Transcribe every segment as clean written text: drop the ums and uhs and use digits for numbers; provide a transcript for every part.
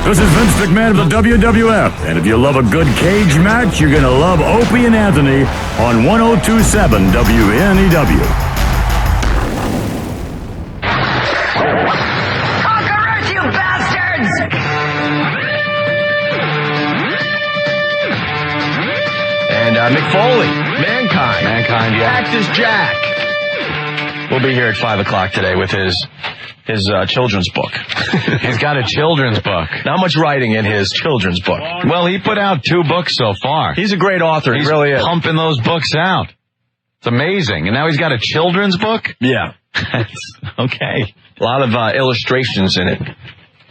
This is Vince McMahon of the WWF, and if you love a good cage match, you're going to love Opie and Anthony on 1027 WNEW. Conquerors, you bastards! And Mick Foley, Mankind, yeah. Cactus Jack. We'll be here at 5 o'clock today with his children's book. He's got a children's book. Not much writing in his children's book. Well, he put out 2 books so far. He's a great author. He's he really is. pumping those books out. It's amazing. And now he's got a children's book? Yeah. Okay. A lot of illustrations in it.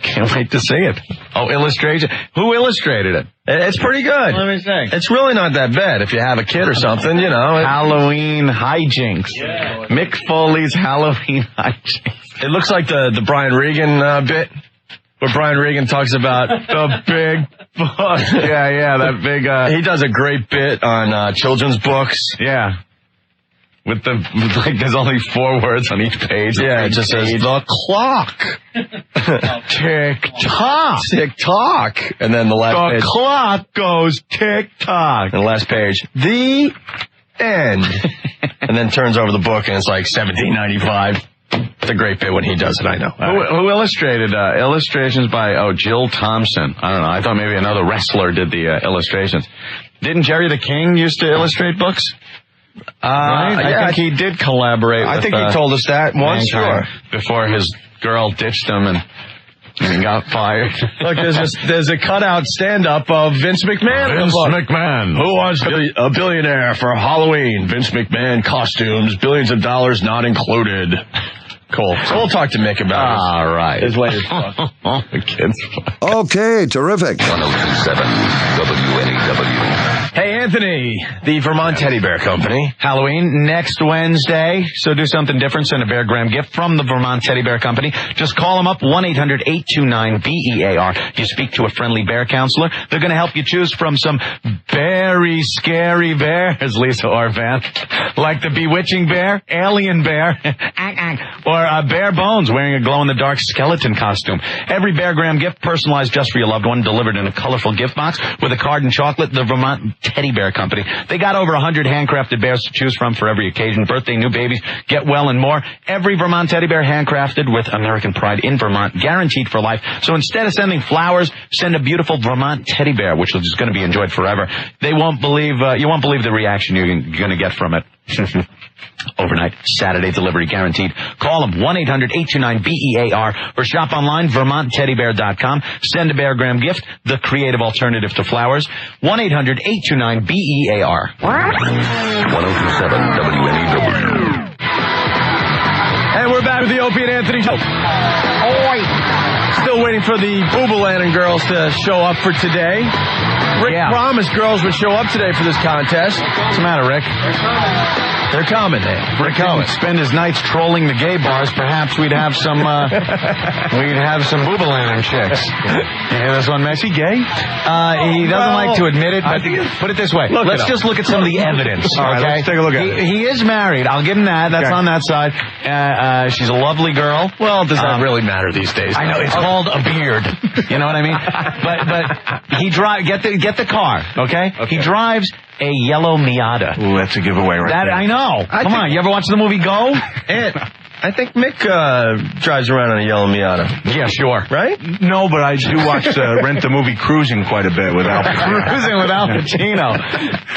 Can't wait to see it. Oh, illustration. Who illustrated it? It's pretty good. Let me see. It's really not that bad if you have a kid or something, you know. Halloween hijinks. Yeah. Mick Foley's Halloween hijinks. It looks like the Brian Regan bit, where Brian Regan talks about the big book. Yeah, that big... He does a great bit on children's books. Yeah. With there's only 4 words on each page. Yeah, it just says, the clock. Tick-tock. Tick-tock. And then the last page. The clock goes tick-tock. And the last page, the end. And then turns over the book and it's like $17.95. It's a great bit when he does it, I know. Who illustrated? Illustrations by, Jill Thompson. I don't know. I thought maybe another wrestler did the illustrations. Didn't Jerry the King used to illustrate books? Right? Yeah, I think he did collaborate I with, think he told us that once, Mankind sure. Before his girl ditched him and he got fired. Look, there's a cutout stand-up of Vince McMahon. Vince McMahon. Who wants to be a billionaire for Halloween? Vince McMahon costumes, billions of dollars not included. Cool. So we'll talk to Mick about All right. his latest book. The kids. Okay, terrific. 1027 WNEW. Hey, Anthony, the Vermont Teddy Bear Company. Halloween next Wednesday, so do something different. Send a Bear Graham gift from the Vermont Teddy Bear Company. Just call them up, 1-800-829-BEAR. You speak to a friendly bear counselor. They're going to help you choose from some very scary bears, Lisa Orvan, like the bewitching bear, alien bear, or Bear Bones wearing a glow-in-the-dark skeleton costume. Every Bear Graham gift personalized just for your loved one, delivered in a colorful gift box with a card and chocolate. The Vermont Teddy Bear Company. They got over 100 handcrafted bears to choose from for every occasion. Birthday, new babies, get well, and more. Every Vermont Teddy Bear handcrafted with American pride in Vermont, guaranteed for life. So instead of sending flowers, send a beautiful Vermont Teddy Bear, which is going to be enjoyed forever. You won't believe the reaction you're going to get from it. Overnight, Saturday delivery guaranteed. Call them, 1-800-829-BEAR, or shop online, VermontTeddyBear.com. Send a Bear Graham gift, the creative alternative to flowers. 1-800-829-BEAR. 1027 WNEW. And we're back with the Opie and Anthony show. Still waiting for the Boobalanden girls to show up for today. Rick promised girls would show up today for this contest. What's the matter, Rick? They're coming, man. Rick didn't spend his nights trolling the gay bars. Perhaps we'd have some Boobalanden chicks. You hear this one, Messi? Gay? He doesn't like to admit it, but put it this way. Let's just look at some of the evidence. All right, okay? let's take a look at it. He is married. I'll give him that. That's on that side. She's a lovely girl. Well, does that really matter these days? I know, it's called a beard. You know what I mean? But he get the car, okay? He drives a yellow Miata. Ooh, that's a giveaway right there. I know. Come on, you ever watch the movie Go? I think Mick drives around on a yellow Miata. Yeah, sure. Right? No, but I do watch rent the movie Cruising quite a bit with Al Pacino. Cruising with Al Pacino.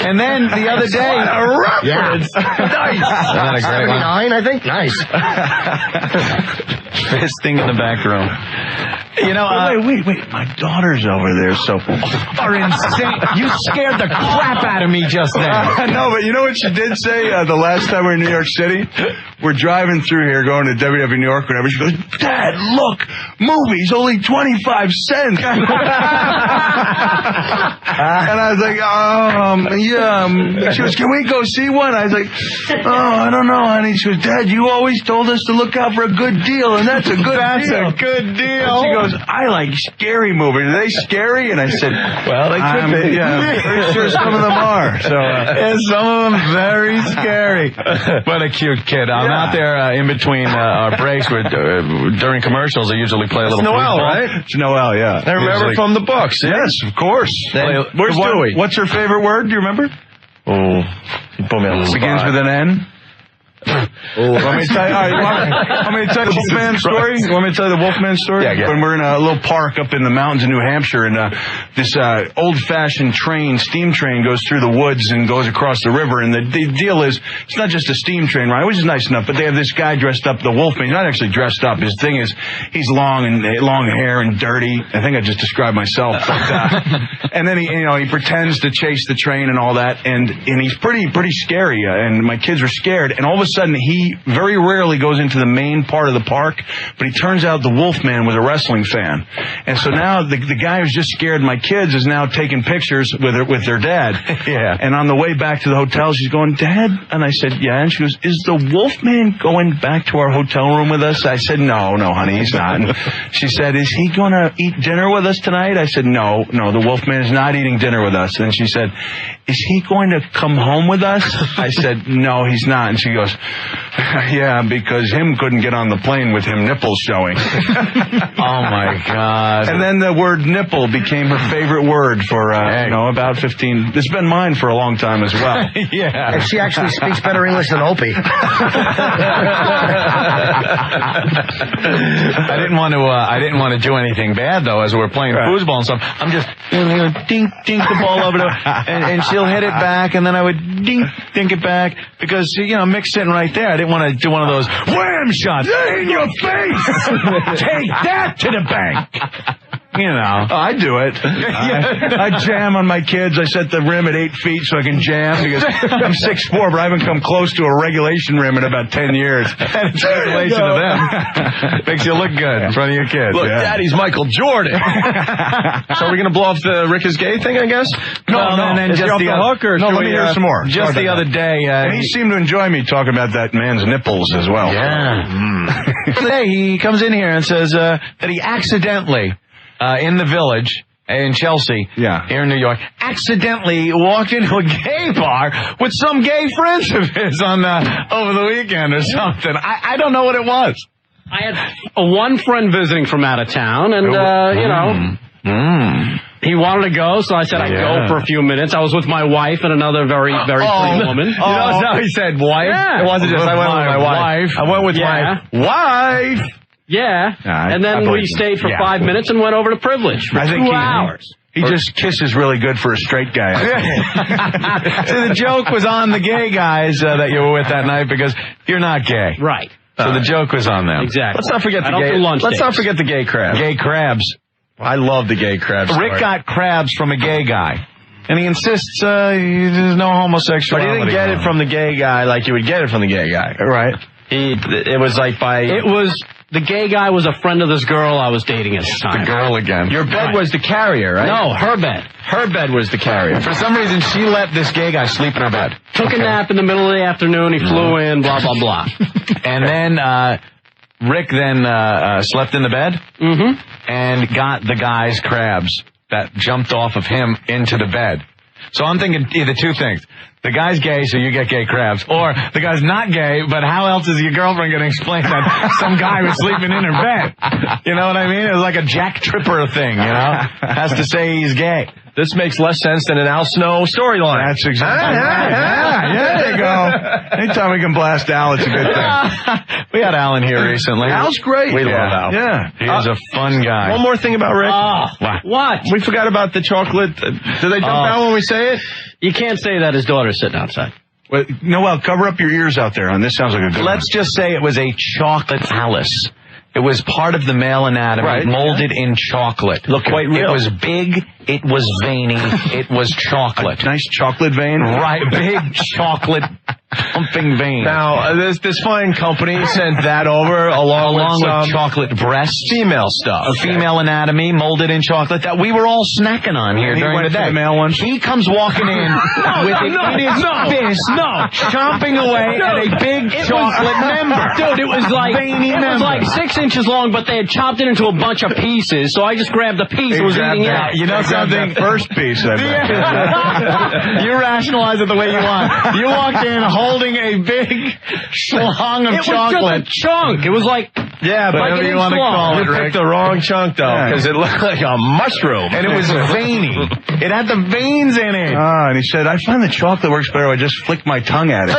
And then the other day... What a reference! Yeah. Nice! Isn't that a great one? 79, I think? Nice. Fisting in the back room. You know, wait. My daughter's over there, so... are insane. You scared the crap out of me just then. No, but you know what she did say the last time we were in New York City? We're driving through here going to WWF New York, whatever. She goes, Dad, look, movies, only 25 cents. And I was like, yeah. She goes, can we go see one? I was like, I don't know, honey. She goes, Dad, you always told us to look out for a good deal, and that's a good deal. That's a good deal. She goes, goes, I like scary movies. Are they scary? And I said, well, they could be. Yeah, pretty sure some of them are. So, some of them very scary. What a cute kid. I'm out there in between our breaks during commercials. I usually play a little Noel, football. right? it's Noel, yeah. I remember from the books. Yes, of course. Where's Dewey? What's her favorite word? Do you remember? Oh, you put me on the spot. Begins with an N. Want me to tell you, want me to tell you the Wolfman story? You want me to tell you the Wolfman story? Yeah. When we're in a little park up in the mountains of New Hampshire, and this old-fashioned steam train goes through the woods and goes across the river, and the deal is, it's not just a steam train ride, which is nice enough, but they have this guy dressed up, the Wolfman. He's not actually dressed up. His thing is, he's long hair and dirty. I think I just described myself. But, and then he pretends to chase the train and all that, and he's pretty scary, and my kids were scared, and all of a sudden, he very rarely goes into the main part of the park, but he turns out the Wolfman was a wrestling fan. And so now the guy who's just scared my kids is now taking pictures with their dad. Yeah. And on the way back to the hotel, she's going, Dad? And I said, yeah. And she goes, is the Wolfman going back to our hotel room with us? I said, no, honey, he's not. And she said, is he going to eat dinner with us tonight? I said, no, the Wolfman is not eating dinner with us. And she said, is he going to come home with us? I said, no, he's not. And she goes, yeah, because him couldn't get on the plane with him nipples showing. Oh, my God. And then the word nipple became her favorite word for, about 15. It's been mine for a long time as well. Yeah. And she actually speaks better English than Opie. I didn't want to do anything bad, though, as we were playing foosball and stuff. I'm just, dink the ball over to her, and she'll hit it back, and then I would dink it back, because, Mick's sitting right there. I didn't want to do one of those wham shots in your face. Take that to the bank. I do it. I jam on my kids. I set the rim at 8 feet so I can jam, because I'm 6'4", but I haven't come close to a regulation rim in about 10 years. It's a regulation to them. Makes you look good in front of your kids. Look, Daddy's Michael Jordan. So are we going to blow off the Rick is gay thing, I guess? No. And then just the other... No, let me hear some more. Just the other day... and he seemed to enjoy me talking about that man's nipples as well. Yeah. Today he comes in here and says that he accidentally... in the Village in Chelsea, here in New York, accidentally walked into a gay bar with some gay friends of his on over the weekend or something. I don't know what it was. I had one friend visiting from out of town, and he wanted to go, so I said I'd go for a few minutes. I was with my wife and another very pretty woman. No, he said wife. Yeah. It wasn't just I went with my wife. I went with my wife. Yeah, and then we stayed for 5 minutes and went over to Privilege for 2 hours. He just kisses really good for a straight guy. So the joke was on the gay guys that you were with that night, because you're not gay. Right. So the joke was on them. Exactly. Let's not forget the gay... Let's not forget the gay crabs. Gay crabs. I love the gay crabs. Rick got crabs from a gay guy. And he insists there's no homosexuality. But he didn't get it from the gay guy like you would get it from the gay guy. Right. It was like by... The gay guy was a friend of this girl I was dating at the time. The girl again. Your bed was the carrier, right? No, her bed. Her bed was the carrier. For some reason, she let this gay guy sleep in her bed. Took a nap in the middle of the afternoon. He flew in, blah, blah, blah. And then Rick slept in the bed and got the guy's crabs that jumped off of him into the bed. So I'm thinking either two things. The guy's gay, so you get gay crabs. Or the guy's not gay, but how else is your girlfriend going to explain that some guy was sleeping in her bed? You know what I mean? It was like a Jack Tripper thing, Has to say he's gay. This makes less sense than an Al Snow storyline. That's exactly right. Yeah, there you go. Anytime we can blast Al, it's a good thing. We had Al in here recently. Al's great. We love Al. Yeah. He's a fun guy. One more thing about Rick. What? We forgot about the chocolate. Do they jump out when we say it? You can't say that. His daughter's sitting outside. Well, Noel, cover up your ears out there. This sounds like a good Let's just say it was a chocolate Alice. It was part of the male anatomy, molded in chocolate. Looked quite real. It was big, it was veiny, it was chocolate. A nice chocolate vein? Right, big chocolate pumping veins. Now, this fine company sent that over along with chocolate breasts, female stuff, a female anatomy molded in chocolate that we were all snacking on here during the day. The male one. He comes walking in with it in his fist, chomping away at a big chocolate member. Dude, it was like 6 inches long, but they had chopped it into a bunch of pieces. So I just grabbed the piece and was eating it. You know something? First piece. You rationalize it the way you want. You walked in holding a big schlong of chocolate. It was just a chunk. It was like... Yeah, but whatever you want to call it, you picked the wrong chunk, though, because it looked like a mushroom. And it was veiny. It had the veins in it. And he said, I find the chocolate works better. I just flick my tongue at it.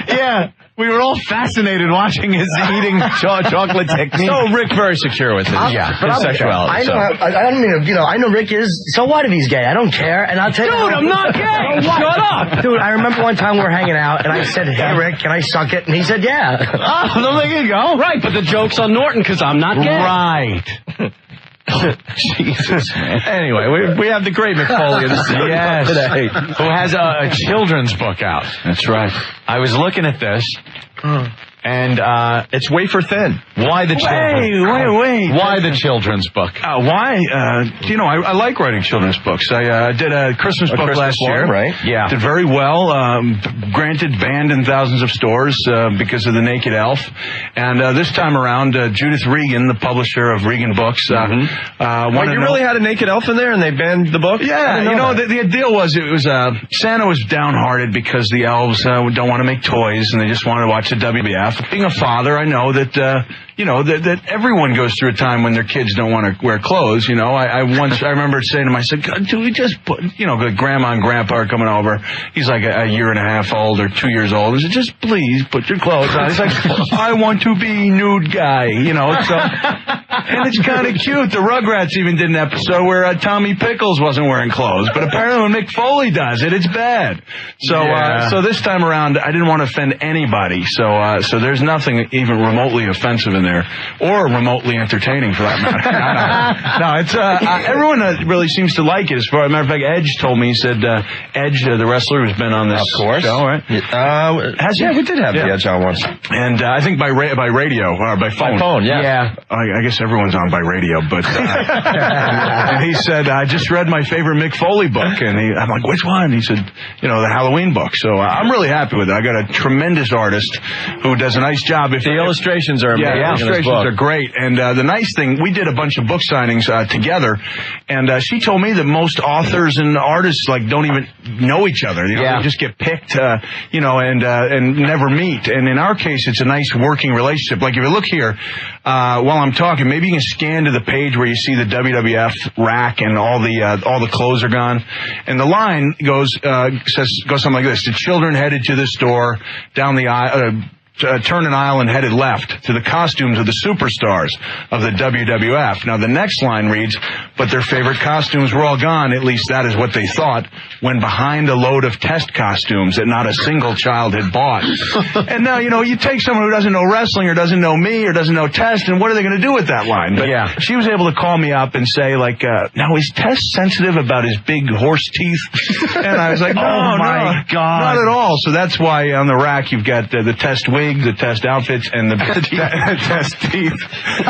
Yeah. We were all fascinated watching his eating chocolate technique. So Rick very secure with his, his sexuality. I know Rick is. So what if he's gay? I don't care. And I'll tell you. Dude, I'm not gay. Shut up. Dude, I remember one time we were hanging out, and I said, "Hey, Rick, can I suck it?" And he said, "Yeah." Oh, there you go. Right, but the joke's on Norton because I'm not gay. Right. Jesus, man. Anyway, we have the great Mick Foley in the studio today, who has a children's book out. That's right. I was looking at this, and it's wafer thin. Why the children? Wait. Why the children's book? Why? I like writing children's books. I did a Christmas book last year. Right? Yeah. Did very well. Granted, banned in thousands of stores because of the Naked Elf. And this time around, Judith Regan, the publisher of Regan Books, you really had a Naked Elf in there, and they banned the book? Yeah. The deal was Santa was downhearted because the elves don't want to make toys, and they just want to watch the WWF. Being a father, I know that that everyone goes through a time when their kids don't want to wear clothes. I remember saying to him, I said, God, do we just put, grandma and grandpa are coming over. He's like a year and a half old or 2 years old. I said, just please put your clothes on. He's like, I want to be nude guy, so. And it's kind of cute. The Rugrats even did an episode where Tommy Pickles wasn't wearing clothes, but apparently when Mick Foley does it, it's bad. So this time around, I didn't want to offend anybody. So there's nothing even remotely offensive in there, or remotely entertaining for that matter. No, it's everyone really seems to like it. As far as a matter of fact, Edge told me, he said Edge, the wrestler who's been on this show, right? We did have the Edge on once, and I think by radio or by phone. By phone, yeah. I guess everyone's on by radio, but and he said, I just read my favorite Mick Foley book, and I'm like, which one? He said, the Halloween book. So I'm really happy with it. I got a tremendous artist who does a nice job. The illustrations are amazing. Yeah, illustrations are great. And the nice thing, we did a bunch of book signings together, and she told me that most authors and artists don't even know each other. They just get picked, and never meet. And in our case, it's a nice working relationship. Like if you look here, while I'm talking, maybe you can scan to the page where you see the WWF rack and all the clothes are gone, and the line goes something like this: the children headed to the store down the aisle. Turn an aisle and headed left to the costumes of the superstars of the WWF. Now, the next line reads, but their favorite costumes were all gone, at least that is what they thought, when behind a load of test costumes that not a single child had bought. And now, you take someone who doesn't know wrestling or doesn't know me or doesn't know Test, and what are they going to do with that line? But she was able to call me up and say, now, is Test sensitive about his big horse teeth? And I was like, no, God, not at all. So that's why on the rack you've got the Test wig, the Test outfits, and the Test teeth.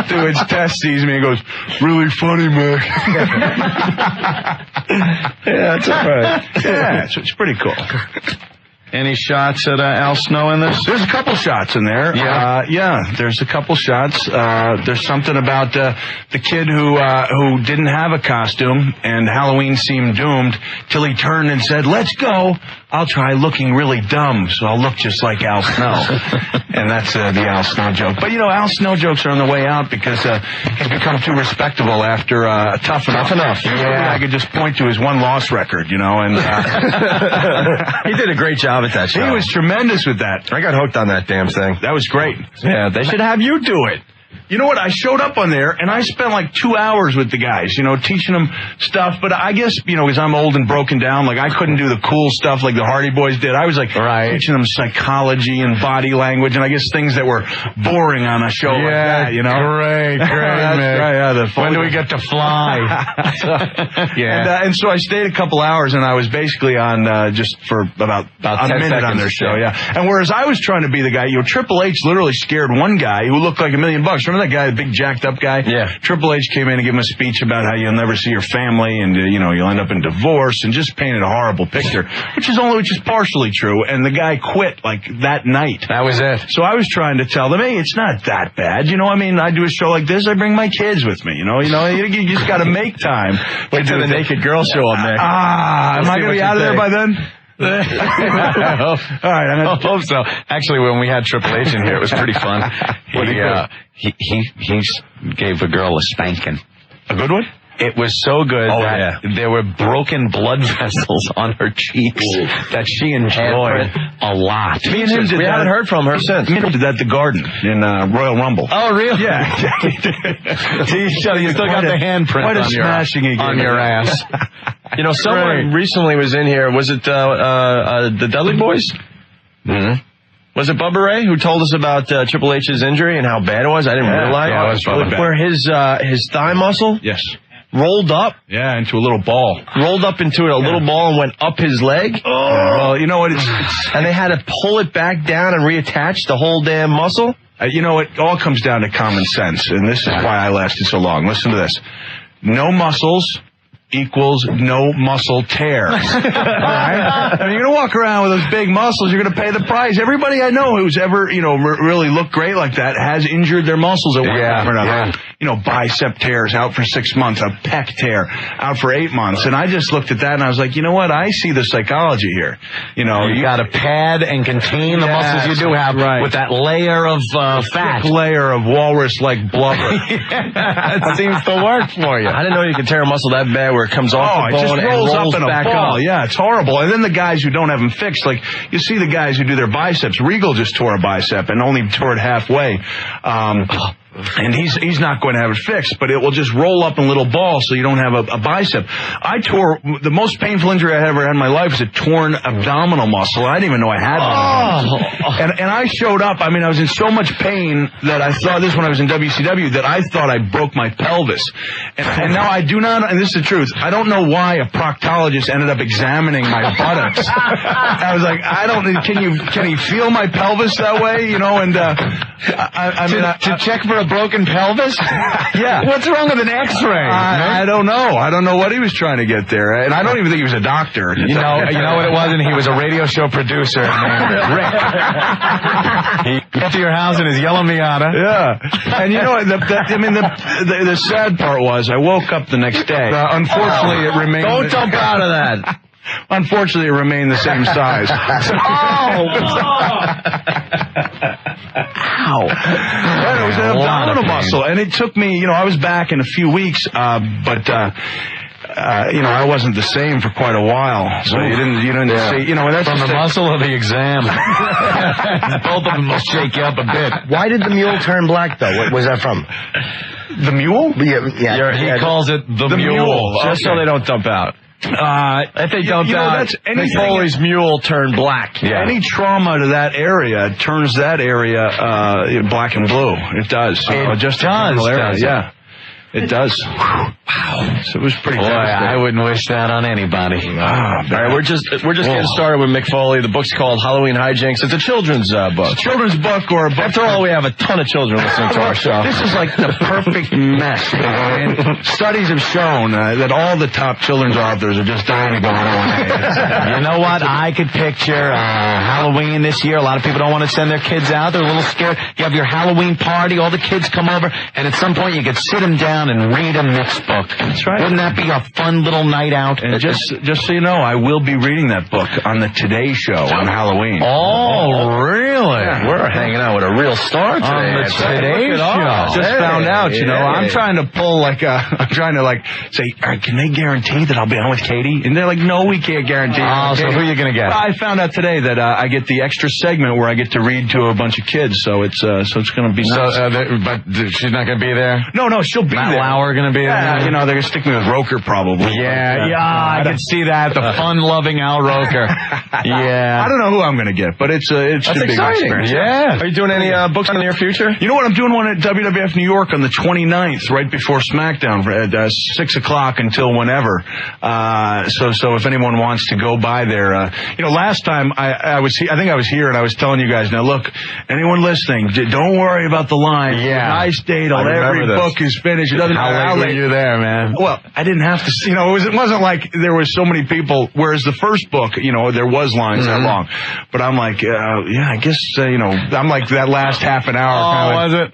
To which Test sees me and goes, really funny, Mick. Yeah, that's all right. Yeah, it's pretty cool. Any shots at Al Snow in this? There's a couple shots in there. There's a couple shots. There's something about the kid who didn't have a costume, and Halloween seemed doomed till he turned and said, let's go. I'll try looking really dumb, so I'll look just like Al Snow. And that's the Al Snow joke. But, Al Snow jokes are on the way out because he's become too respectable after Tough Enough. Yeah, I could just point to his one-loss record, and... He did a great job at that show. He was tremendous with that. I got hooked on that damn thing. That was great. Yeah, they should have you do it. You know what? I showed up on there, and I spent like 2 hours with the guys, teaching them stuff. But I guess, because I'm old and broken down, like I couldn't do the cool stuff like the Hardy Boys did. I was like teaching them psychology and body language, and I guess things that were boring on a show like that, Great, That's Mick. Right, when do we get to fly? And so I stayed a couple hours, and I was basically on just for about a minute on their show, And whereas I was trying to be the guy, Triple H literally scared one guy who looked like $1 million. Remember that guy, the big jacked up guy? Yeah. Triple H came in and gave him a speech about how you'll never see your family and, you'll end up in divorce, and just painted a horrible picture, which is partially true. And the guy quit like that night. That was it. So I was trying to tell them, hey, it's not that bad. I do a show like this, I bring my kids with me. You just got to make time. Wait till the naked girl show up, Mick. Am I going to be out of there by then? All right, I hope so. Actually, when we had Triple H in here, it was pretty fun. He gave a girl a spanking. A good one? It was so good that there were broken blood vessels on her cheeks that she enjoyed a lot. Me and him we haven't heard from her since. Me and him did that at the Garden in Royal Rumble. Oh, really? Yeah. You still got the handprint on your ass. Someone recently was in here. Was it the Dudley Boys? Mm-hmm. Was it Bubba Ray who told us about Triple H's injury and how bad it was? I didn't realize. Yeah, it was really bad. Where his thigh muscle rolled up. Yeah, into a little ball. Rolled up into a little ball and went up his leg. Oh. Well, you know what? And they had to pull it back down and reattach the whole damn muscle. It all comes down to common sense, and this is why I lasted so long. Listen to this. No muscles equals no muscle tear. All right? You're going to walk around with those big muscles, you're going to pay the price. Everybody I know who's ever, really looked great like that has injured their muscles at one time or another. Bicep tears out for 6 months, a pec tear out for 8 months. And I just looked at that and I was like, you know what? I see the psychology here. You got to pad and contain the muscles you do have with that layer of fat. Thick layer of walrus-like blubber. That seems to work for you. I didn't know you could tear a muscle that bad where it comes off the bone it just rolls and rolls up in back a ball. up. Yeah, it's horrible. And then the guys who don't have them fixed, like you see the guys who do their biceps. Regal just tore a bicep and only tore it halfway. And he's not going to have it fixed, but it will just roll up in little balls so you don't have a bicep. I tore, the most painful injury I ever had in my life was a torn abdominal muscle. I didn't even know I had one. And I showed up, I was in so much pain that I thought this when I was in WCW, that I thought I broke my pelvis. And now I do not, and this is the truth, I don't know why a proctologist ended up examining my buttocks. I was like, can you feel my pelvis that way? And, to check for a broken pelvis? Yeah. What's wrong with an X-ray? I don't know. I don't know what he was trying to get there. And I don't even think he was a doctor. You know what it was? And he was a radio show producer named Rick. He got to your house in his yellow Miata. Yeah. And the sad part was I woke up the next day. Unfortunately, it remained... Don't jump out of that. Unfortunately, it remained the same size. Ow. Yeah, it was an abdominal muscle, and it took me, I was back in a few weeks, but I wasn't the same for quite a while. So you didn't see, that's from the muscle or the exam. Both of them will shake you up a bit. Why did the mule turn black, though? What was that from? The mule? Yeah. He calls it the mule. Just so they don't dump out. If they dumped out, Foley's mule turned black. Yeah. Any trauma to that area turns that area black and blue. It does. It just does. Yeah. It does. Wow. So it was pretty devastating. I wouldn't wish that on anybody. All right, we're just getting started with Mick Foley. The book's called Halloween Hijinks. It's a children's book. Children's book or a book. After all, we have a ton of children listening to our show. This is like the perfect mess. And studies have shown that all the top children's authors are just dying to go on O&A. You know what? I could picture Halloween this year. A lot of people don't want to send their kids out. They're a little scared. You have your Halloween party. All the kids come over. And at some point, you could sit them down down and read a Mick's book. That's right. Wouldn't that be a fun little night out? And just so you know, I will be reading that book on the Today Show on Halloween. Oh, really? Yeah. We're hanging out with a real star today. On the Today Show. Just found out, you know. Yeah. I'm trying to pull I'm trying to say, all right, can they guarantee that I'll be on with Katie? And they're like, no, we can't guarantee. Oh, so who are you going to get? I found out today that I get the extra segment where I get to read to a bunch of kids, so it's going to be nice. But she's not going to be there? No, she'll be Matt there. Lawler going to be there? You know, they're going to stick me with Roker probably. I can see that. The fun-loving Al Roker. Yeah. I don't know who I'm going to get, but it should be exciting. an experience. Yeah. Are you doing any books in the near future? You know what? I'm doing one at WWF New York on the 29th, right before SmackDown, at 6 o'clock until whenever. So if anyone wants to go by there, last time I think I was here and I was telling you guys, now look, anyone listening, don't worry about the line. Yeah. I stayed till every book is finished. It doesn't matter how late were you there, man? Well, I didn't have to. It wasn't like there was so many people. Whereas the first book, there was lines that long. But I'm like, I guess I'm like that last half an hour. Oh, was it?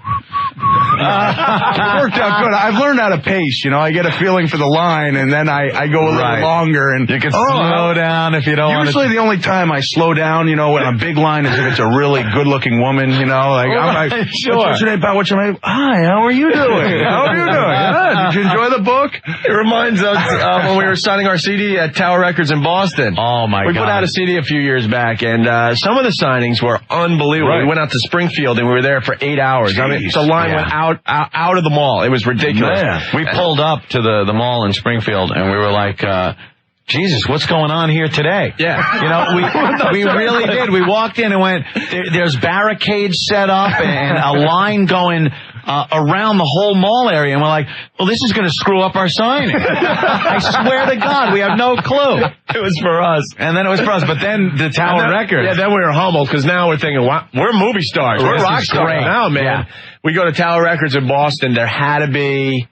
It worked out good. I've learned how to pace. I get a feeling for the line, and then I go a little longer. And you can slow down if you don't want to. Usually, the only time I slow down, in a big line, is if it's a really good-looking woman. I'm like, sure. What's your name, pal? What's your name? Hi, how are you doing? How are you doing? Did you enjoy the book? It reminds us when we were signing our CD at Tower Records in Boston. Oh, my God. We put out a CD a few years back, and some of the signings were unbelievable. Right. We went out to Springfield, and we were there for 8 hours. Jeez. I mean, the line went out of the mall. It was ridiculous. Man. We pulled up to the mall in Springfield, and we were like, Jesus, what's going on here today? Yeah. We really did. We walked in and went, there's barricades set up and a line going around the whole mall area. And we're like, well, this is going to screw up our signing. I swear to God, we have no clue. It was for us. And then it was for us. But then the Tower Records. Yeah, then we were humbled because now we're thinking, wow, we're movie stars. We're This rock is stars great. now, man. Yeah. We go to Tower Records in Boston. There had to be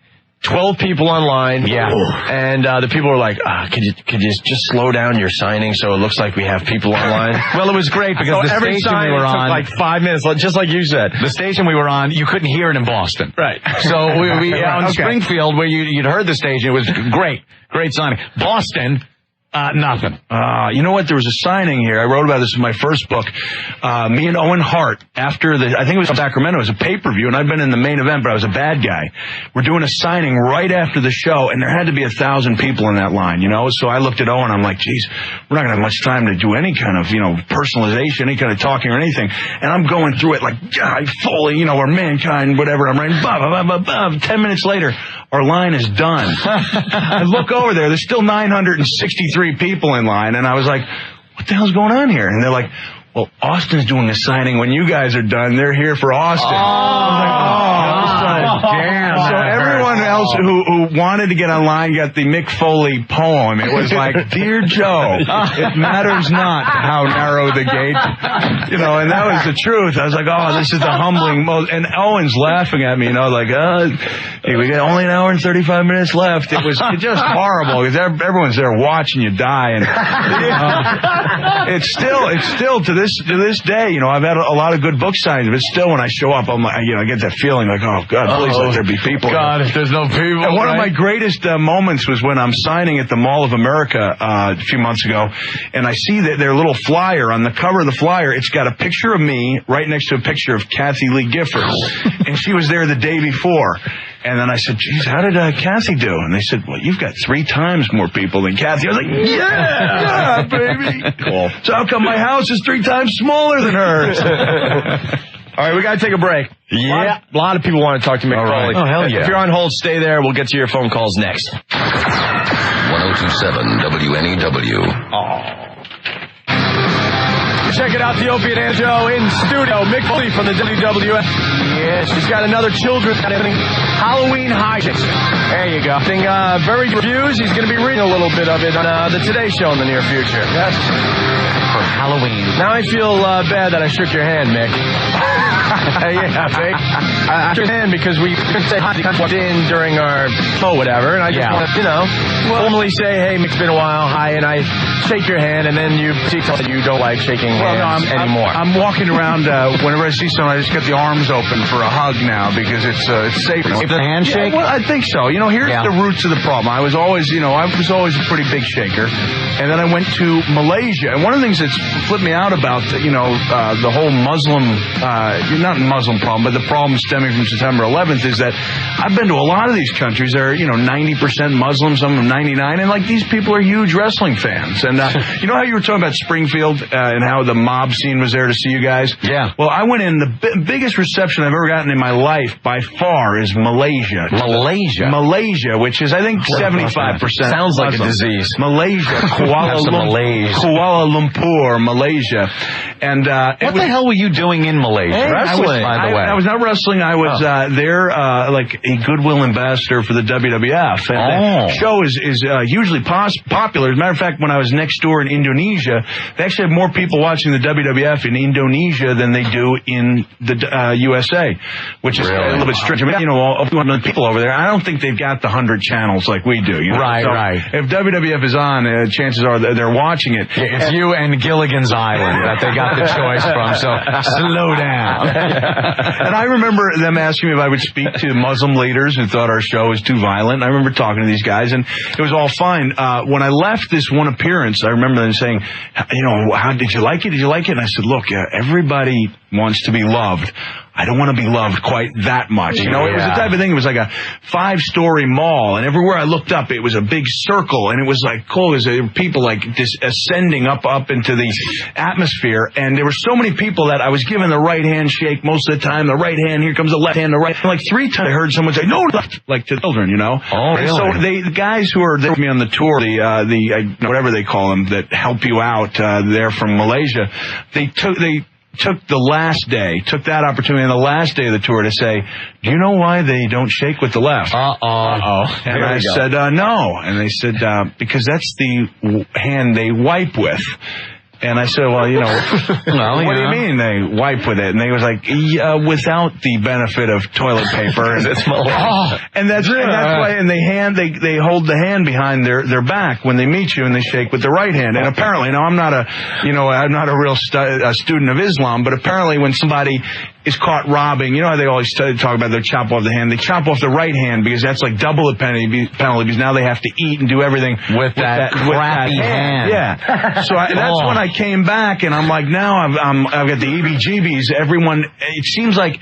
12 people online. Yeah. And the people were like, could you just slow down your signing so it looks like we have people online? Well, it was great because the every station we sign were took on, like 5 minutes, just like you said. the station we were on, you couldn't hear it in Boston. Right. So we out in Okay. Springfield where you'd heard the station, it was great signing. Boston, nothing. You know what? There was a signing here. I wrote about this in my first book. Me and Owen Hart, after I think it was Sacramento, it was a pay-per-view, and I'd been in the main event, but I was a bad guy. We're doing a signing right after the show, and there had to be 1,000 people in that line, So I looked at Owen, I'm like, geez, we're not going to have much time to do any kind of, personalization, any kind of talking or anything. And I'm going through it like, Foley, or Mankind, whatever. I'm writing, 10 minutes later, our line is done. I look over there, there's still 963 people in line, and I was like, what the hell's going on here? And they're like, well, Austin's doing a signing. When you guys are done, they're here for Austin. So everyone else who wanted to get online got the Mick Foley poem. It was like, Dear Joe, it matters not how narrow the gate. And that was the truth. I was like, this is the humbling most. And Owen's laughing at me, like, hey, we got only an hour and 35 minutes left. It was just horrible because everyone's there watching you die. And it's still to this day, I've had a lot of good book signings, but still when I show up, I'm like, I get that feeling like, oh God, please let there be people. God, if there's no people. And one of my greatest moments was when I'm signing at the Mall of America a few months ago, and I see that their little flyer, on the cover of the flyer, it's got a picture of me right next to a picture of Kathy Lee Gifford, and she was there the day before. And then I said, geez, how did Kathy do? And they said, well, you've got 3 times more people than Kathy. I was like, yeah, baby. Cool. So how come my house is 3 times smaller than hers? All right, we got to take a break. Yeah. A lot of people want to talk to Mick Foley. Oh, hell yeah. If you're on hold, stay there. We'll get to your phone calls next. 1027 WNEW. Checking out the Opie and Joe in studio. Mick Foley from the WWF. Yes, he's got another children's Halloween hijinks. There you go. Very reviews. He's going to be reading a little bit of it on the Today Show in the near future. For Halloween. Now I feel bad that I shook your hand, Mick. Yeah, see? I understand because we said hi in during our whatever, and I just want to, formally say, hey, it's been a while, hi, and I shake your hand, and then you tell that you don't like shaking hands anymore. I'm walking around, whenever I see someone, I just get the arms open for a hug now because it's safe. The handshake? Yeah, well, I think so. Here's the roots of the problem. I was always a pretty big shaker. And then I went to Malaysia. And one of the things that's flipped me out about, the whole Muslim, not Muslim problem, but the problem stemming from September 11th is that I've been to a lot of these countries. They're, 90% Muslim, some of them 99. And, these people are huge wrestling fans. And, you know how you were talking about Springfield and how the mob scene was there to see you guys? Yeah. Well, I went in. The biggest reception I've ever gotten in my life by far is Malaysia. Malaysia, which is, I think, 75%. Sounds like a disease. Malaysia. Kuala Lumpur, Malaysia. And what the hell were you doing in Malaysia? Wrestling, by the way. I was not wrestling. I was there like a goodwill ambassador for the WWF. And the show is hugely popular. As a matter of fact, when I was next door in Indonesia, they actually have more people watching the WWF in Indonesia than they do in the USA, which is a little bit strange. I mean, all the people over there, I don't think they've got the 100 channels like we do. Right. If WWF is on, chances are they're watching it. It's you and Gilligan's Island that they got the choice from, so slow down. And I remember them asking me if I would speak to Muslim leaders who thought our show was too violent. I remember talking to these guys, and it was all fine. When I left this one appearance, I remember them saying, how did you like it? Did you like it? And I said, look, everybody wants to be loved. I don't want to be loved quite that much. It was the type of thing. It was like a 5-story mall, and everywhere I looked up, it was a big circle, and it was like cool. There were people like ascending up into the atmosphere, and there were so many people that I was given the right hand shake most of the time. The right hand, here comes the left hand, the right. And like 3 times I heard someone say, "No, left," like to children, Oh, really? So the guys who are there with me on the tour, the whatever they call them that help you out, they're from Malaysia. They took that opportunity on the last day of the tour to say, do you know why they don't shake with the left? And I said, no. And they said, because that's the hand they wipe with. And I said, well, what do you mean they wipe with it? And they was like, without the benefit of toilet paper. And that's why. And they hold the hand behind their back when they meet you, and they shake with the right hand. And apparently, now I'm not a real student of Islam, but apparently when somebody is caught robbing, how they always talk about they chop off the hand. They chop off the right hand because that's like double the penalty because now they have to eat and do everything with that crappy hand. Yeah. So that's when I came back, and I'm like, now I've got the EBGBs. Everyone, it seems like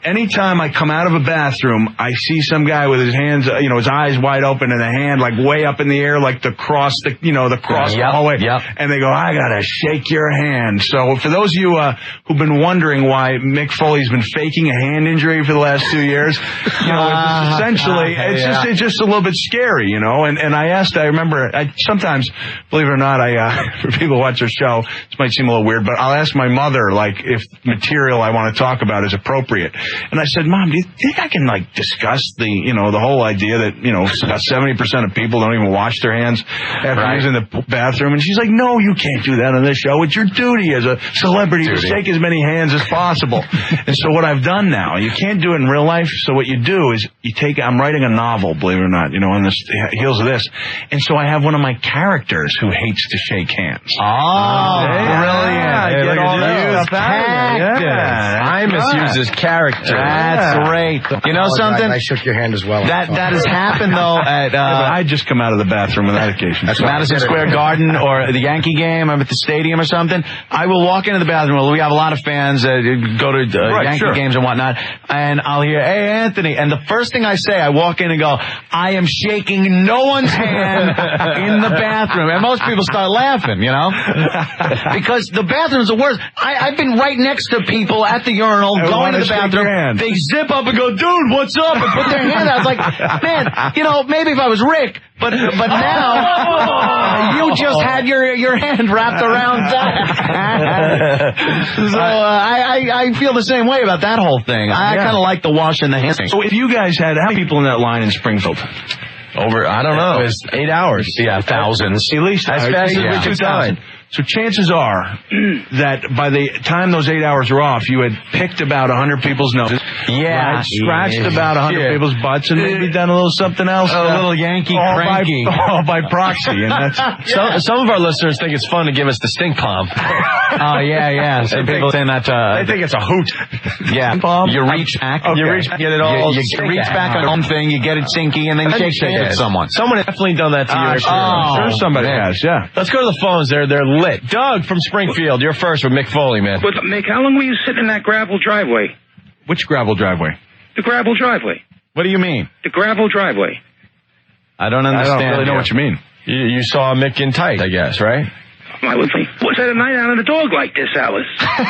anytime I come out of a bathroom, I see some guy with his hands, his eyes wide open and a hand like way up in the air, like the cross hallway. Yep. And they go, I gotta shake your hand. So for those of you who've been wondering why Mick Foley's been faking a hand injury for the last 2 years, it's essentially it's just a little bit scary, And I remember sometimes, believe it or not, for people who watch the show, this might seem a little weird, but I'll ask my mother if material I want to talk about is appropriate. And I said, Mom, do you think I can discuss the whole idea that, about 70% of people don't even wash their hands after using the bathroom? And she's like, no, you can't do that on this show. It's your duty as a celebrity to shake as many hands as possible. And so what I've done now, you can't do it in real life. So what you do is I'm writing a novel, believe it or not, on the heels of this. And so I have one of my characters who hates to shake hands. Oh, brilliant. I misuse his character. That's great. You know something? I shook your hand as well. That has happened though at I just come out of the bathroom on that occasion. That's Madison Square Garden or the Yankee game. I'm at the stadium or something. I will walk into the bathroom. We have a lot of fans that go to Yankee games and whatnot, and I'll hear, "Hey, Anthony," and the first thing I say, I walk in and go, "I am shaking no one's hand in the bathroom," and most people start laughing, because the bathroom's the worst. I've been right next to people at the urinal going to the bathroom. They zip up and go, "Dude, what's up?" and put their hand out. I was like, man, maybe if I was Rick, but now you just had your hand wrapped around that. So I feel the same way about that whole thing. I kind of like the washing the hands thing. So if you guys had how many people in that line in Springfield? I don't know. It was 8 hours. Yeah, thousands. At least as fast as we could sign. So chances are that by the time those 8 hours were off, you had picked about 100 people's noses. Yeah. Right? Scratched about 100 people's butts and maybe done a little something else. A little Yankee cranky. All by proxy. And that's some of our listeners think it's fun to give us the stink palm. Oh, yeah. Some people saying that. They think it's a hoot. Yeah. You reach back. Okay. You reach back, get it all. You reach back on one thing, you get it sinky, and then you shake it with someone. Someone has definitely done that to you. I'm sure somebody has, yeah. Let's go to the phones. They're lit. Doug from Springfield, you're first with Mick Foley, man. But, Mick, how long were you sitting in that gravel driveway? Which gravel driveway? The gravel driveway. What do you mean? The gravel driveway. I don't understand. I don't really know what you mean. You saw Mick in tight, I guess, right? What's that a night out on a dog like this, Alice? All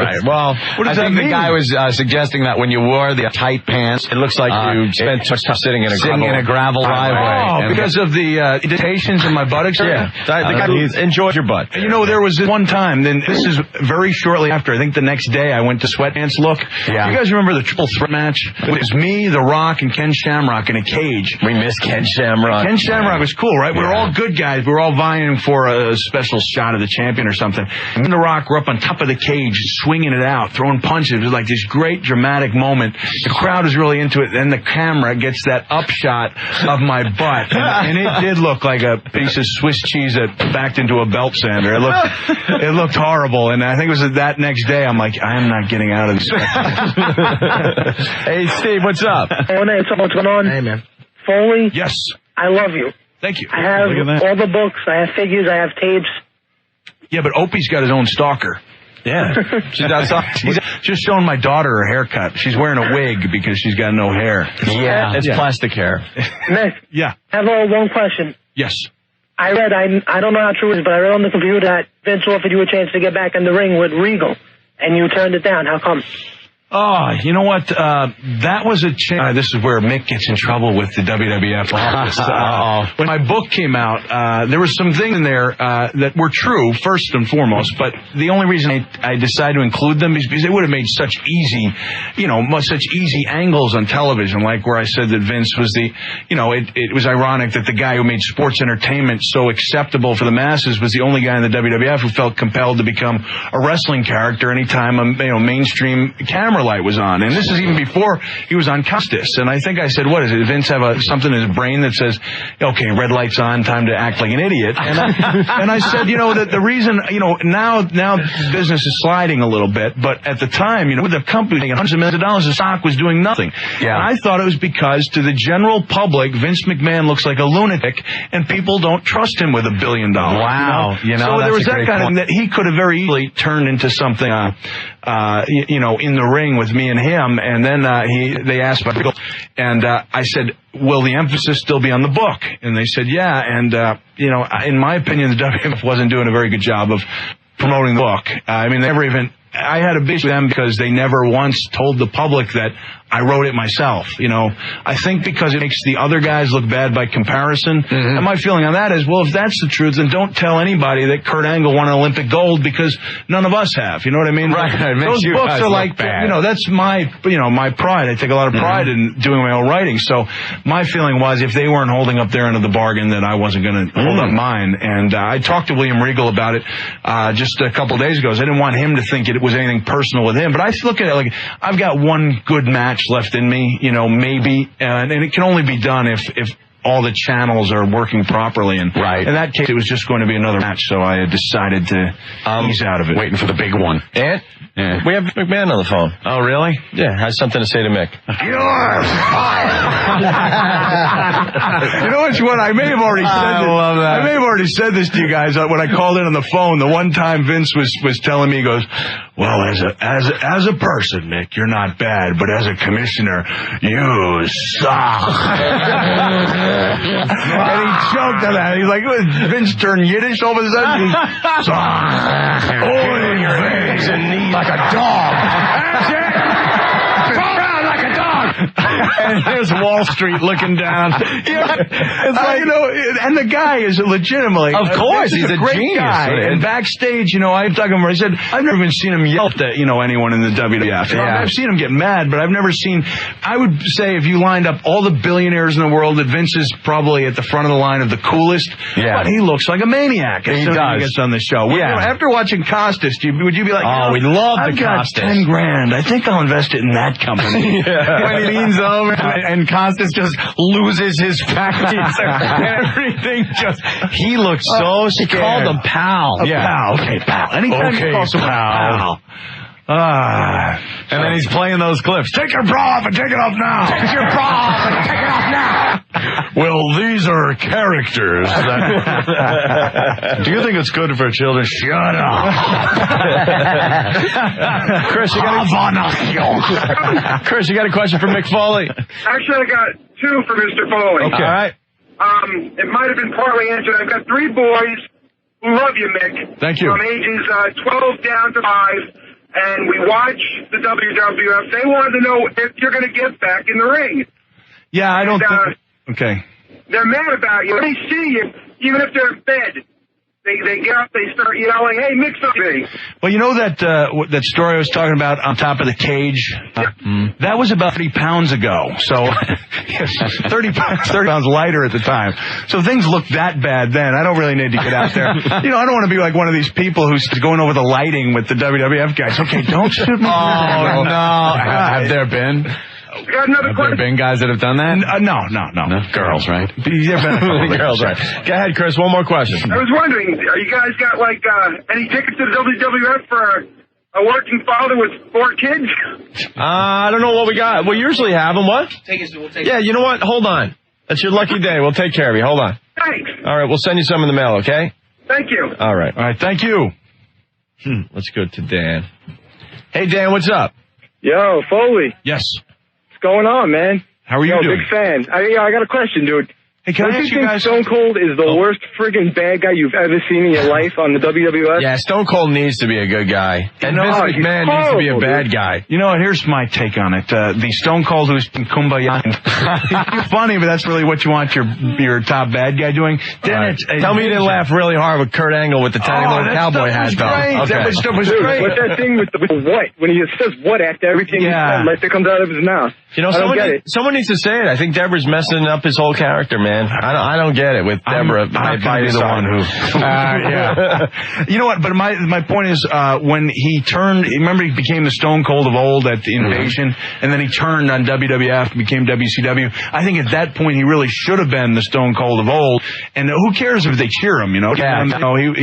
right, well, I think the guy was suggesting that when you wore the tight pants, it looks like you spent too much time sitting in a gravel Oh, driveway. because of the irritations in my buttocks? Yeah. The guy enjoyed your butt. You know, there was this one time, then this is very shortly after, I think the next day I went to Sweatpants Look. Yeah. You guys remember the triple threat match? It was me, The Rock, and Ken Shamrock in a cage. We miss Ken Shamrock. Ken Shamrock was cool, right? We were all good guys. We were all vying for a special shot of the champion or something. And The Rock were up on top of the cage, swinging it out, throwing punches. It was like this great dramatic moment. The crowd was really into it. Then the camera gets that upshot of my butt. And it did look like a piece of Swiss cheese that backed into a belt sander. It looked horrible. And I think it was that next day, I'm like, I'm not getting out of this. Hey, Steve, what's up? O&A, what's going on? Hey, man. Foley? Yes. I love you. Thank you. I have all the books. I have figures. I have tapes. Yeah, but Opie's got his own stalker. Yeah. She's just showing my daughter her haircut. She's wearing a wig because she's got no hair. Yeah. It's plastic hair. Mick. Yeah. I have one question. Yes. I read, I don't know how true it is, but I read on the computer that Vince offered you a chance to get back in the ring with Regal, and you turned it down. How come? Oh, you know what? That was a chance. This is where Mick gets in trouble with the WWF office. When my book came out, there were some things in there that were true, first and foremost, but the only reason I decided to include them is because it would have made such easy angles on television, like where I said that Vince was it was ironic that the guy who made sports entertainment so acceptable for the masses was the only guy in the WWF who felt compelled to become a wrestling character anytime a mainstream camera light was on. And this is even before he was on Custis. And I think I said, what is it? Vince have something in his brain that says, okay, red light's on, time to act like an idiot. And I said, that the reason, now business is sliding a little bit, but at the time, with the company making hundreds of millions of dollars, the stock was doing nothing. Yeah. And I thought it was because to the general public, Vince McMahon looks like a lunatic and people don't trust him with $1 billion. Wow. So there was that kind of thing that he could have very easily turned into something, in the ring with me and him, and then they asked about Regal, and I said, will the emphasis still be on the book? And they said, yeah, and in my opinion, the WWF wasn't doing a very good job of promoting the book. I had a bitch with them because they never once told the public that I wrote it myself. I think because it makes the other guys look bad by comparison. Mm-hmm. And my feeling on that is, well, if that's the truth, then don't tell anybody that Kurt Angle won an Olympic gold because none of us have. You know what I mean? Right. Those books are like, that's my pride. I take a lot of pride in doing my own writing. So my feeling was if they weren't holding up their end of the bargain, then I wasn't going to hold up mine. And I talked to William Regal about it just a couple of days ago. So I didn't want him to think it was anything personal with him. But I look at it like I've got one good match left in me, maybe, and it can only be done if all the channels are working properly. And in that case, it was just going to be another match, so I had decided to ease out of it. Waiting for the big one. And we have McMahon on the phone. Oh, really? Yeah, has something to say to Mick. You're fired! You know what's what? I may have already said this. Love that. I may have already said this to you guys when I called in on the phone. The one time Vince was telling me, he goes, well, as a person, Mick, you're not bad, but as a commissioner, you suck. And he choked on that. He's like, Vince turned Yiddish all of a sudden. In your legs and knees like a dog. That's it. Fall around like a dog. And there's Wall Street looking down. It's like, and the guy is legitimately, of course, he's a great genius. guy. And backstage, I talked to him. I said, I've never even seen him yell at anyone in the WWF. I've seen him get mad, but I've never seen. I would say if you lined up all the billionaires in the world, that Vince is probably at the front of the line of the coolest. Yeah. But he looks like a maniac. He does. He gets on the show. After watching Costas, would you be like, oh, we love the Costas. Costas. $10,000. I think I'll invest it in that company. When he leans over and Costas just loses his faculties and everything he looks so scared. He called him pal. Pal. Okay, pal. Anytime you call someone pal. And then he's playing those clips. Take your bra off and take it off now. Take your bra off and take it off now. Well, these are characters. Do you think it's good for children? Shut up. Chris, you got a question for Mick Foley? Actually, I got two for Mr. Foley. Okay. All right. It might have been partly answered. I've got 3 boys who love you, Mick. Thank you. From ages 12 down to 5. And we watch the WWF. They wanted to know if you're going to get back in the ring. Yeah, I don't think... Okay. They're mad about you. They see you, even if they're in bed. They get up, they start yelling, hey, Mick something. Well, that story I was talking about on top of the cage? That was about 30 pounds ago. So, 30 pounds lighter at the time. So things looked that bad then. I don't really need to get out there. I don't want to be like one of these people who's going over the lighting with the WWF guys. Okay, don't shoot me. Oh, no. Have there been? I got another question. Have there been guys that have done that? No. Girls, right? Girls, right. Go ahead, Chris. One more question. I was wondering, are you guys got, any tickets to the WWF for a working father with 4 kids? I don't know what we got. We usually have them. What? We'll take Yeah, you know what? Hold on. That's your lucky day. We'll take care of you. Hold on. Thanks. All right, we'll send you some in the mail, okay? Thank you. All right. All right, thank you. Let's go to Dan. Hey, Dan, what's up? Yo, Foley. Yes. What's going on, man? How are you doing? Big fan. I got a question, dude. Hey, can I ask you guys... Stone Cold is the worst friggin' bad guy you've ever seen in your life on the WWF? Yeah, Stone Cold needs to be a good guy. And Vince McMahon needs to be a bad guy. You know what? Here's my take on it. The Stone Cold who's in Kumbaya. It's funny, but that's really what you want your top bad guy doing. Then Tell me you didn't laugh really hard with Kurt Angle with the tiny little cowboy hat, though. Okay. That stuff was Dude, great. what's that thing with what? When he says what after everything that comes out of his mouth. Someone needs to say it. I think Deborah's messing up his whole character, man. I don't get it with Deborah. I'm the one who. You know what? But my point is, when he turned, remember he became the Stone Cold of old at the Invasion, and then he turned on WWF, became WCW. I think at that point he really should have been the Stone Cold of old. And who cares if they cheer him? He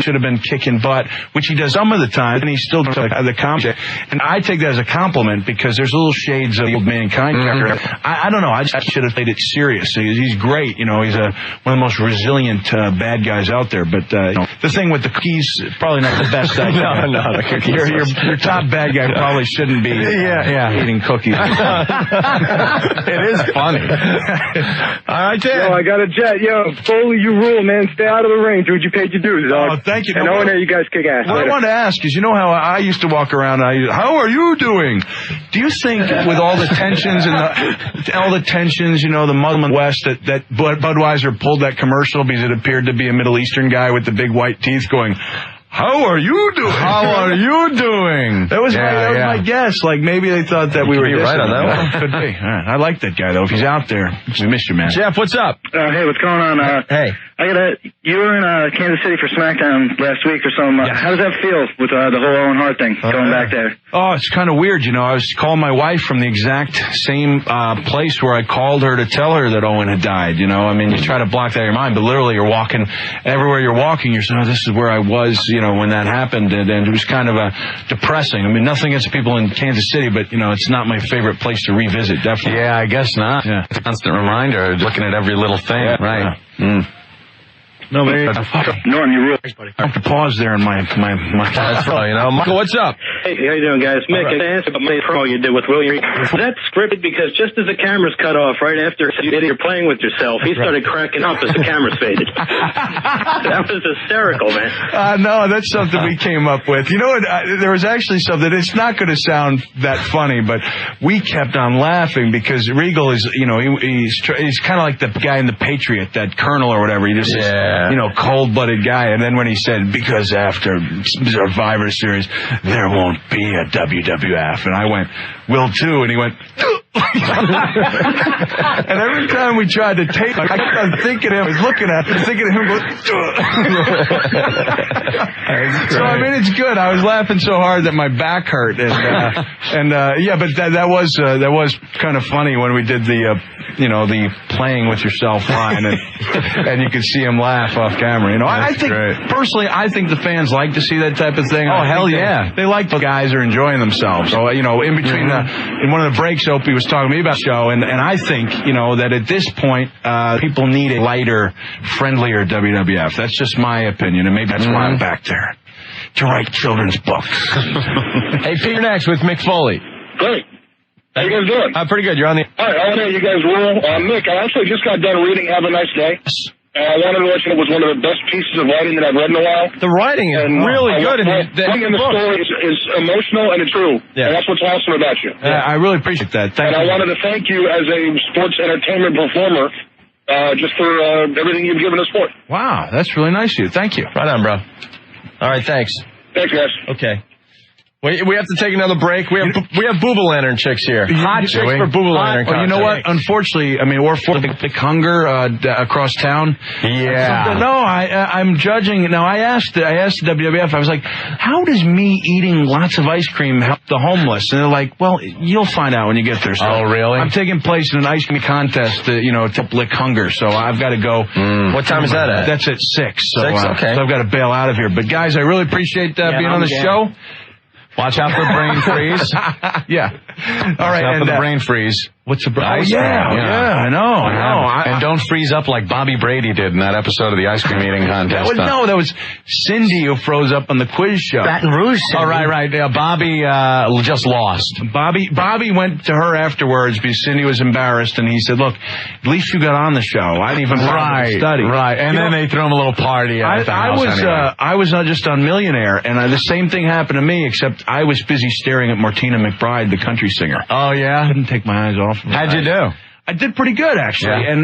should have been kicking butt, which he does some of the time, and he's still the comedy. And I take that as a compliment because there's little shades of the old mankind character. I don't know. I just should have played it serious. He's great. He's one of the most resilient bad guys out there. But the thing with the cookies, probably not the best idea. No, the cookies. Your top bad guy probably shouldn't be eating cookies. It is funny. All right, Dan. Yo, I got a jet. Yo, Foley, you rule, man. Stay out of the ring. Do what you paid your dues, dog. Oh, thank you. And O&A, you guys kick ass. What I wanted to ask is, how I used to walk around, how are you doing? Do you think with all the tensions and the Muslim West that Budweiser pulled that commercial because it appeared to be a Middle Eastern guy with the big white teeth going, how are you doing? How are you doing? That was my guess. Like, maybe they thought that we were right on that one. Could be. I like that guy, though. If he's out there, we miss you, man. Jeff, what's up? Hey, what's going on? Hey. You were in Kansas City for SmackDown last week or something. How does that feel with the whole Owen Hart thing going back there? Oh, it's kind of weird. I was calling my wife from the exact same place where I called her to tell her that Owen had died. You try to block that in your mind, but literally you're walking, everywhere you're walking, you're saying, this is where I was, when that happened. And it was kind of depressing. Nothing against people in Kansas City, but, it's not my favorite place to revisit, definitely. Yeah, I guess not. Yeah. It's a constant reminder, looking at every little thing. Yeah. Right. Yeah. No, but Norm, you rule. I have to pause there in my. That's right. Michael, what's up? Hey, how you doing, guys? Mick, I asked about the promo you did with William. That's scripted because just as the cameras cut off right after you're playing with yourself, he started cracking up as the cameras faded. That was hysterical, man. No, that's something we came up with. You know what? There was actually something. It's not going to sound that funny, but we kept on laughing because Regal is, he's kind of like the guy in The Patriot, that colonel or whatever. He just is, cold-blooded guy. And then when he said, because after Survivor Series, there won't be a WWF. And I went, will too. And he went, and every time we tried to tape, I kept on thinking of him, I was looking at him, thinking of him going, so I mean, it's good. I was laughing so hard that my back hurt. But that was kind of funny when we did the playing with yourself line, and you could see him laugh off camera. I think personally, I think the fans like to see that type of thing. Oh, hell yeah. They like the guys are enjoying themselves. So, in between in one of the breaks, Opie was talking to me about the show, and I think, that at this point, people need a lighter, friendlier WWF. That's just my opinion, and maybe that's why I'm back there, to write children's books. Hey, Peter, next with Mick Foley. Great. How you guys doing? Pretty good. You're on the... All right, O&A, you guys rule. Mick, I actually just got done reading Have a Nice Day. And I wanted to let you know it was one of the best pieces of writing that I've read in a while. The writing is really good. The story is emotional and it's true. Yeah. And that's what's awesome about you. I really appreciate that. Thank you. I wanted to thank you as a sports entertainment performer just for everything you've given the sport. Wow, that's really nice of you. Thank you. Right on, bro. All right, thanks. Thanks, guys. Okay. We have to take another break. We have Booba Lantern chicks here. Hot chicks for Booba Lantern. Well, you know what? Unfortunately, or for the hunger across town. Yeah. No, I'm judging. Now, I asked the WWF. I was like, how does me eating lots of ice cream help the homeless? And they're like, well, you'll find out when you get there. So oh, really? I'm taking place in an ice cream contest, to lick hunger. So I've got to go. What time is that at? That's at 6. So, 6? Okay. So I've got to bail out of here. But guys, I really appreciate being on the show. Watch out for the brain freeze. Yeah. All right. Watch out for the brain freeze. What's the brain? Ice cream. Yeah, I know. And don't freeze up like Bobby Brady did in that episode of the ice cream eating contest. No, that was Cindy who froze up on the quiz show. Baton Rouge. Oh, right. Yeah, Bobby just lost. Bobby went to her afterwards because Cindy was embarrassed, and he said, "Look, at least you got on the show. I didn't even bother to study." Right. And then they threw him a little party at the house anyway. I was not just on Millionaire, and the same thing happened to me, except I was busy staring at Martina McBride, the country singer. Oh yeah. I couldn't take my eyes off. How'd you do? I did pretty good, actually, and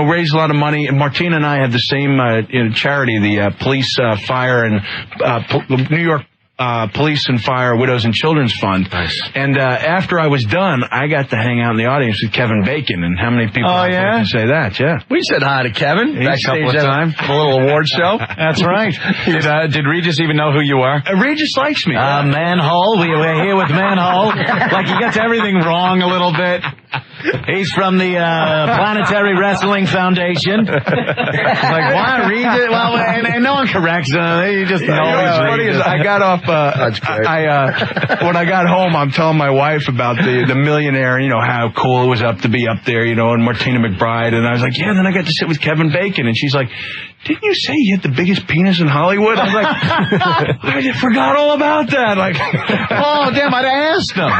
raised a lot of money. And Martina and I had the same charity, the police, fire, and New York Police and Fire, Widows and Children's Fund. Nice. And after I was done, I got to hang out in the audience with Kevin Bacon. And how many people can say that? Yeah. We said hi to Kevin. A couple of times. A little award show. That's right. Did Regis even know who you were? Regis likes me. Manhole. We're here with Manhole. Like he gets everything wrong a little bit. He's from the Planetary Wrestling Foundation. Like, why Regis? Well, and no one corrects him. You just know. What's funny is I got off. That's great. When I got home, I'm telling my wife about the Millionaire. How cool it was to be up there. And Martina McBride. And I was like, yeah. And then I got to sit with Kevin Bacon, and she's like, didn't you say you had the biggest penis in Hollywood? I was like, I forgot all about that. Like, oh, damn, I'd asked him.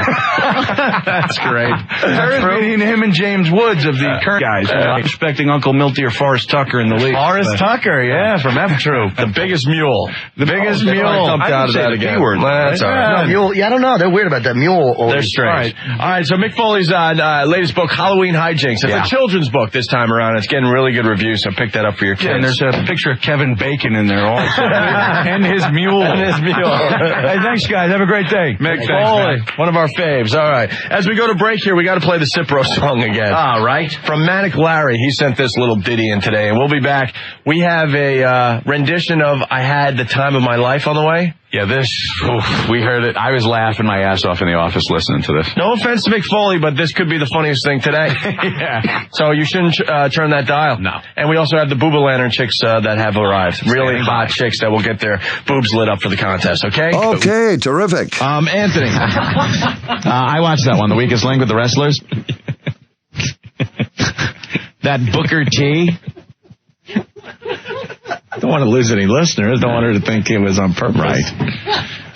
That's great. That's meeting him and James Woods of the current guys. Expecting Uncle Milty or Forrest Tucker in the league. Forrest Tucker, from F Troop. The biggest mule. The biggest mule. I out of that again. That's all right. No, mule. Yeah, I don't know. They're weird about that mule. They're strange. All right, so Mick Foley's latest book, Halloween Hijinks. It's a children's book this time around. It's getting really good reviews, so pick that up for your kids. Yeah, and there's a picture of Kevin Bacon in there also. And his mule. Hey, thanks, guys. Have a great day. Mick Foley, one of our faves. All right. As we go to break here, we got to play the Cipro song again. All right. From Manic Larry, he sent this little ditty in today, and we'll be back. We have a rendition of I Had the Time of My Life on the way. Yeah, we heard it. I was laughing my ass off in the office listening to this. No offense to Mick Foley, but this could be the funniest thing today. Yeah. So you shouldn't turn that dial. No. And we also have the Booba Lantern chicks that have arrived. Really hot chicks that will get their boobs lit up for the contest, okay? Okay, terrific. Anthony. I watched that one, The Weakest Link with the Wrestlers. That Booker T. want to lose any listeners. Don't want her to think it was on purpose. Right.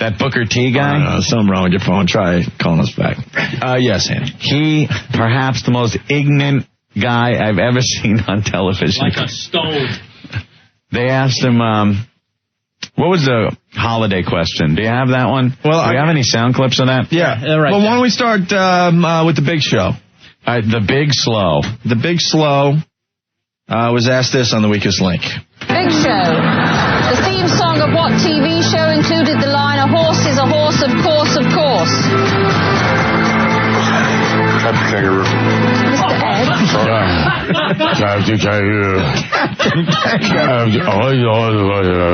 That Booker T guy? Something wrong with your phone. Try calling us back. Yes, Andy. He, perhaps the most ignorant guy I've ever seen on television. Like a stone. They asked him, what was the holiday question? Do you have that one? Well, do you have any sound clips of that? Yeah. Right. Well, why don't we start with the Big Show? The Big Slow. The Big Slow was asked this on the Weakest Link. Big Show. The theme song of what TV show included the line, "A horse is a horse, of course, of course"? Captain Kangaroo. Mr. Ed? Captain Kangaroo.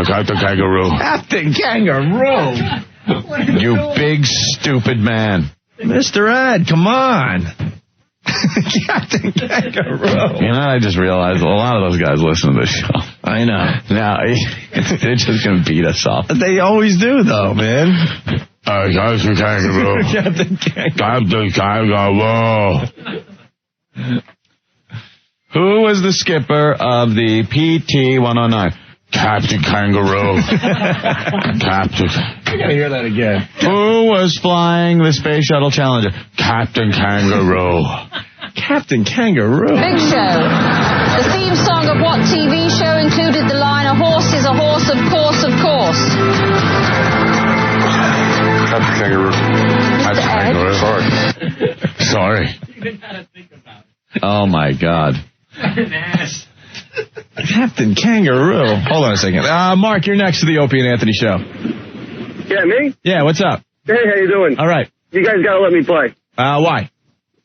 Captain Kangaroo. Captain Kangaroo. You big stupid man. Mr. Ed, come on. Captain Kangaroo. You know, I just realized a lot of those guys listen to this show. I know. Now, they're just going to beat us up. They always do, though, man. Captain Kangaroo. Captain Kangaroo. Captain Kangaroo. Who was the skipper of the PT-109? Captain Kangaroo. Captain. I gotta hear that again. Who was flying the Space Shuttle Challenger? Captain Kangaroo. Captain Kangaroo. Big Show. The theme song of what TV show included the line, "A horse is a horse, of course, of course"? Captain Kangaroo. Mr. Ed? Sorry. Oh, my God. Captain Kangaroo. Hold on a second. Mark, you're next to the Opie and Anthony show. Yeah, me? Yeah, what's up? Hey, how you doing? All right. You guys gotta let me play. Why?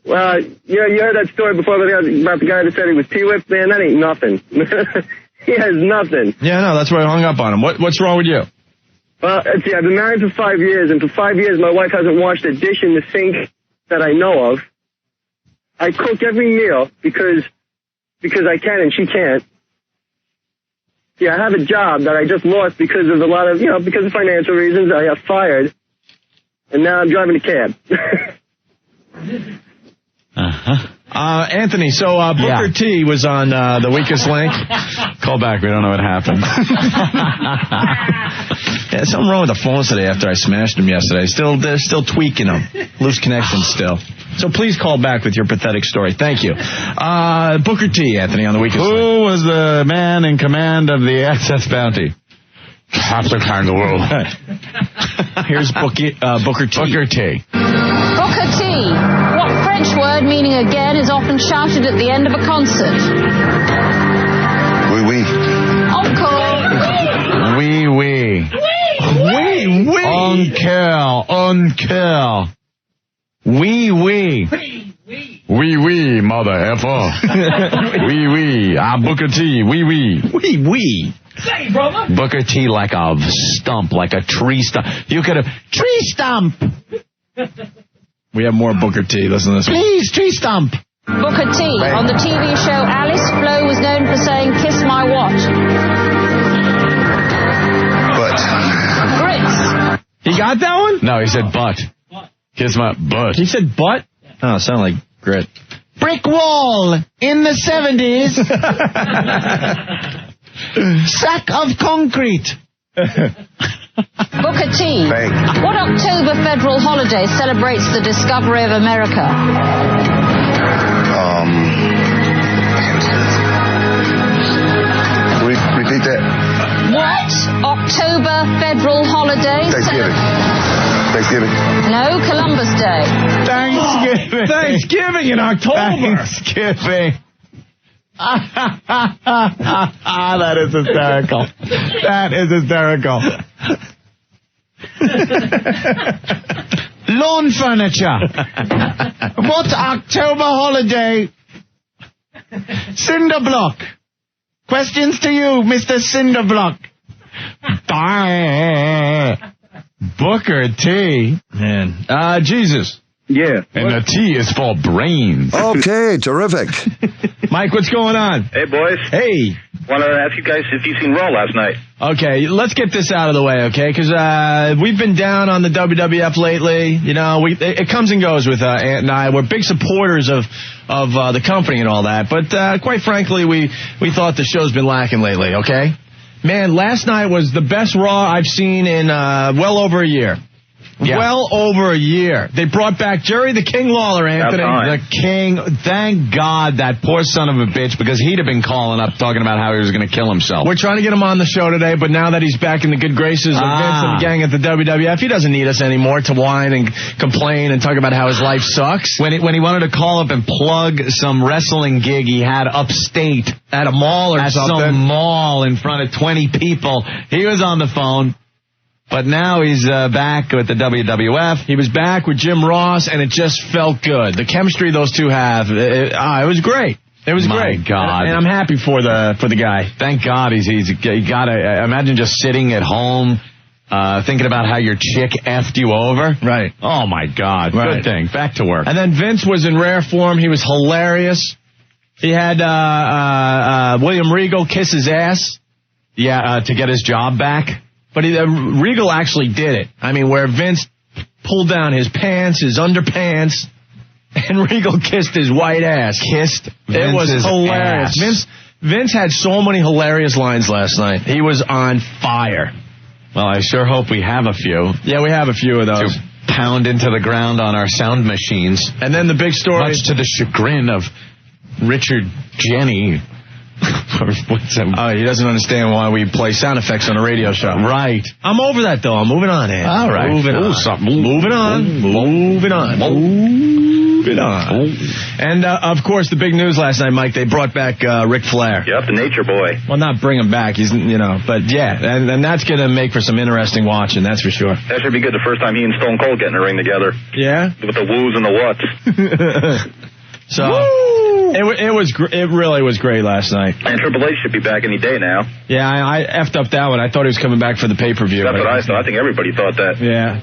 Well, you heard that story before about the guy that said he was T-whipped? Man, that ain't nothing. He has nothing. Yeah, no, that's why I hung up on him. What's wrong with you? Well, let's see, I've been married for 5 years, and for 5 years my wife hasn't washed a dish in the sink that I know of. I cook every meal because I can and she can't. Yeah, I have a job that I just lost because of because of financial reasons. I got fired, and now I'm driving a cab. Anthony, so Booker T was on the Weakest Link. Call back. We don't know what happened. Yeah, something wrong with the phones today after I smashed them yesterday. They're still tweaking them. Loose connections still. So please call back with your pathetic story. Thank you. Booker T, Anthony, on the Weakest Link. Who was the man in command of the SS Bounty? Captain Kangaroo. Here's Booker T. Booker T. Booker T. What French word meaning again is often shouted at the end of a concert? Oui, oui. Encore. Oui, oui. Oui, oui. Encore. Oui, oui. Oui, oui, mother effer. Oui, oui. Booker T. Oui, oui. Oui, oui. Say, brother. Booker T like a stump, like a tree stump. You could have... Tree stump! We have more Booker T. Listen to this one. Please, tree stump! Booker T. On the TV show Alice, Flo was known for saying, "Kiss my what?" But. Grits. He got that one? No, he said butt. Kiss my butt. He said butt? Oh, it sounded like grit. Brick wall in the 70s. Sack of concrete. Booker T. What October federal holiday celebrates the discovery of America? Repeat that. What October federal holiday? Thanksgiving. No, Columbus Day. Thanksgiving. Thanksgiving in October. Thanksgiving. That is hysterical. That is hysterical. Lawn furniture. What October holiday? Cinder block. Questions to you, Mr. Cinder block. Booker T. Man. Jesus. Yeah. And the T is for brains. Okay, terrific. Mike, what's going on? Hey, boys. Hey. Want to ask you guys if you've seen Raw last night. Okay, let's get this out of the way, okay? Because we've been down on the WWF lately. You know, it comes and goes with Ant and I. We're big supporters of the company and all that. But quite frankly, we thought the show's been lacking lately, okay? Man, last night was the best Raw I've seen in well over a year. Yeah. Well over a year. They brought back Jerry the King Lawler, Anthony. The King. Thank God, that poor son of a bitch, because he'd have been calling up talking about how he was going to kill himself. We're trying to get him on the show today, but now that he's back in the good graces of Vince and the gang at the WWF, he doesn't need us anymore to whine and complain and talk about how his life sucks. When he wanted to call up and plug some wrestling gig he had upstate at a mall or something. At some mall in front of 20 people, he was on the phone. But now he's back with the WWF. He was back with Jim Ross, and it just felt good. The chemistry those two have, it was great. It was great. My God. And I'm happy for the guy. Thank God he got to imagine just sitting at home thinking about how your chick effed you over. Right. Oh, my God. Right. Good thing. Back to work. And then Vince was in rare form. He was hilarious. He had William Regal kiss his ass. Yeah, to get his job back. But Regal actually did it. I mean, where Vince pulled down his pants, his underpants, and Regal kissed his white ass. Kissed Vince's It was hilarious. Ass. Vince had so many hilarious lines last night. He was on fire. Well, I sure hope we have a few. Yeah, we have a few of those. To pound into the ground on our sound machines. And then the big story. Much to the chagrin of Richard Jenny. Oh, he doesn't understand why we play sound effects on a radio show. Right. I'm over that, though. I'm moving on, Ed. All right. Moving on. And, of course, the big news last night, Mike, they brought back Ric Flair. Yep, the Nature Boy. Well, not bring him back. He's, but yeah, and that's going to make for some interesting watching, that's for sure. That should be good the first time he and Stone Cold get in a ring together. Yeah? With the woos and the whats. So... It really was great last night. And Triple H should be back any day now. Yeah, I effed up that one. I thought he was coming back for the pay-per-view. That's what I thought. I think everybody thought that. Yeah.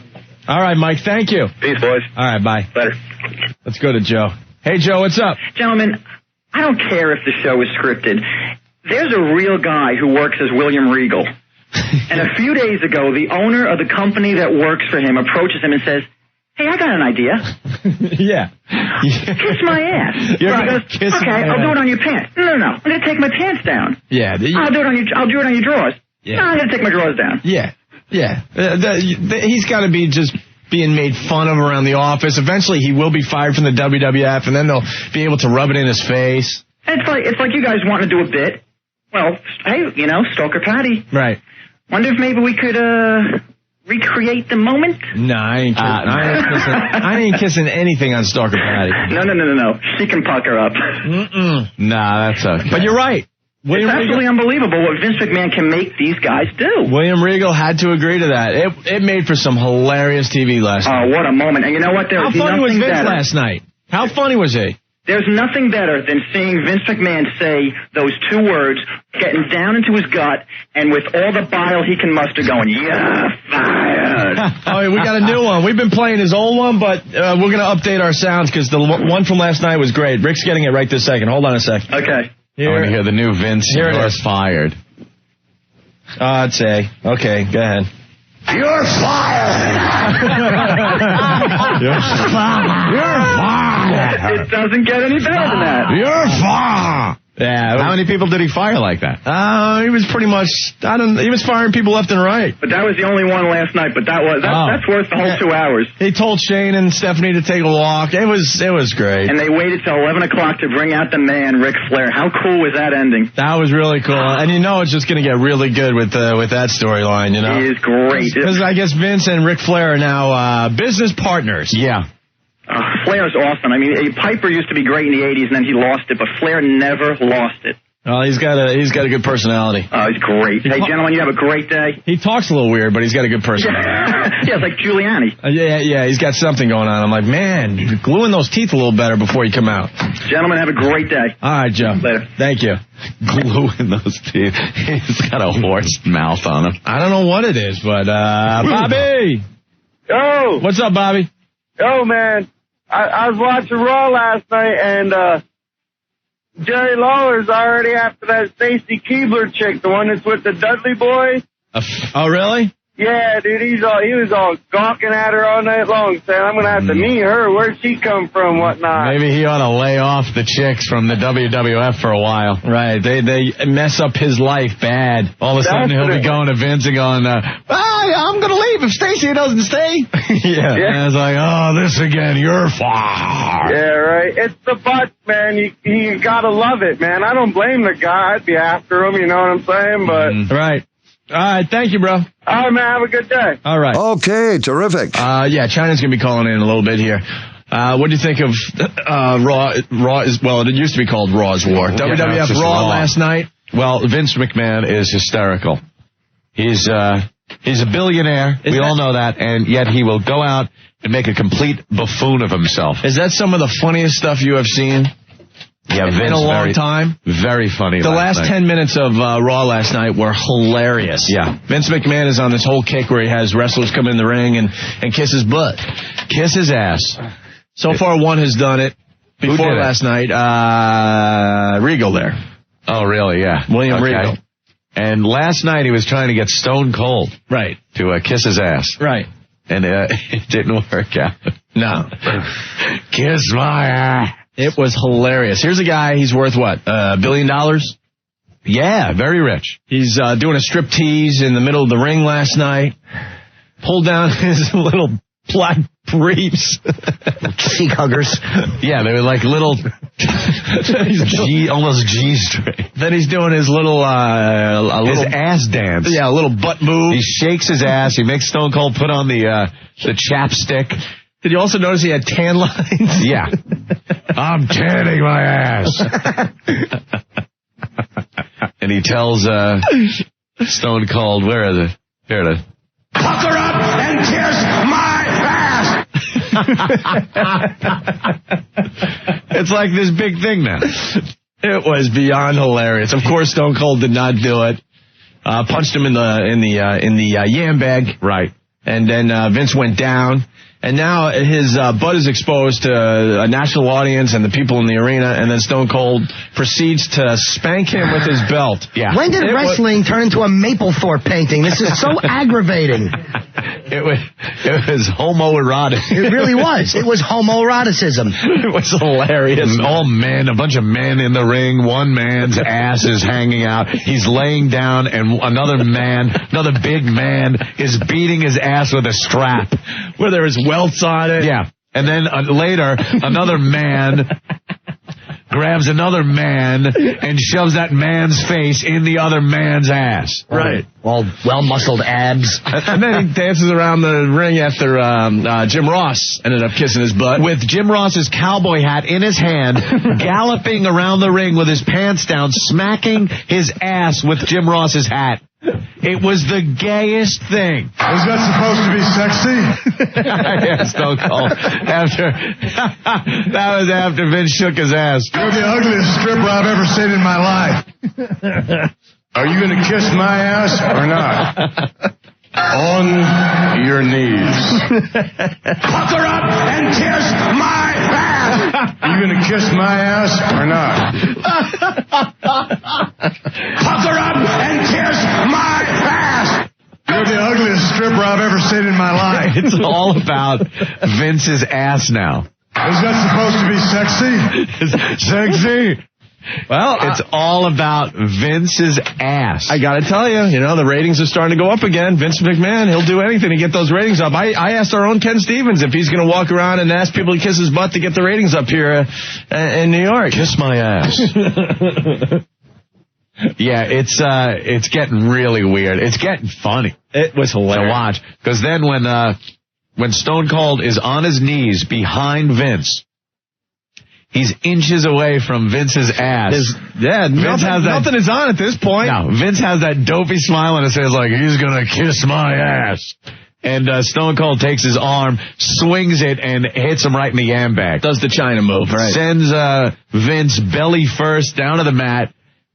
All right, Mike, thank you. Peace, boys. All right, bye. Later. Let's go to Joe. Hey, Joe, what's up? Gentlemen, I don't care if the show is scripted. There's a real guy who works as William Regal. And a few days ago, the owner of the company that works for him approaches him and says, "Hey, I got an idea." Yeah. Kiss my ass. You're he goes, kiss okay, my I'll do ass. it on your pants. No. I'm going to take my pants down. Yeah. I'll do it on your drawers. Yeah. No, I'm going to take my drawers down. Yeah. He's got to be just being made fun of around the office. Eventually, he will be fired from the WWF, and then they'll be able to rub it in his face. It's like you guys want to do a bit. Well, hey, Stalker Patty. Right. Wonder if maybe we could, recreate the moment? No, I ain't kissing. I ain't kissing anything on Stalker Patty. No. She can pucker up. Nah, that's okay. But you're right. It's absolutely unbelievable what Vince McMahon can make these guys do. William Regal had to agree to that. It made for some hilarious TV last night. Oh, what a moment. And you know what? How funny was Vince last night? How funny was he? There's nothing better than seeing Vince McMahon say those two words, getting down into his gut, and with all the bile he can muster going, "Yeah, fired." Oh, we got a new one. We've been playing his old one, but we're going to update our sounds because the one from last night was great. Rick's getting it right this second. Hold on a sec. Okay. I want to hear the new Vince. Here it You're is. fired. I'd say. Okay, go ahead. You're fired! You're fired! It doesn't get any better than that. You're fired! Yeah. How many people did he fire like that? He was pretty much, he was firing people left and right. But that was the only one last night, but that's worth the whole 2 hours. He told Shane and Stephanie to take a walk. It was great. And they waited till 11 o'clock to bring out the man, Ric Flair. How cool was that ending? That was really cool. And it's just going to get really good with that storyline, He is great. Because I guess Vince and Ric Flair are now business partners. Yeah. Flair's awesome. I mean, Piper used to be great in the 80s, and then he lost it, but Flair never lost it. Well, he's got a good personality. Oh, he's great. Hey, gentlemen, you have a great day. He talks a little weird, but he's got a good personality. Yeah, it's like Giuliani. Yeah, he's got something going on. I'm like, man, you're gluing those teeth a little better before you come out. Gentlemen, have a great day. All right, Joe. Later. Thank you. Gluing those teeth. He's got a horse mouth on him. I don't know what it is, but Bobby. Yo. What's up, Bobby? Yo, man. I was watching Raw last night, and Jerry Lawler's already after that Stacy Keibler chick, the one that's with the Dudley boys. Oh, really? Yeah, dude, he was all gawking at her all night long, saying, I'm going to have to meet her. Where'd she come from, whatnot? Maybe he ought to lay off the chicks from the WWF for a while. Right. They mess up his life bad. All of a sudden he'll be going to Vince and going, I'm going to leave if Stacy doesn't stay. Yeah. And it's like, oh, this again, you're fired. Yeah, right. It's the butts, man. You got to love it, man. I don't blame the guy. I'd be after him, you know what I'm saying? But Right. All right, thank you, bro. All right, man, have a good day. All right. Okay, terrific. Yeah, Chyna's going to be calling in a little bit here. What do you think of Raw? It used to be called Raw's War. WWF Raw last night. Well, Vince McMahon is hysterical. He's a billionaire. We all know that, and yet he will go out and make a complete buffoon of himself. Is that some of the funniest stuff you have seen? Yeah, Vince, in a long time. Very funny. The last 10 minutes of Raw last night were hilarious. Yeah. Vince McMahon is on this whole kick where he has wrestlers come in the ring and kiss his butt. Kiss his ass. So far, one has done it. Before last night, Regal there. Oh, really? Yeah. William Regal. And last night he was trying to get Stone Cold. Right. To kiss his ass. Right. And it didn't work out. No. Kiss my ass. It was hilarious. Here's a guy, he's worth what, $1 billion? Yeah, very rich. He's doing a strip tease in the middle of the ring last night. Pulled down his little black briefs. Cheek huggers. Yeah, they were like little, almost G-string. Then he's doing his little, his ass dance. Yeah, a little butt move. He shakes his ass. He makes Stone Cold put on the chapstick. Did you also notice he had tan lines? Yeah. I'm tanning my ass. And he tells Stone Cold, where are the... Here it is. Pucker up and kiss my ass! It's like this big thing now. It was beyond hilarious. Of course, Stone Cold did not do it. Punched him in the yam bag. Right. And then Vince went down. And now his butt is exposed to a national audience and the people in the arena, and then Stone Cold proceeds to spank him with his belt. Yeah. When did wrestling turn into a Mapplethorpe painting? This is so aggravating. It was homoerotic. It really was. It was homoeroticism. It was hilarious. All men, a bunch of men in the ring. One man's ass is hanging out. He's laying down, and another big man, is beating his ass with a strap. Where there is welts on it. Yeah. And then later, another man grabs another man and shoves that man's face in the other man's ass. Right. All well-muscled abs. And then he dances around the ring after Jim Ross ended up kissing his butt. With Jim Ross's cowboy hat in his hand, galloping around the ring with his pants down, smacking his ass with Jim Ross's hat. It was the gayest thing. Was that supposed to be sexy? Yeah, Stone Cold. That was after Vince shook his ass. You're the ugliest stripper I've ever seen in my life. Are you going to kiss my ass or not? On your knees. Pucker up and kiss my ass. Are you going to kiss my ass or not? Pucker up and kiss my ass. You're the ugliest stripper I've ever seen in my life. It's all about Vince's ass now. Is that supposed to be sexy? Sexy. Well, it's all about Vince's ass. I gotta tell you, the ratings are starting to go up again. Vince McMahon, he'll do anything to get those ratings up. I asked our own Ken Stevens if he's gonna walk around and ask people to kiss his butt to get the ratings up here in New York. Kiss my ass. Yeah, it's getting really weird. It's getting funny. It was hilarious to watch. Because then when Stone Cold is on his knees behind Vince, he's inches away from Vince's ass. Nothing is on at this point. No, Vince has that dopey smile on his face like, he's gonna kiss my ass. And Stone Cold takes his arm, swings it, and hits him right in the yam bag. Does the Chyna move, right. Sends Vince belly first down to the mat.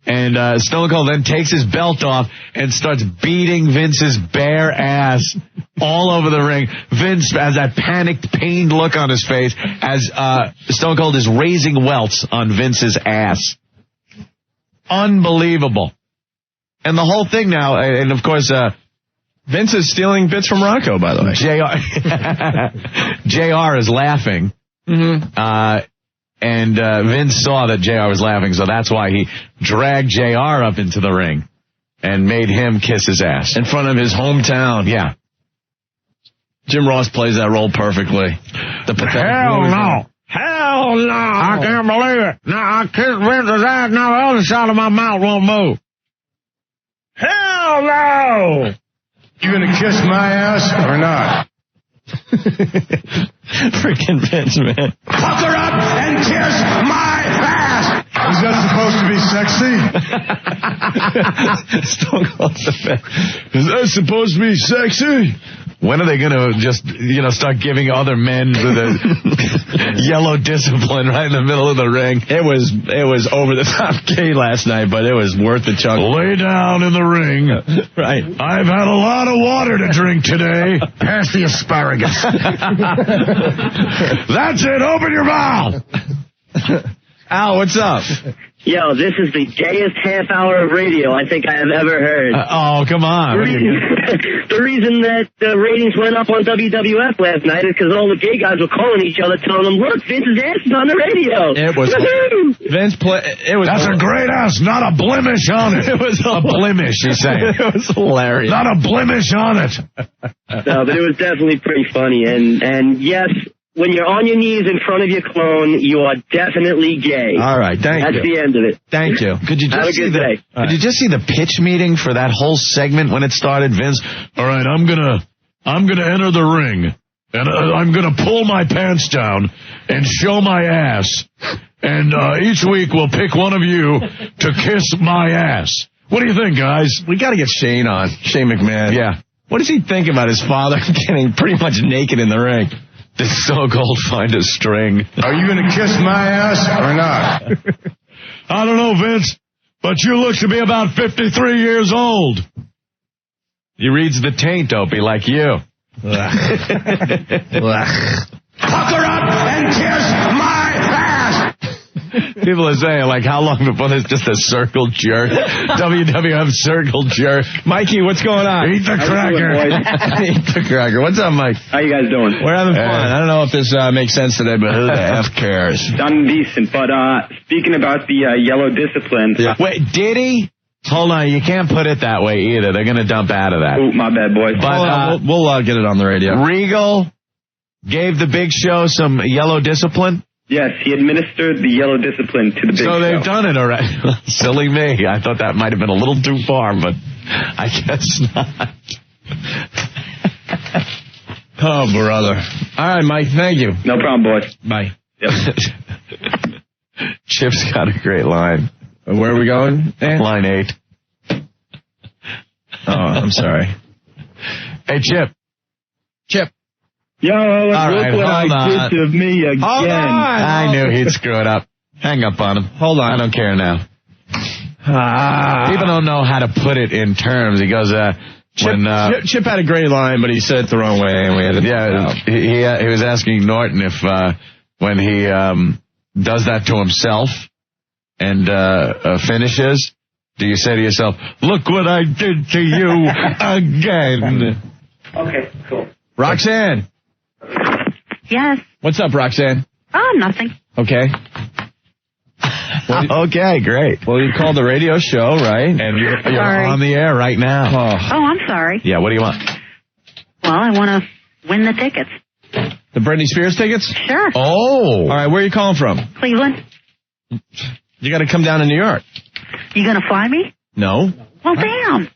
And Stone Cold then takes his belt off and starts beating Vince's bare ass all over the ring. Vince has that panicked, pained look on his face as Stone Cold is raising welts on Vince's ass. Unbelievable. And the whole thing now, and of course, Vince is stealing bits from Rocco, by the way. JR is laughing. Mm-hmm. And Vince saw that JR was laughing, so that's why he dragged JR up into the ring and made him kiss his ass. In front of his hometown. Yeah. Jim Ross plays that role perfectly. Hell no. Hell no. I can't believe it. Now I kissed Vince's ass, now the other side of my mouth won't move. Hell no. You gonna kiss my ass or not? Freaking Vince, man. Pucker up and kiss my ass! Is that supposed to be sexy? Stone Cold's the best. Is that supposed to be sexy? When are they going to just, start giving other men the yellow discipline right in the middle of the ring? It was over the top gay last night, but it was worth the chuckle. Lay down in the ring. Right. I've had a lot of water to drink today. Pass the asparagus. That's it. Open your mouth. Al, what's up? Yo, this is the gayest half hour of radio I think I have ever heard. Oh, come on. The reason that the ratings went up on WWF last night is because all the gay guys were calling each other, telling them, look, Vince's ass is on the radio. It was... Vince it was... That's a great ass, not a blemish on it. It was a blemish, he's saying. It was hilarious. Not a blemish on it. No, but it was definitely pretty funny. And yes... When you're on your knees in front of your clone, you are definitely gay. All right, thank you. That's the end of it. Thank you. Could you just Have a good day. Could you just see the pitch meeting for that whole segment when it started, Vince? All right, I'm gonna enter the ring, and I'm gonna pull my pants down and show my ass, and each week we'll pick one of you to kiss my ass. What do you think, guys? We got to get Shane on. Shane McMahon. Yeah. What does he think about his father getting pretty much naked in the ring? Did Stone Cold find a string? Are you going to kiss my ass or not? I don't know, Vince, but you look to be about 53 years old. He reads the taint, Opie, like you. Pucker up and kiss my ass! People are saying, like, how long before there's just a circle jerk? WWF circle jerk. Mikey, what's going on? Eat the cracker. Eat the cracker. What's up, Mike? How you guys doing? We're having fun. I don't know if this makes sense today, but who the F cares? I'm decent, but speaking about the yellow discipline. Wait, did he? Hold on, you can't put it that way either. They're going to dump out of that. Oh, my bad, boys. But we'll get it on the radio. Regal gave the Big Show some yellow discipline. Yes, he administered the yellow discipline to the Big Show. So they've done it already. Silly me. I thought that might have been a little too far, but I guess not. Oh, brother. All right, Mike, thank you. No problem, boys. Bye. Yep. Chip's got a great line. Where are we going? Line 8. Oh, I'm sorry. Hey, Chip. Chip. Yo, look right, what I did to me again. Hold on. I knew he'd screw it up. Hang up on him. Hold on. I don't care now. People don't know how to put it in terms. He goes, Chip had a great line, but he said it the wrong way, and we had to... Yeah, he was asking Norton if when he does that to himself and finishes, do you say to yourself, look what I did to you again? Okay, cool. Roxanne. Yes. What's up, Roxanne? Oh, nothing. Okay. Okay, great. Well, you called the radio show, right? And you're on the air right now. Oh, I'm sorry. Yeah, what do you want? Well, I want to win the tickets. The Britney Spears tickets? Sure. Oh. All right, where are you calling from? Cleveland. You got to come down to New York. You going to fly me? No. Well, damn.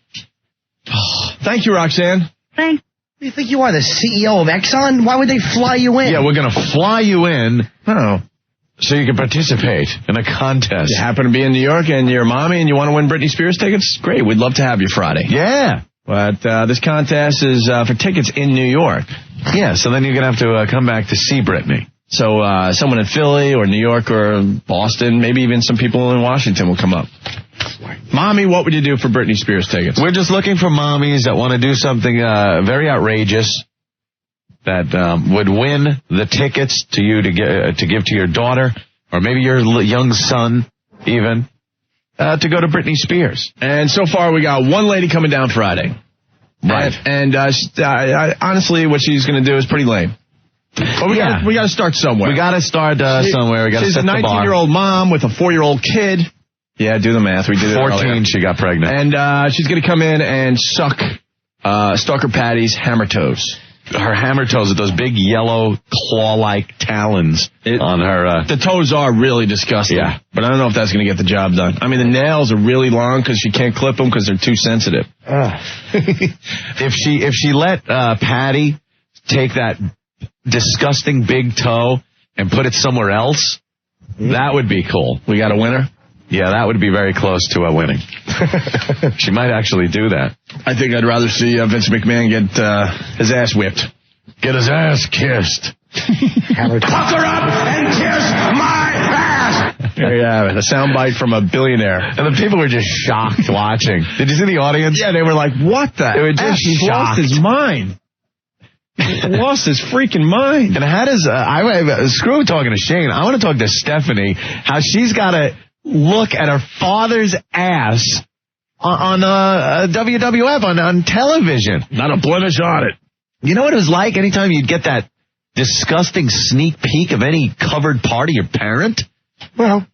Thank you, Roxanne. Thanks. What do you think you are, the CEO of Exxon? Why would they fly you in? Yeah, we're going to fly you in. Oh. So you can participate in a contest. You happen to be in New York and you're mommy and you want to win Britney Spears tickets? Great, we'd love to have you Friday. Yeah. But this contest is for tickets in New York. Yeah, so then you're going to have to come back to see Britney. So someone in Philly or New York or Boston, maybe even some people in Washington will come up. Mommy, what would you do for Britney Spears tickets? We're just looking for mommies that want to do something very outrageous that would win the tickets to you to give to your daughter or maybe your young son even to go to Britney Spears. And so far we got one lady coming down Friday. Right. And honestly, what she's going to do is pretty lame. But we got to start somewhere. We got to start somewhere. We got to set the bar. She's a 19-year-old mom with a 4-year-old kid. Yeah, do the math. We did it 14, earlier. she got pregnant. And she's going to come in and suck Stalker Patty's hammer toes. Her hammer toes with those big yellow claw-like talons on her. The toes are really disgusting. Yeah. But I don't know if that's going to get the job done. I mean, the nails are really long because she can't clip them because they're too sensitive. If she let Patty take that disgusting big toe and put it somewhere else, that would be cool. We got a winner? Yeah, that would be very close to winning. She might actually do that. I think I'd rather see Vince McMahon get his ass whipped. Get his ass kissed. Pucker up and kiss my ass! There you have it. A soundbite from a billionaire. And the people were just shocked watching. Did you see the audience? Yeah, they were like, what the? They were just He lost his mind. He lost his freaking mind. And how does, screw talking to Shane, I want to talk to Stephanie, how she's got to look at her father's ass on WWF, on television. Not a blemish on it. You know what it was like anytime you'd get that disgusting sneak peek of any covered part of your parent? Well.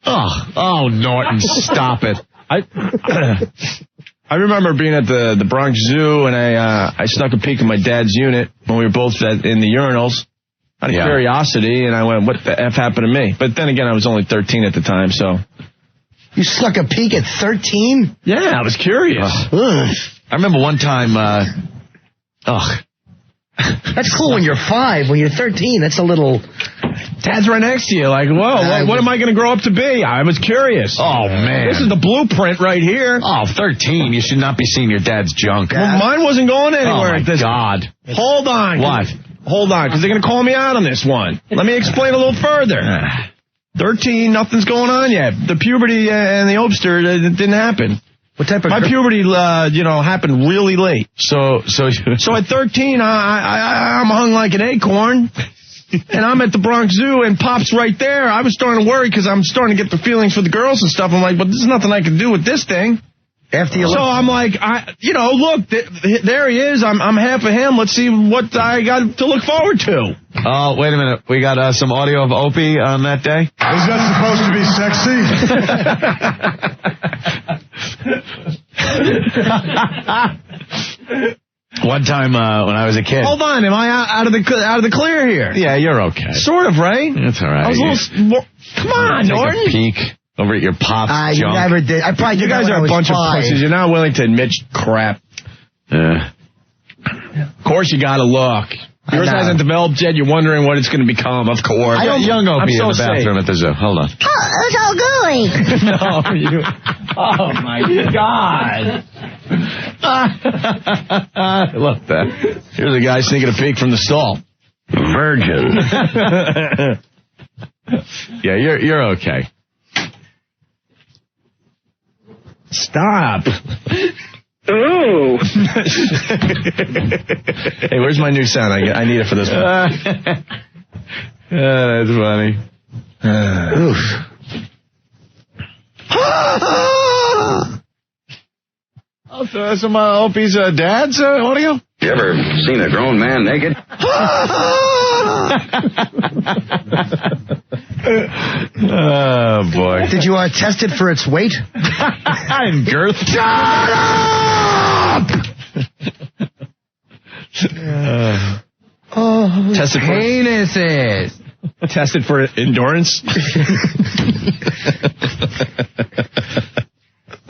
Oh, Norton, stop it. I remember being at the Bronx Zoo, and I snuck a peek in my dad's unit when we were both in the urinals out of curiosity, and I went, what the F happened to me? But then again, I was only 13 at the time, so. You snuck a peek at 13? Yeah, I was curious. I remember one time, That's cool when you're 5. When you're 13, that's a little... Dad's right next to you, like, whoa, what am I going to grow up to be? I was curious. Oh, man. This is the blueprint right here. Oh, 13. You should not be seeing your dad's junk. Well, mine wasn't going anywhere at this. Oh, my God. Hold on. What? Hold on, because they're going to call me out on this one. Let me explain a little further. 13, nothing's going on yet. The puberty and the obster, it didn't happen. What type of... My puberty, happened really late. So at 13, I'm hung like an acorn. And I'm at the Bronx Zoo, and Pop's right there. I was starting to worry because I'm starting to get the feelings for the girls and stuff. I'm like, but there's nothing I can do with this thing. After you so I'm like, look, there he is. I'm half of him. Let's see what I got to look forward to. Oh, wait a minute. We got some audio of Opie on that day. Is that supposed to be sexy? One time when I was a kid. Hold on, am I out of the clear here? Yeah, you're okay. Sort of, right? That's all right. I was a little come on, Norton. Take a peek over at your pop's junk. You never did. I probably did. You guys are a bunch of pussies. You're not willing to admit crap. Yeah. Of course, you got to look. Yours hasn't developed yet. You're wondering what it's going to become. Of course. I don't young Opie in the bathroom safe. at the zoo. Hold on. Oh, it's all gooey. No, you. Oh my God. Look that. Here's a guy sneaking a peek from the stall. Virgin. Yeah, you're okay. Stop. Oh. Hey, where's my new sound? I need it for this one. That's funny. Oof. Also, some Opie's dad's audio? You ever seen a grown man naked? Oh, boy. Did you test it for its weight? And girth? Shut up! Tested for penises. Tested for endurance.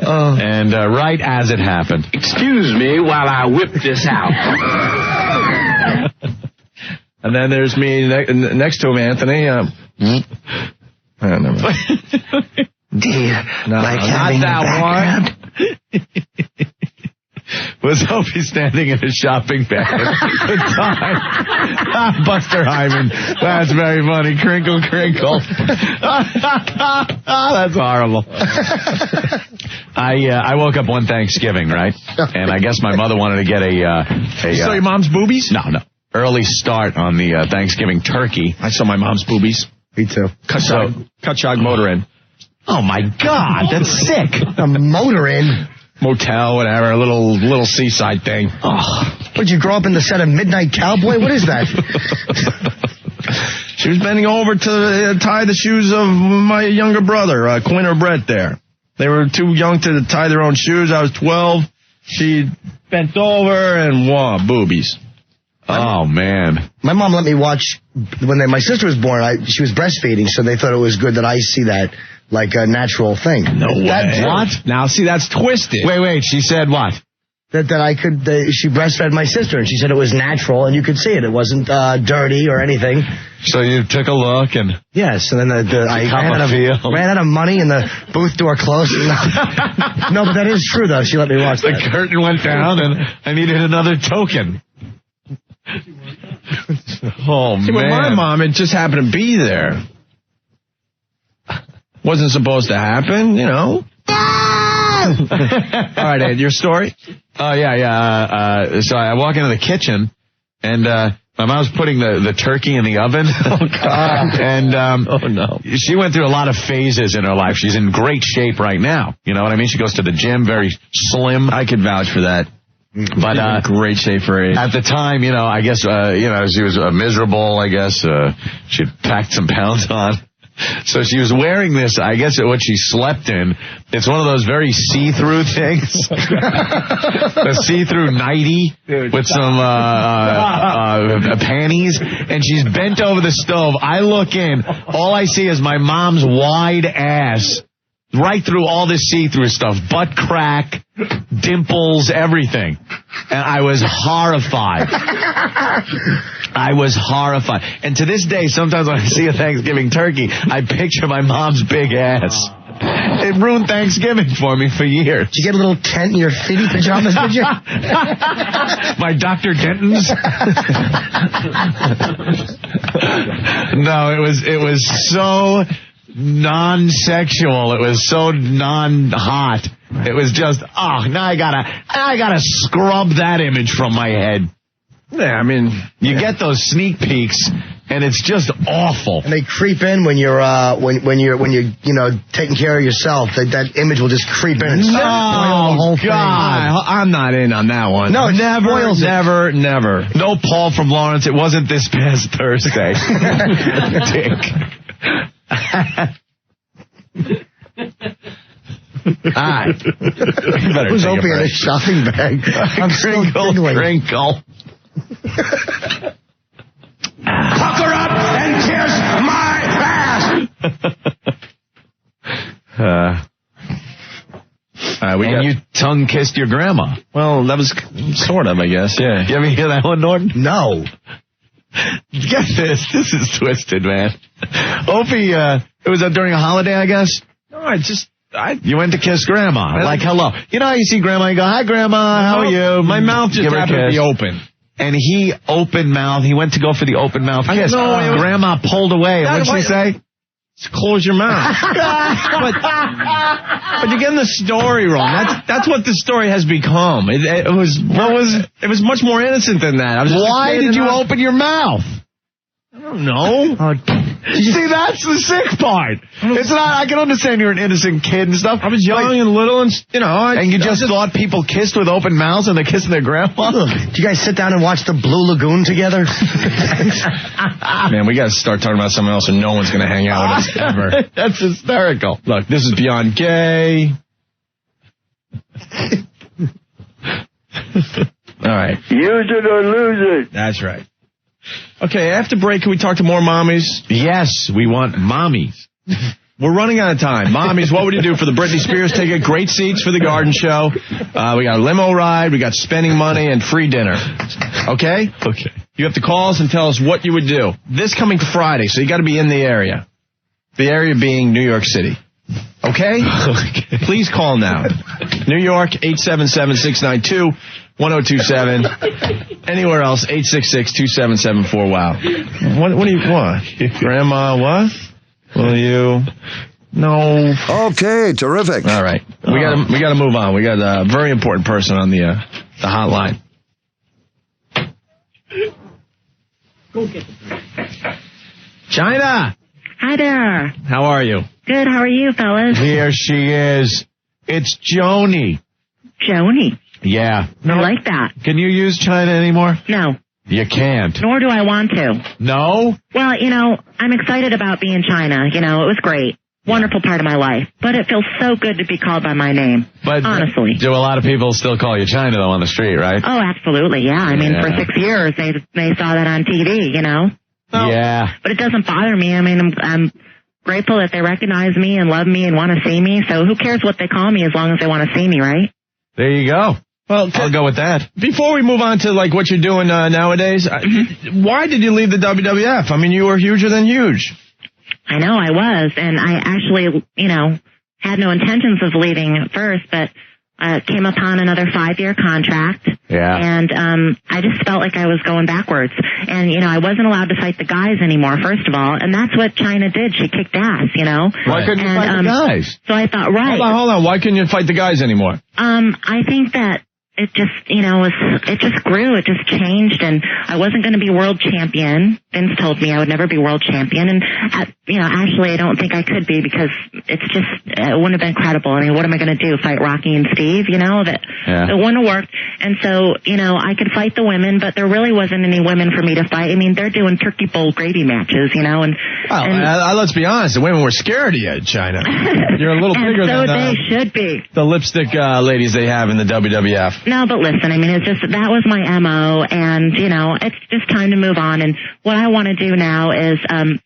And right as it happened. Excuse me while I whip this out. And then there's me next to him, Anthony. Never mind. Do you like having not that one. Was Opie standing in a shopping bag at the time? Buster Hyman. That's very funny. Crinkle, crinkle. That's horrible. I woke up one Thanksgiving, right? And I guess my mother wanted to get You saw your mom's boobies? No. Early start on the Thanksgiving turkey. I saw my mom's boobies. Me too. Cut jog motor in. Oh, my God. That's sick. A motor in. motel, whatever, a little seaside thing. Oh. Would you grow up in the set of Midnight Cowboy? What is that? She was bending over to tie the shoes of my younger brother, Quinn or Brett there. They were too young to tie their own shoes. I was 12. She bent over and, boobies. Oh, man. My mom let me watch, when my sister was born, she was breastfeeding, so they thought it was good that I see that like a natural thing. No way. What? Now, see, that's twisted. Wait, she said what? That she breastfed my sister, and she said it was natural, and you could see it. It wasn't dirty or anything. So you took a look and... Yes, and then I ran out of money, and the booth door closed. No, but that is true, though. She let me watch that. The curtain went down, and I needed another token. Oh, see, man. with my mom, it just happened to be there. Wasn't supposed to happen, you know. All right, Ed, your story? Oh, yeah. So I walk into the kitchen, and my mom's putting the turkey in the oven. Oh, God. And oh, no. She went through a lot of phases in her life. She's in great shape right now. You know what I mean? She goes to the gym, very slim. I could vouch for that. But in great shape for age. At the time, I guess, she was miserable, I guess. She'd packed some pounds on. So she was wearing this, I guess, what she slept in. It's one of those very see-through things. A see-through nightie with some panties. And she's bent over the stove. I look in. All I see is my mom's wide ass. Right through all this see-through stuff. Butt crack, dimples, everything. And I was horrified. And to this day, sometimes when I see a Thanksgiving turkey, I picture my mom's big ass. It ruined Thanksgiving for me for years. Did you get a little tent in your fitty pajamas, did you? My Dr. Denton's? No, it was so non-sexual. It was so non-hot. It was just, now I gotta scrub that image from my head. Yeah, I mean, you get those sneak peeks, and it's just awful. And they creep in when you're taking care of yourself. That image will just creep in. And the whole God, I'm not in on that one. No, never. No Paul from Lawrence. It wasn't this past Thursday. Dick. Who's Opie in a shopping bag? I'm crinkle. Pucker up and kiss my ass! You tongue-kissed your grandma. Well, that was sort of, I guess, yeah. You ever hear that one, Norton? No. Get this. This is twisted, man. Opie, it was during a holiday, I guess? No, you went to kiss grandma. Like, hello. You know how you see grandma, you go, hi, grandma, how are you? My mouth just happened to be open. And he open mouth. He went to go for the open mouth kiss. Grandma pulled away. What'd she say? Close your mouth. but you're getting the story wrong. That's what the story has become. It was much more innocent than that. Why did you open your mouth? I don't know. See, that's the sick part. It's not. I can understand you're an innocent kid and stuff. I was young and little, and and you just thought people kissed with open mouths and they're kissing their grandma. Did you guys sit down and watch the Blue Lagoon together? Man, we got to start talking about something else, or no one's going to hang out with us ever. That's hysterical. Look, this is beyond gay. All right. Use it or lose it. That's right. Okay, after break, can we talk to more mommies? Yes, we want mommies. We're running out of time. Mommies, what would you do for the Britney Spears ticket? Great seats for the garden show. We got a limo ride. We got spending money and free dinner. Okay? Okay. You have to call us and tell us what you would do. This coming Friday, so you got to be in the area. The area being New York City. Okay? Please call now. New York, 877-692-1027. Anywhere else, 866-2774-WOW. What do you want? Grandma, what? Will you? No. Okay, terrific. All right. We gotta move on. We got a very important person on the hotline. Go get the Chyna! Hi there. How are you? Good, how are you, fellas? Here she is. It's Joni. Joni. Yeah. I like that. Can you use Chyna anymore? No. You can't. Nor do I want to. No? Well, I'm excited about being Chyna. It was great. Wonderful part of my life. But it feels so good to be called by my name. But honestly. Do a lot of people still call you Chyna, though, on the street, right? Oh, absolutely, yeah. I mean, for 6 years, they saw that on TV, Well, yeah. But it doesn't bother me. I mean, I'm grateful that they recognize me and love me and want to see me. So who cares what they call me as long as they want to see me, right? There you go. Well, I'll go with that. Before we move on to what you're doing nowadays, why did you leave the WWF? I mean, you were huger than huge. I know I was, and I actually, had no intentions of leaving at first, but came upon another 5-year contract. Yeah. And I just felt like I was going backwards. And, I wasn't allowed to fight the guys anymore, first of all. And that's what Chyna did. She kicked ass, Why couldn't you fight the guys? So I thought, right. Hold on. Why couldn't you fight the guys anymore? I think that it just, it just grew. It just changed, and I wasn't going to be world champion. Vince told me I would never be world champion, and actually I don't think I could be because it wouldn't have been credible. I mean, what am I going to do? Fight Rocky and Steve? It wouldn't have worked. And so, I could fight the women, but there really wasn't any women for me to fight. I mean, they're doing turkey bowl gravy matches, and let's be honest, the women were scared of you, Chyna. You're a little bigger so than they should be. The lipstick ladies they have in the WWF. No, but listen, I mean, that was my MO, and, it's just time to move on. And what I want to do now is just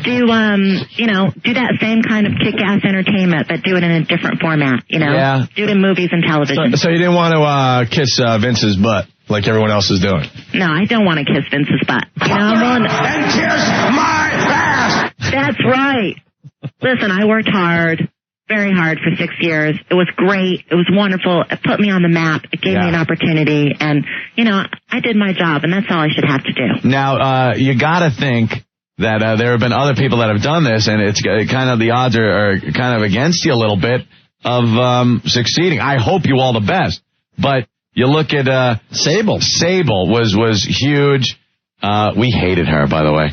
do, do that same kind of kick-ass entertainment, but do it in a different format, Yeah. Do it in movies and television. So you didn't want to kiss Vince's butt like everyone else is doing? No, I don't want to kiss Vince's butt. I'm willing to... And kiss my ass! That's right. Listen, I worked hard. Very hard for 6 years. It was great. It was wonderful. It put me on the map. It gave me an opportunity. And, I did my job, and that's all I should have to do. Now, you got to think that there have been other people that have done this, and it's kind of the odds are kind of against you a little bit of succeeding. I hope you all the best. But you look at Sable. Sable was huge. We hated her, by the way.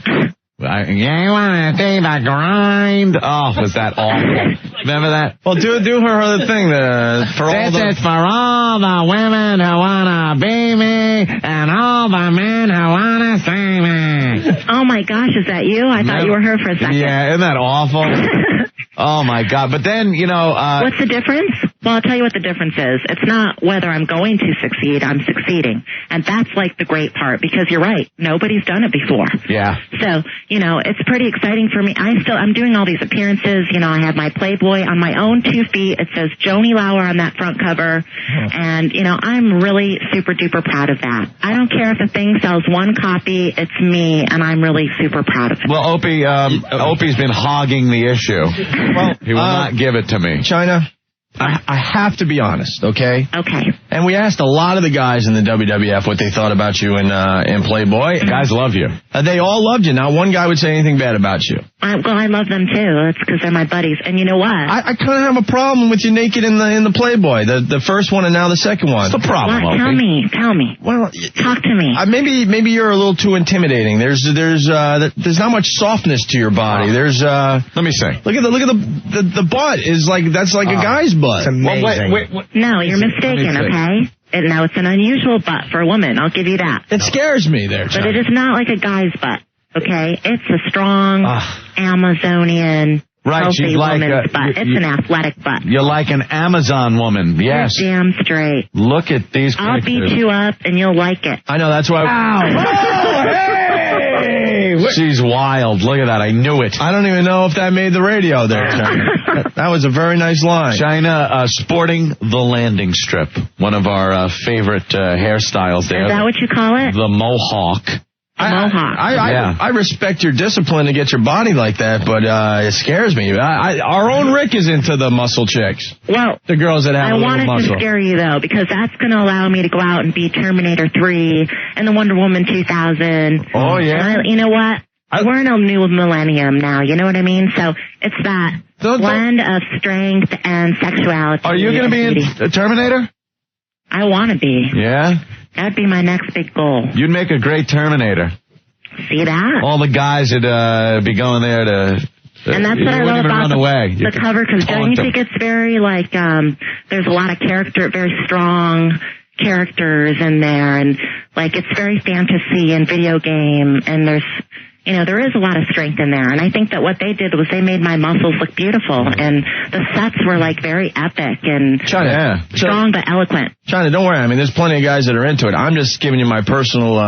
You want to see the grind? Oh, was that awful? Remember that? Well, do her other thing. This is for all the women who want to be me and all the men who want to see me. Oh, my gosh, is that you? I thought you were her for a second. Yeah, isn't that awful? Oh, my God. But then, what's the difference? Well, I'll tell you what the difference is. It's not whether I'm going to succeed, I'm succeeding. And that's like the great part, because you're right. Nobody's done it before. Yeah. So, it's pretty exciting for me. I'm doing all these appearances. I have my Playboy on my own 2 feet. It says Joni Lawler on that front cover. And, I'm really super duper proud of that. I don't care if the thing sells 1 copy. It's me, and I'm really super proud of it. Well, Opie's been hogging the issue. Well, he will not give it to me. Chyna, I have to be honest, okay? Okay. And we asked a lot of the guys in the WWF what they thought about you in Playboy. Guys love you. They all loved you. Not one guy would say anything bad about you. I love them too. That's because they're my buddies. And you know what? I kind of have a problem with you naked in the Playboy, the first one and now the second one. What's the problem? What? Tell me. Well, talk to me. Maybe you're a little too intimidating. There's not much softness to your body. Let me see. Look at the butt is that's like a guy's butt. It's amazing. Wait. No, you're mistaken. Okay. No, it's an unusual butt for a woman. I'll give you that. It scares me there, But it is not like a guy's butt. Okay, it's a strong Amazonian. Healthy woman's butt. It's an athletic butt. You're like an Amazon woman. Yes. You're damn straight. Look at these pictures. I'll beat you up and you'll like it. I know, that's why. Hey! She's wild. Look at that. I knew it. I don't even know if that made the radio there, Chyna. That was a very nice line. Chyna, sporting the landing strip. One of our favorite hairstyles there. Is that what you call it? The mohawk. I respect your discipline to get your body like that, but it scares me. Our own Rick is into the muscle chicks. Well, the girls that have a little muscle. I wanted to scare you, though, because that's going to allow me to go out and be Terminator 3 and the Wonder Woman 2000. Oh, yeah. You know what? We're in a new millennium now, you know what I mean? So it's that blend of strength and sexuality. Are you going to be in Terminator? I want to be. Yeah? That'd be my next big goal. You'd make a great Terminator. See that? All the guys would be going there to And that's what I love about the cover, because don't you think it's very, like, there's a lot of very strong characters in there, and, like, it's very fantasy and video game, and there's, there is a lot of strength in there. And I think that what they did was they made my muscles look beautiful, and the sets were, like, very epic and strong but eloquent. Chyna, don't worry. I mean, there's plenty of guys that are into it. I'm just giving you my personal,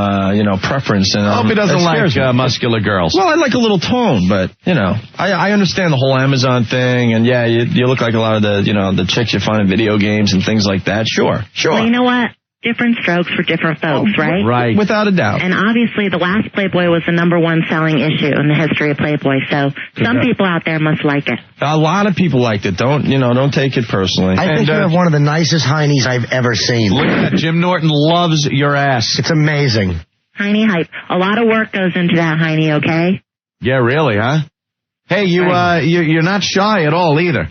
preference. And Opie doesn't like muscular girls. Well, I like a little tone, but, I understand the whole Amazon thing, and, yeah, you look like a lot of the chicks you find in video games and things like that. Sure. Well, you know what? Different strokes for different folks, right? Right. Without a doubt. And obviously the last Playboy was the #1 selling issue in the history of Playboy, so some people out there must like it. A lot of people liked it. Don't take it personally. I think you have one of the nicest heinies I've ever seen. Look at that. Jim Norton loves your ass. It's amazing. Heiny hype. A lot of work goes into that heiny, okay? Yeah, really, huh? Hey, you're not shy at all either.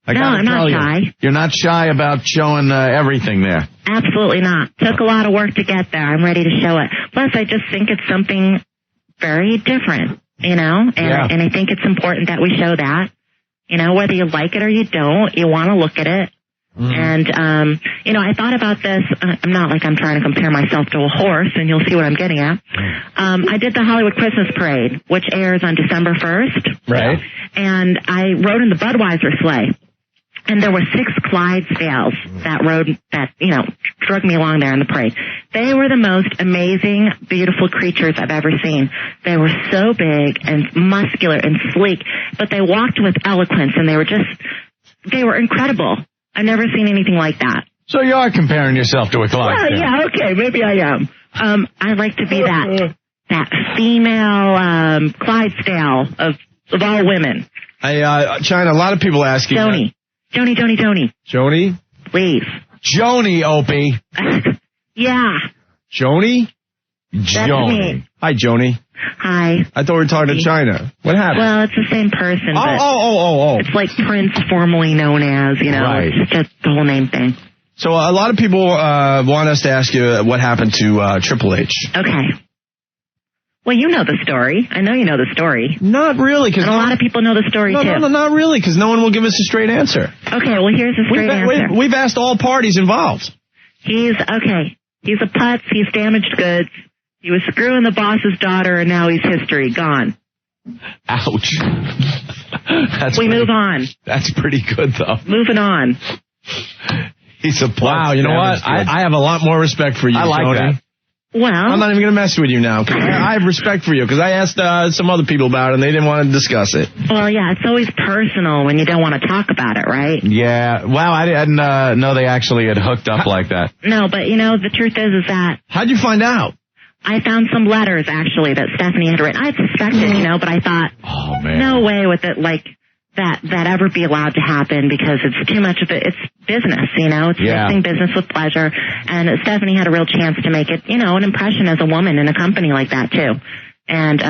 No, I'm not shy. You're not shy about showing everything there. Absolutely not. Took a lot of work to get there. I'm ready to show it. Plus, I just think it's something very different, And I think it's important that we show that. Whether you like it or you don't, you want to look at it. And, I thought about this. I'm not like I'm trying to compare myself to a horse, and you'll see what I'm getting at. I did the Hollywood Christmas Parade, which airs on December 1st. Right. And I rode in the Budweiser sleigh. And there were 6 Clydesdales that drug me along there in the parade. They were the most amazing, beautiful creatures I've ever seen. They were so big and muscular and sleek, but they walked with eloquence, and they were incredible. I've never seen anything like that. So you are comparing yourself to a Clydesdale. Well, yeah, okay, maybe I am. I like to be that female Clydesdale of all women. Chyna, a lot of people ask you. Joni. Joni? Please. Joni, Opie. Yeah. Joni? That's me. Hi, Joni. Hi. I thought we were talking to Chyna. What happened? Well, it's the same person. Oh. It's like Prince, formerly known as, Right. It's just the whole name thing. So a lot of people want us to ask you what happened to Triple H. Okay. Well, you know the story. I know you know the story. Not really. And a lot of people know the story, too. No, not really, because no one will give us a straight answer. Okay, well, here's a straight answer. We've asked all parties involved. He's a putz. He's damaged goods. He was screwing the boss's daughter, and now he's history. Gone. Ouch. Move on. That's pretty good, though. Moving on. He's a putz. Wow, you know what? I have a lot more respect for you, I like Tony. that. Well, I'm not even going to mess with you now, because I have respect for you, because I asked some other people about it, and they didn't want to discuss it. Well, yeah, it's always personal when you don't want to talk about it, right? Yeah. Wow, I didn't know they actually had hooked up like that. No, but, the truth is that... How'd you find out? I found some letters, actually, that Stephanie had written. I suspected, but I thought, no way with it, like... that ever be allowed to happen, because it's too much of it. It's business, it's mixing business with pleasure. And Stephanie had a real chance to make it, an impression as a woman in a company like that too. And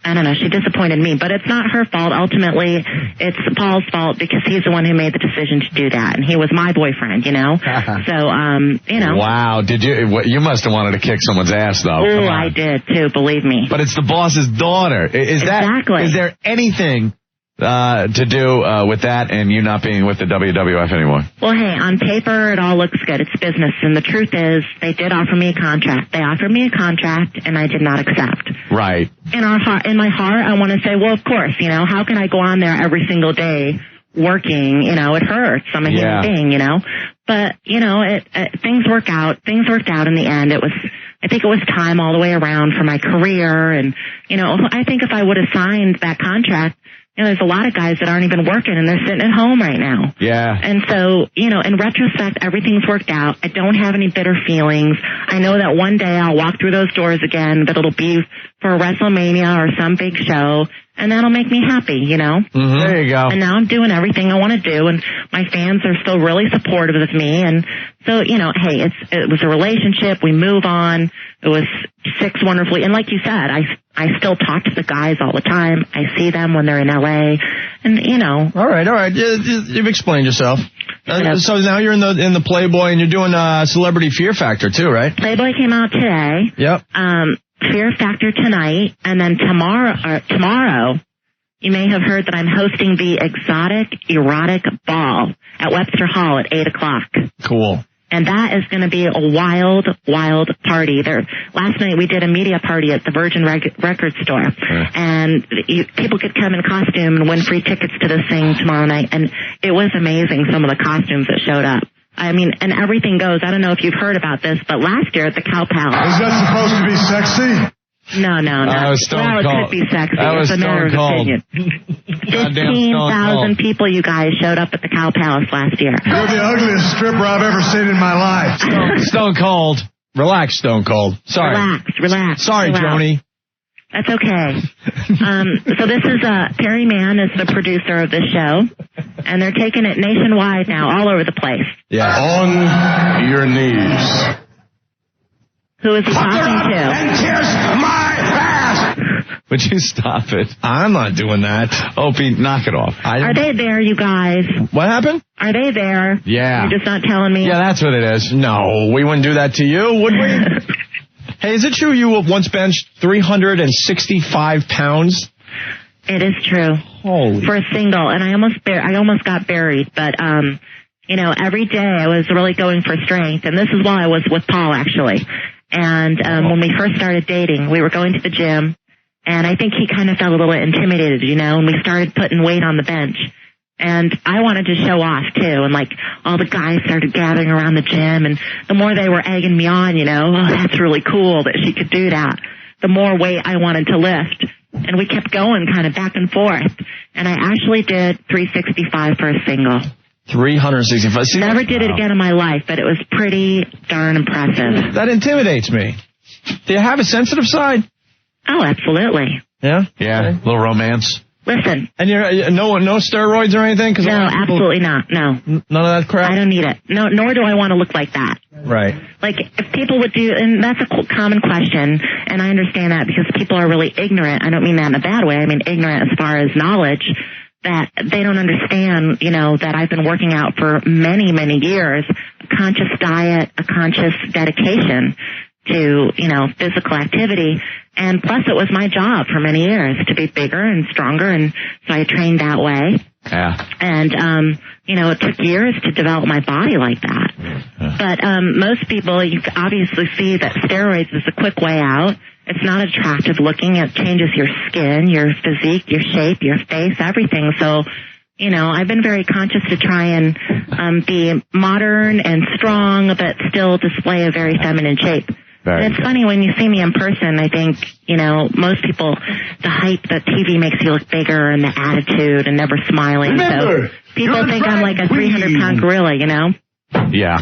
I don't know, she disappointed me, but it's not her fault. Ultimately, it's Paul's fault, because he's the one who made the decision to do that, and he was my boyfriend, So, Wow, did you? You must have wanted to kick someone's ass, though. Oh, I did too. Believe me. But it's the boss's daughter. Is there anything to do with that and you not being with the WWF anymore? Well, hey, on paper, it all looks good. It's business. And the truth is, they did offer me a contract. They offered me a contract, and I did not accept. Right. In my heart, I want to say, well, of course, how can I go on there every single day working? It hurts. I'm a human being, But, things work out. Things worked out in the end. I think it was time all the way around for my career. And, I think if I would have signed that contract, there's a lot of guys that aren't even working, and they're sitting at home right now. Yeah. And so, in retrospect, everything's worked out. I don't have any bitter feelings. I know that one day I'll walk through those doors again, but it'll be for a WrestleMania or some big show, and that'll make me happy, Mm-hmm. There you go. And now I'm doing everything I want to do, and my fans are still really supportive of me. And so, hey, it was a relationship. We move on. It was 6 wonderfully. And like you said, I still talk to the guys all the time. I see them when they're in L.A. And, All right. You've explained yourself. So now you're in the Playboy, and you're doing Celebrity Fear Factor, too, right? Playboy came out today. Yep. Fear Factor tonight. And then tomorrow, you may have heard that I'm hosting the Exotic Erotic Ball at Webster Hall at 8 o'clock. Cool. And that is going to be a wild, wild party. Last night we did a media party at the Virgin Record Store. And people could come in costume and win free tickets to this thing tomorrow night. And it was amazing, some of the costumes that showed up. I mean, and everything goes. I don't know if you've heard about this, but last year at the Cow Palace. Is that supposed to be sexy? No. That was Stone Well, Cold. it could be sexy. That was it's a matter Stone of Cold. opinion. 15,000 people, you guys, showed up at the Cow Palace last year. You're the ugliest stripper I've ever seen in my life. Stone Cold. Relax, Stone Cold. Sorry. Relax. Sorry, relax. Joni. That's okay. So this is Perry Mann is the producer of this show, and they're taking it nationwide now, all over the place. Yeah. On your knees. Who is he talking to? And kiss my ass! Would you stop it? I'm not doing that. Opie, knock it off. Are they there, you guys? What happened? Are they there? Yeah. You're just not telling me? Yeah, that's what it is. No, we wouldn't do that to you, would we? Hey, is it true you once benched 365 pounds? It is true. Holy. For a single, and I almost got buried, but every day I was really going for strength, and this is while I was with Paul, actually. And when we first started dating, we were going to the gym, and I think he kind of felt a little intimidated, and we started putting weight on the bench. And I wanted to show off, too, and, all the guys started gathering around the gym, and the more they were egging me on, oh, that's really cool that she could do that, the more weight I wanted to lift. And we kept going kind of back and forth. And I actually did 365 for a single. 365. See, never did it again in my life, but it was pretty darn impressive. That intimidates me. Do you have a sensitive side? Oh, absolutely. Yeah? Yeah, a little romance. Listen. And you're no steroids or anything? No, absolutely not. No. None of that crap? I don't need it. No, nor do I want to look like that. Right. If people would do, and that's a common question, and I understand that because people are really ignorant. I don't mean that in a bad way. I mean ignorant as far as knowledge, that they don't understand, that I've been working out for many, many years, a conscious diet, a conscious dedication to, physical activity. And plus it was my job for many years to be bigger and stronger, and so I trained that way. Yeah. And, it took years to develop my body like that. But most people, you obviously see that steroids is a quick way out. It's not attractive looking. It changes your skin, your physique, your shape, your face, everything. So, I've been very conscious to try and be modern and strong, but still display a very feminine shape. And it's funny when you see me in person, I think, most people, the hype that TV makes you look bigger and the attitude and never smiling. Remember, so people think I'm like a 300-pound gorilla, Yeah.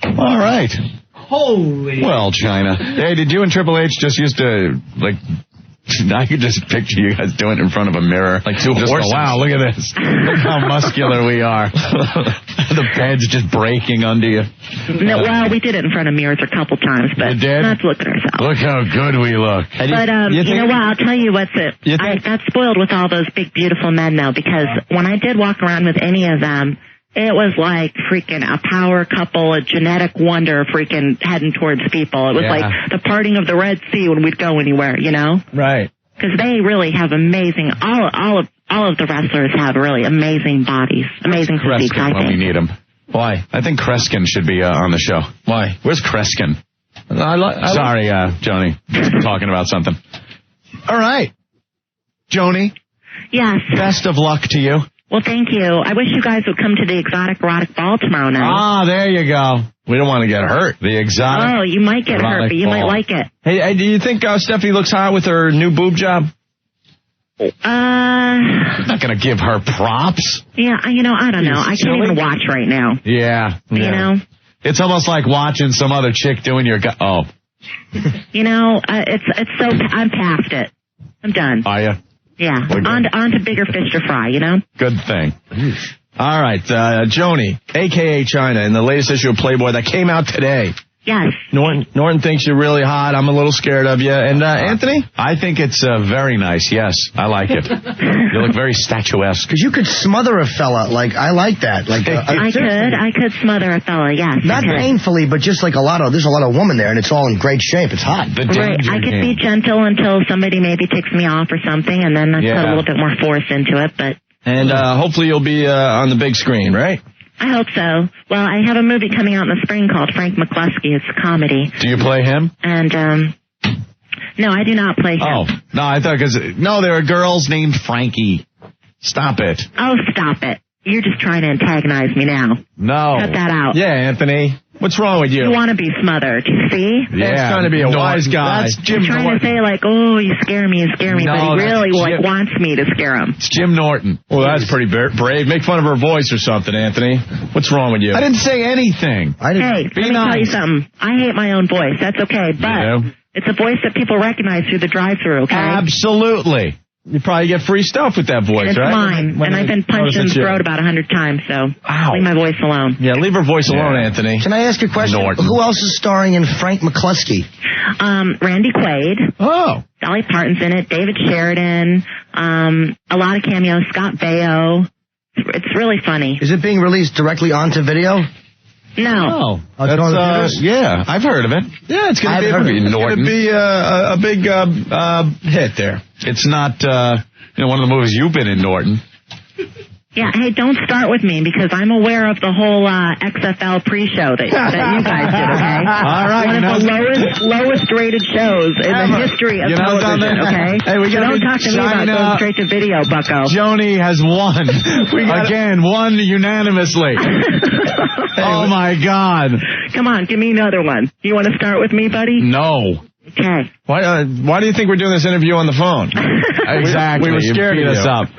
All right. Holy. Well, Chyna. Hey, did you and Triple H just used to, I could just picture you guys doing it in front of a mirror. Like two just horses. Wow, look at this. Look how muscular we are. The bed's just breaking under you. No, well, we did it in front of mirrors a couple times, but You did? not to look at ourselves. Look how good we look. But, you know what, I'll tell you what's it. I got spoiled with all those big, beautiful men, though, because when I did walk around with any of them, it was like freaking a power couple, a genetic wonder freaking heading towards people. It was like the parting of the Red Sea when we'd go anywhere, Right. Because they really have amazing, all of the wrestlers have really amazing bodies, amazing physiques, I when we think. need him. Why? I think Kreskin should be on the show. Why? Where's Kreskin? Sorry, Joni. Talking about something. All right. Joni. Yes. Best of luck to you. Well, thank you. I wish you guys would come to the Exotic Erotic Ball tomorrow night. Ah, there you go. We don't want to get hurt. The Exotic. Oh, you might get hurt, but you might like it. Hey, do you think Stephanie looks hot with her new boob job? I'm not going to give her props. Yeah, I don't know. I can't even watch right now. Yeah. You know? It's almost like watching some other chick doing your... It's so... I'm past it. I'm done. Are you? Yeah. On to bigger fish to fry, Good thing. All right, Joni, a.k.a. Chyna, in the latest issue of Playboy that came out today. Yes. Norton thinks you're really hot. I'm a little scared of you. And Anthony? I think it's very nice. Yes, I like it. You look very statuesque. Because you could smother a fella. Like, I like that. Like, I could smother a fella, yes. Not painfully, but just like there's a lot of woman there, and it's all in great shape. It's hot. Right. I could be gentle until somebody maybe ticks me off or something, and then I put a little bit more force into it, but... And hopefully you'll be on the big screen, right? I hope so. Well, I have a movie coming out in the spring called Frank McCluskey. It's a comedy. Do you play him? And, no, I do not play him. Oh, no, I thought no, there are girls named Frankie. Stop it. Oh, stop it. You're just trying to antagonize me now. No. Cut that out. Yeah, Anthony. What's wrong with you? You want to be smothered, you see? Yeah. He's trying to be a wise guy. That's Jim Norton. Trying to say, like, oh, you scare me, but he really wants me to scare him. It's Jim Norton. Well, that's pretty brave. Make fun of her voice or something, Anthony. What's wrong with you? I didn't say anything. Hey, let me tell you something. I hate my own voice. That's okay, but it's a voice that people recognize through the drive-thru, okay? Absolutely. You probably get free stuff with that voice, right? It's mine, and I've been punched in the throat about 100 times, so leave my voice alone. Yeah, leave her voice alone, Anthony. Can I ask you a question? Norton. Who else is starring in Frank McCluskey? Randy Quaid. Oh. Dolly Parton's in it. David Sheridan. A lot of cameos. Scott Baio. It's really funny. Is it being released directly onto video? No. Yeah, I've heard of it. Yeah, it's going to be a big hit there. It's not one of the movies you've been in, Norton. Yeah, hey, don't start with me because I'm aware of the whole XFL pre-show that you guys did, okay? All right. One of the lowest rated shows in the history of television, okay? Hey, we don't talk to me about going straight to video, bucko. Joni has won. Won unanimously. Oh, my God. Come on, give me another one. You want to start with me, buddy? No. Okay. Why do you think we're doing this interview on the phone? Exactly. We were scared of us up.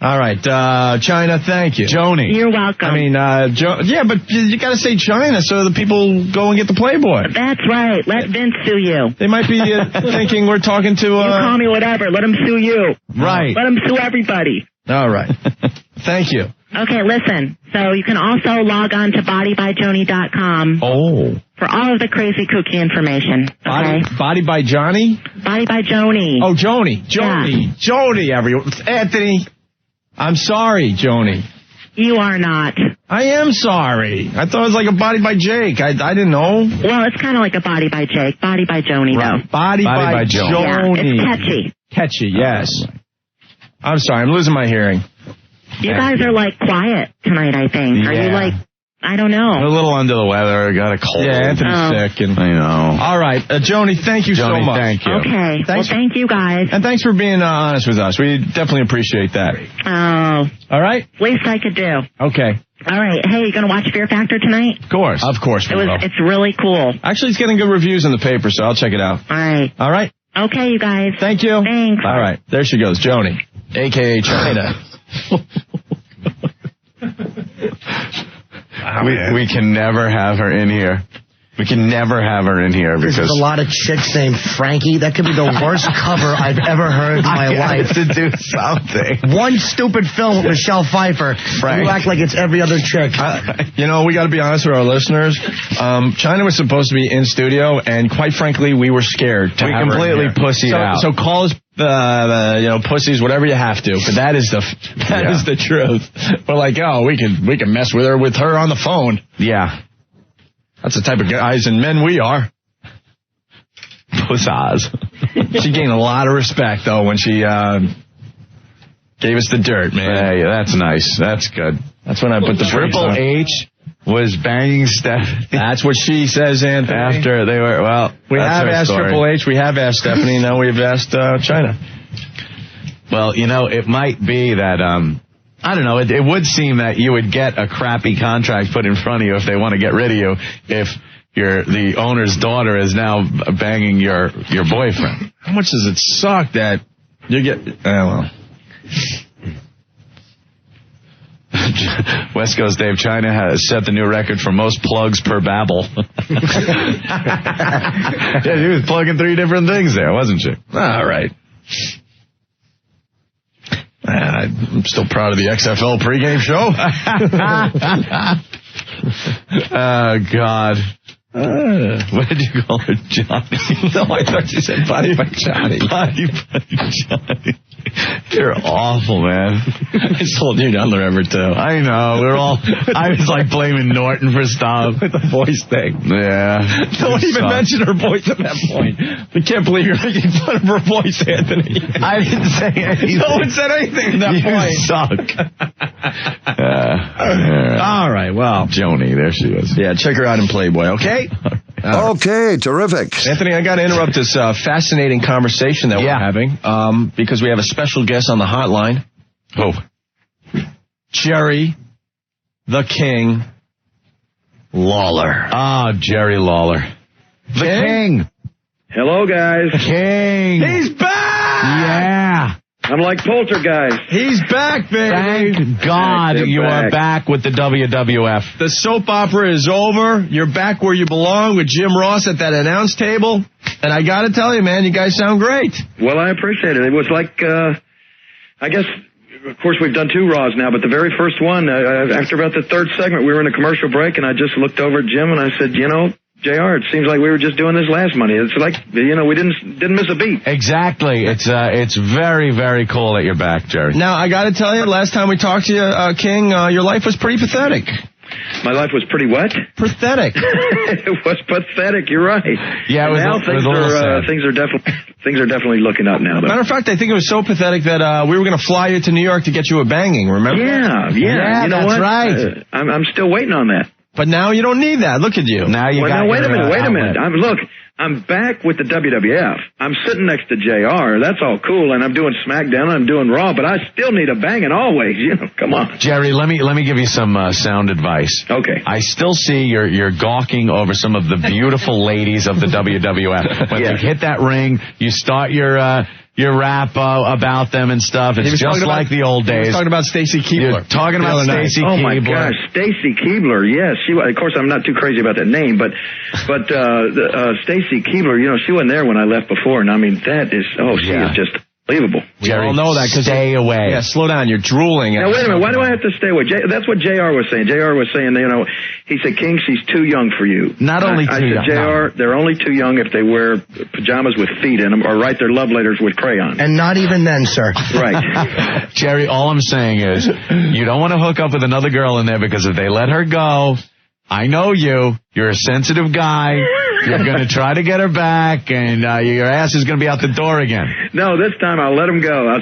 All right, Chyna, thank you. Joni. You're welcome. I mean, but you got to say Chyna so the people go and get the Playboy. That's right. Let Vince sue you. They might be thinking we're talking to... You call me whatever. Let him sue you. Right. Let him sue everybody. All right. Thank you. Okay, listen. So you can also log on to bodybyjoni.com. Oh. For all of the crazy kooky information. Okay? Body by Johnny? Body by Joni. Oh, Joni. Joni, everyone. Anthony. I'm sorry, Joni. You are not. I am sorry. I thought it was like a Body by Jake. I didn't know. Well, it's kind of like a Body by Jake. Body by Joni, though. Body by Joni. Yeah, it's catchy. Catchy, yes. I'm sorry. I'm losing my hearing. You guys are, like, quiet tonight, I think. Yeah. Are you, like... I don't know. I'm a little under the weather. I got a cold. Yeah, Anthony's sick. I know. All right. Joni, thank you so much. Thank you. Okay. Thank you, guys. And thanks for being honest with us. We definitely appreciate that. Oh. All right? Least I could do. Okay. All right. Hey, you going to watch Fear Factor tonight? Of course. Of course we will. It's really cool. Actually, it's getting good reviews in the paper, so I'll check it out. All right. All right? Okay, you guys. Thank you. Thanks. All right. There she goes, Joni, a.k.a. Chyna. We can never have her in here. We can never have her in here because there's a lot of chicks named Frankie. That could be the worst cover I've ever heard in my life. To do something. One stupid film with Michelle Pfeiffer. You act like it's every other chick. We got to be honest with our listeners. Chyna was supposed to be in studio, and quite frankly, we were scared. We completely pussied out. So call us, pussies, whatever you have to. But that is the truth. We're like, we can mess with her on the phone. Yeah. That's the type of guys and men we are. Pussaz. She gained a lot of respect, though, when she gave us the dirt, man. Hey, that's nice. That's good. That's when I put the Triple H was banging Stephanie. That's what she says, Anthony. After they were, we have asked Triple H, we have asked Stephanie, now we've asked Chyna. Well, it might be that, I don't know, it would seem that you would get a crappy contract put in front of you if they want to get rid of you if the owner's daughter is now banging your boyfriend. How much does it suck that you get... West Coast Dave, Chyna has set the new record for most plugs per babble. Yeah, she was plugging 3 different things there, wasn't she? All right. I'm still proud of the XFL pregame show. Oh, God. What did you call her, Johnny? No, I thought you said Body by Johnny. Body by Johnny. You're awful, man. I told you down the river, too. I know. I was like blaming Norton for stuff. With the voice thing. Yeah. No one even mentioned her voice at that point. I can't believe you're making fun of her voice, Anthony. I didn't say anything. No one said anything at that point. You suck. All right, well. Joni, there she is. Yeah, check her out in Playboy, okay? Okay, terrific. Anthony, I got to interrupt this fascinating conversation that we're having because we have a special guest on the hotline. Oh. Jerry, the King, Lawler. Ah, Jerry Lawler. The King. Hello, guys. King. He's back! Yeah. I'm like Poltergeist. He's back, baby. Thank God you are back with the WWF. The soap opera is over. You're back where you belong with Jim Ross at that announce table. And I got to tell you, man, you guys sound great. Well, I appreciate it. It was like, I guess, of course, we've done 2 Raws now, but the very first one, after about the 3rd segment, we were in a commercial break, and I just looked over at Jim and I said, you know, JR, it seems like we were just doing this last Monday. It's like, you know, we didn't miss a beat. Exactly. It's very, very cool that you're back, Jerry. Now, I got to tell you, last time we talked to you, King, your life was pretty pathetic. My life was pretty what? Pathetic. It was pathetic. You're right. Yeah, it was, now things are definitely looking up now. Though. Matter of fact, I think it was so pathetic that we were going to fly you to New York to get you a banging. Remember? Yeah. You know that's what? right. I'm still waiting on that. But now you don't need that. Look at you. Now you got. Now, wait a minute. outlet. I'm back with the WWF. I'm sitting next to JR. That's all cool, and I'm doing SmackDown, and I'm doing Raw, but I still need a banging always. You know, come on. Jerry, let me give you some sound advice. Okay. I still see you're gawking over some of the beautiful ladies of the WWF. When you hit that ring, you start your rap about them and stuff. It's just like the old days. He was talking about Stacy Keibler. You're talking about Stacy Keibler. Oh my gosh, Stacy Keibler. Yes, of course I'm not too crazy about that name, but Stacy Keibler. You know, she wasn't there when I left before, and I mean that is she is just unbelievable. We all know that because stay away. Yeah, slow down. You're drooling. Now wait a minute. Why do I have to stay away? That's what JR was saying. JR was saying, you know, he said, King, she's too young for you. Not only too young. I said, JR, they're only too young if they wear pajamas with feet in them or write their love letters with crayon. And not even then, sir. Right. Jerry, all I'm saying is you don't want to hook up with another girl in there because if they let her go, I know you. You're a sensitive guy. You're going to try to get her back, and your ass is going to be out the door again. No, this time I'll let him go.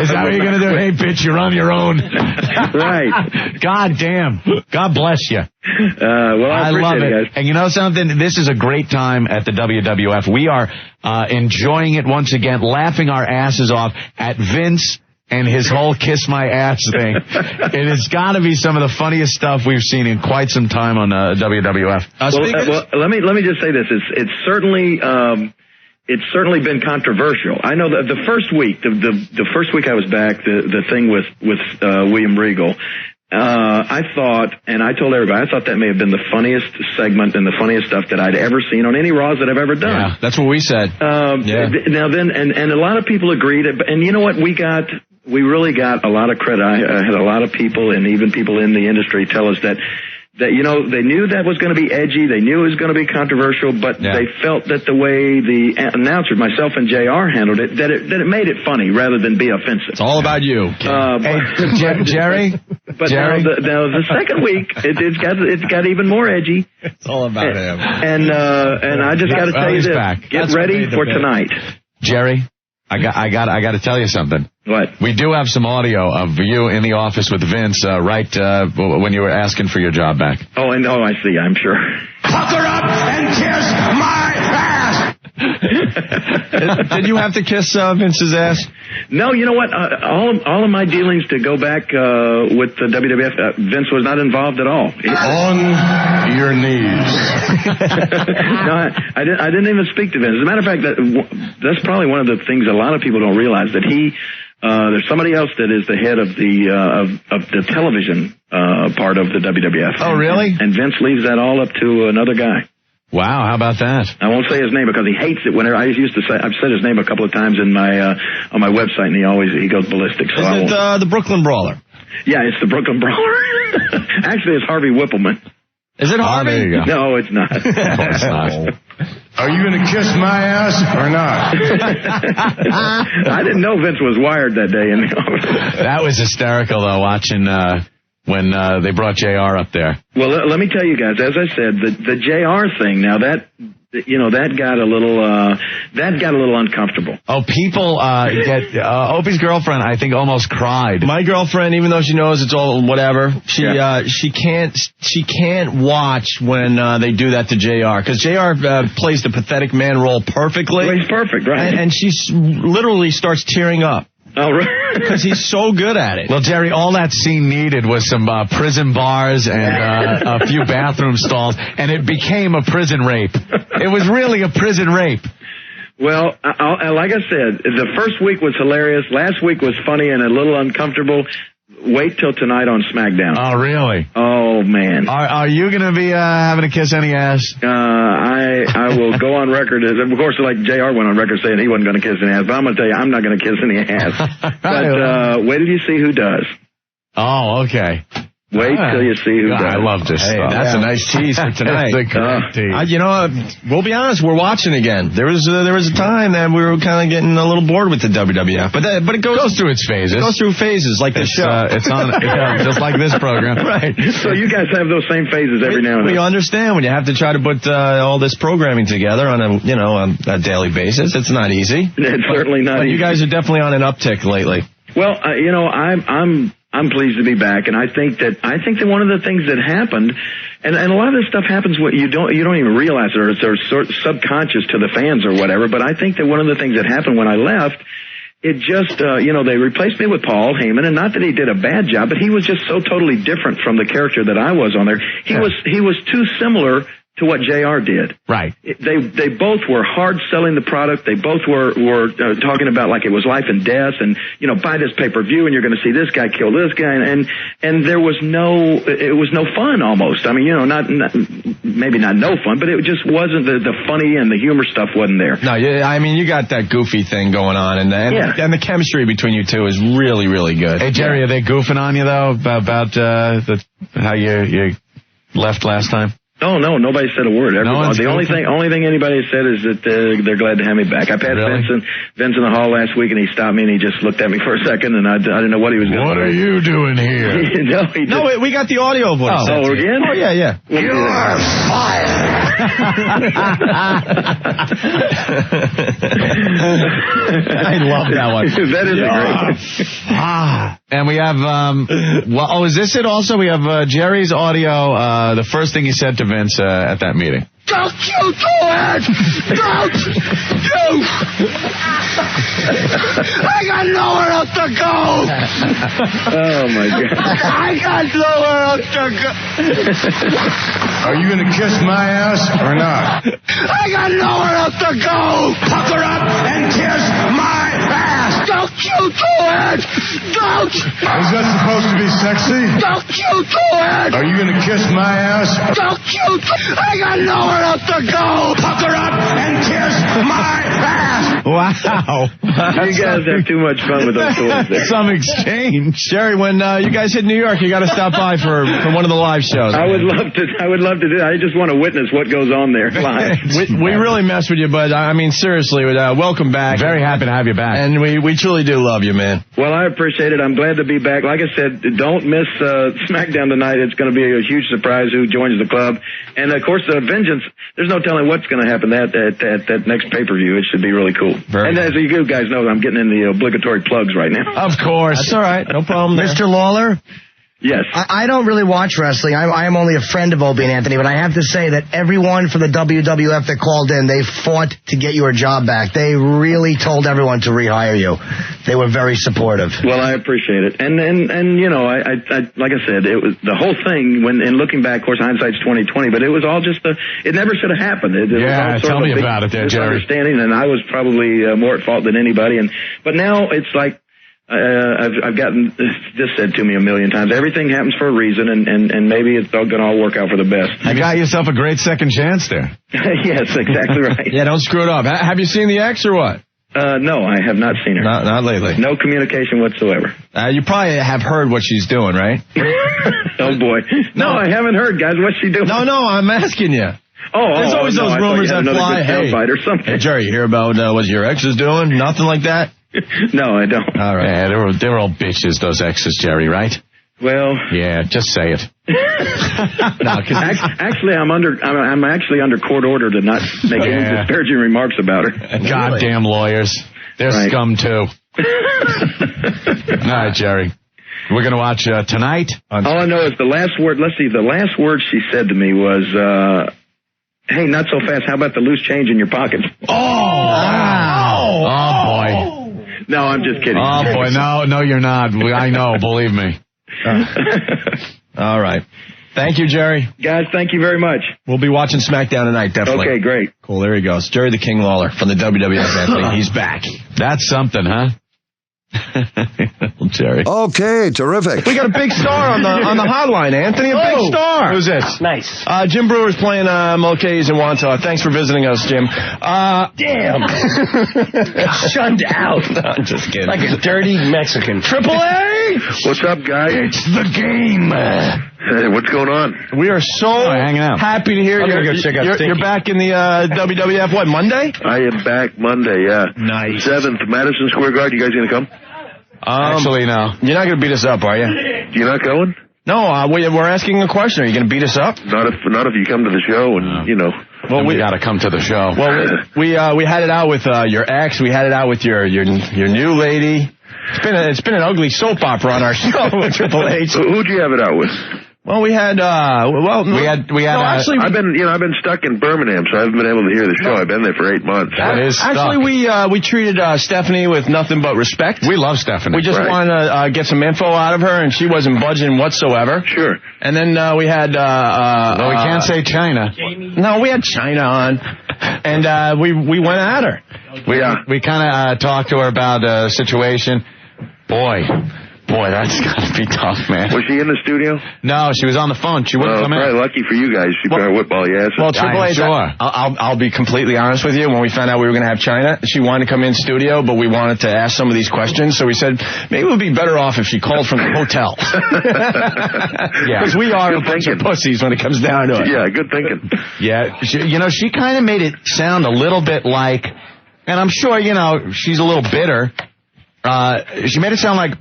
Is that what you're going to do? Hey, bitch, you're on your own. Right. God damn. God bless you. Well, I love appreciate it. Guys. And you know something? This is a great time at the WWF. We are enjoying it once again, laughing our asses off at Vince and his whole kiss my ass thing. It has got to be some of the funniest stuff we've seen in quite some time on WWF. Well, let me just say this. It's certainly been controversial. I know that the first week I was back, the thing with William Regal, I thought, and I told everybody, I thought that may have been the funniest segment and the funniest stuff that I'd ever seen on any Raws that I've ever done. Yeah, that's what we said. Now then, and a lot of people agreed, and you know what, we really got a lot of credit. I had a lot of people and even people in the industry tell us that you know, they knew that was going to be edgy, they knew it was going to be controversial, but they felt that the way the announcer, myself and JR, handled it, that it made it funny rather than be offensive. It's all about you. Jerry. But now the second week, it's got even more edgy. It's all about him. And I just got to tell you this: get ready for tonight, Jerry. I got to tell you something. What? We do have some audio of you in the office with Vince right when you were asking for your job back. I see. I'm sure. Pucker up and kiss my ass! Did you have to kiss Vince's ass? No, you know what? All of my dealings to go back with the WWF, Vince was not involved at all. On your knees. No, I didn't even speak to Vince. As a matter of fact, that's probably one of the things a lot of people don't realize, that there's somebody else that is the head of the television part of the WWF. Oh, really? And Vince leaves that all up to another guy. Wow, how about that? I won't say his name because he hates it. Whenever I used to say, I've said his name a couple of times in my on my website, and he goes ballistic. So Is it the Brooklyn Brawler? Yeah, it's the Brooklyn Brawler. Actually, it's Harvey Whippleman. Is it Harvey? There you go. No, it's not. Of course not. Are you going to kiss my ass or not? I didn't know Vince was wired that day in the office. That was hysterical, though, watching when they brought JR up there. Well, let me tell you guys, as I said, the JR thing, now that got a little uncomfortable. Oh, people Opie's girlfriend, I think, almost cried. My girlfriend, even though she knows it's all whatever, she can't watch when they do that to JR, because JR plays the pathetic man role perfectly. Well, he's perfect, right? And she literally starts tearing up. Oh, right. Because he's so good at it. Well, Jerry, all that scene needed was some prison bars and a few bathroom stalls, and it became a prison rape. It was really a prison rape. Well, like I said, the first week was hilarious. Last week was funny and a little uncomfortable. Wait till tonight on SmackDown. Oh, really? Oh, man. Are you going to be having to kiss any ass? I will go on record. Of course, like JR went on record saying he wasn't going to kiss any ass, but I'm going to tell you, I'm not going to kiss any ass. But wait till you see who does. Oh, okay. Wait till you see who does. I love this stuff. That's a nice tease for tonight. That's a great tease. We'll be honest, we're watching again. There was a time that we were kind of getting a little bored with the WWF, but it goes through its phases. It goes through phases, like the show. It's on just like this program, right? So you guys have those same phases every now and then. We understand when you have to try to put all this programming together on a daily basis. It's not easy. It's certainly not easy. You guys are definitely on an uptick lately. Well, I'm pleased to be back, and I think that one of the things that happened, and a lot of this stuff happens when you don't even realize it, or it's sort of subconscious to the fans or whatever. But I think that one of the things that happened when I left, it just they replaced me with Paul Heyman, and not that he did a bad job, but he was just so totally different from the character that I was on there. He was too similar to what JR did. Right. They both were hard selling the product. They both were talking about like it was life and death, and buy this pay-per-view and you're going to see this guy kill this guy, and there was no fun almost. I mean, maybe not no fun, but it just wasn't the funny and the humor stuff wasn't there. No, I mean, you got that goofy thing going on, and the chemistry between you two is really, really good. Hey, Jerry, are they goofing on you though about how you left last time? Oh, no, nobody said a word. The only thing anybody said is that they're glad to have me back. I passed Vince in the hall last week, and he stopped me, and he just looked at me for a second, and I didn't know what he was going to do. What are you doing here? No, we got the audio voice. Oh, again? Oh, yeah. You're fired. I love that one. That is great. And we have, is this it also? We have Jerry's audio, the first thing he said to Vince at that meeting. Don't you do it! Don't you! I got nowhere else to go! Oh, my God. I got nowhere else to go! Are you going to kiss my ass or not? I got nowhere else to go! Pucker up and kiss my ass! Don't you do it! Don't! Is that supposed to be sexy? Don't you do it! Are you going to kiss my ass? Don't you do it! I got nowhere else to go! Pucker up and kiss my ass! Wow. You guys have too much fun with those toys there. Some exchange. Jerry, when you guys hit New York, you got to stop by for one of the live shows. I would love to do that. I just want to witness what goes on there live. We really mess with you, but I mean, seriously, welcome back. Very happy to have you back. And we truly do love you, man. Well, I appreciate it. I'm glad to be back. Like I said, don't miss SmackDown tonight. It's going to be a huge surprise who joins the club. And, of course, Vengeance, there's no telling what's going to happen at that next pay-per-view. It should be really cool. And as you guys know, I'm getting in the obligatory plugs right now. Of course. That's all right. No problem there. Mr. Lawler? Yes. I don't really watch wrestling. I am only a friend of Opie and Anthony, but I have to say that everyone from the WWF that called in, they fought to get your job back. They really told everyone to rehire you. They were very supportive. Well, I appreciate it. And I like I said, it was the whole thing in looking back, of course, hindsight's 20/20, but it was all just it never should have happened. It was all tell me about it there, Jerry. Misunderstanding, and I was probably more at fault than anybody. But now it's like, I've gotten this said to me a million times. Everything happens for a reason, and maybe it's going to all work out for the best. You got yourself a great second chance there. Yes, exactly right. Yeah, don't screw it up. Have you seen the X or what? No, I have not seen her. Not lately. No communication whatsoever. You probably have heard what she's doing, right? Oh, boy. No, I haven't heard, guys. What's she doing? No, I'm asking you. There's always those rumors that fly. Hey, or something. Hey, Jerry, you hear about what your ex is doing? Nothing like that? No, I don't. All right. Yeah, they were all bitches, those exes, Jerry, right? Well, yeah, just say it. Actually, I'm actually under court order to not make any disparaging remarks about her. Goddamn lawyers, they're scum too. All right, Jerry, we're gonna watch tonight. All I know is the last word. Let's see, the last word she said to me was, "Hey, not so fast. How about the loose change in your pockets?" Oh, wow. Oh boy. No, I'm just kidding. Oh boy, no, you're not. I know, believe me. All right. Thank you, Jerry. Guys, thank you very much. We'll be watching SmackDown tonight, definitely. Okay, great. Cool, there he goes. Jerry the King Lawler from the WWF, Anthony. He's back. That's something, huh? Jerry. Okay, terrific. We got a big star on the hotline, Anthony. A big star. Who's this? Nice. Jim Brewer's playing Mulcahy's in Wantagh. Thanks for visiting us, Jim. Damn. Shunned out. No, I'm just kidding. Like a dirty Mexican. Triple A! What's up, guys? It's the game. Hey, what's going on? We are so hanging out. happy to hear you're back in the WWF, what, Monday? I am back Monday, yeah. Nice. 7th, Madison Square Garden. You guys going to come? Actually, no. You're not going to beat us up, are you? You're not going? No, we're asking a question. Are you going to beat us up? Not if you come to the show and, you know. Well, we got to come to the show. Well, we had it out with your ex. We had it out with your new lady. It's been an ugly soap opera on our show with Triple H. Who'd you have it out with? Well, we had. Actually, I've been stuck in Birmingham, so I haven't been able to hear the show. I've been there for 8 months. Actually, we treated Stephanie with nothing but respect. We love Stephanie. We just wanted to get some info out of her, and she wasn't budging whatsoever. Sure. And then we had. Well, we can't say Chyna. No, we had Chyna on, and we went at her. We kind of talked to her about a situation. Boy, that's got to be tough, man. Was she in the studio? No, she was on the phone. She wouldn't come in. Probably lucky for you guys. She probably whipped all your asses. Well, Triple H, sure. I'll be completely honest with you. When we found out we were going to have Chyna, she wanted to come in studio, but we wanted to ask some of these questions. So we said, maybe it would be better off if she called from the hotel. Yeah. Because we are a bunch of pussies when it comes down to it. Yeah, good thinking. Yeah. She kind of made it sound a little bit like, and I'm sure, she's a little bitter. She made it sound like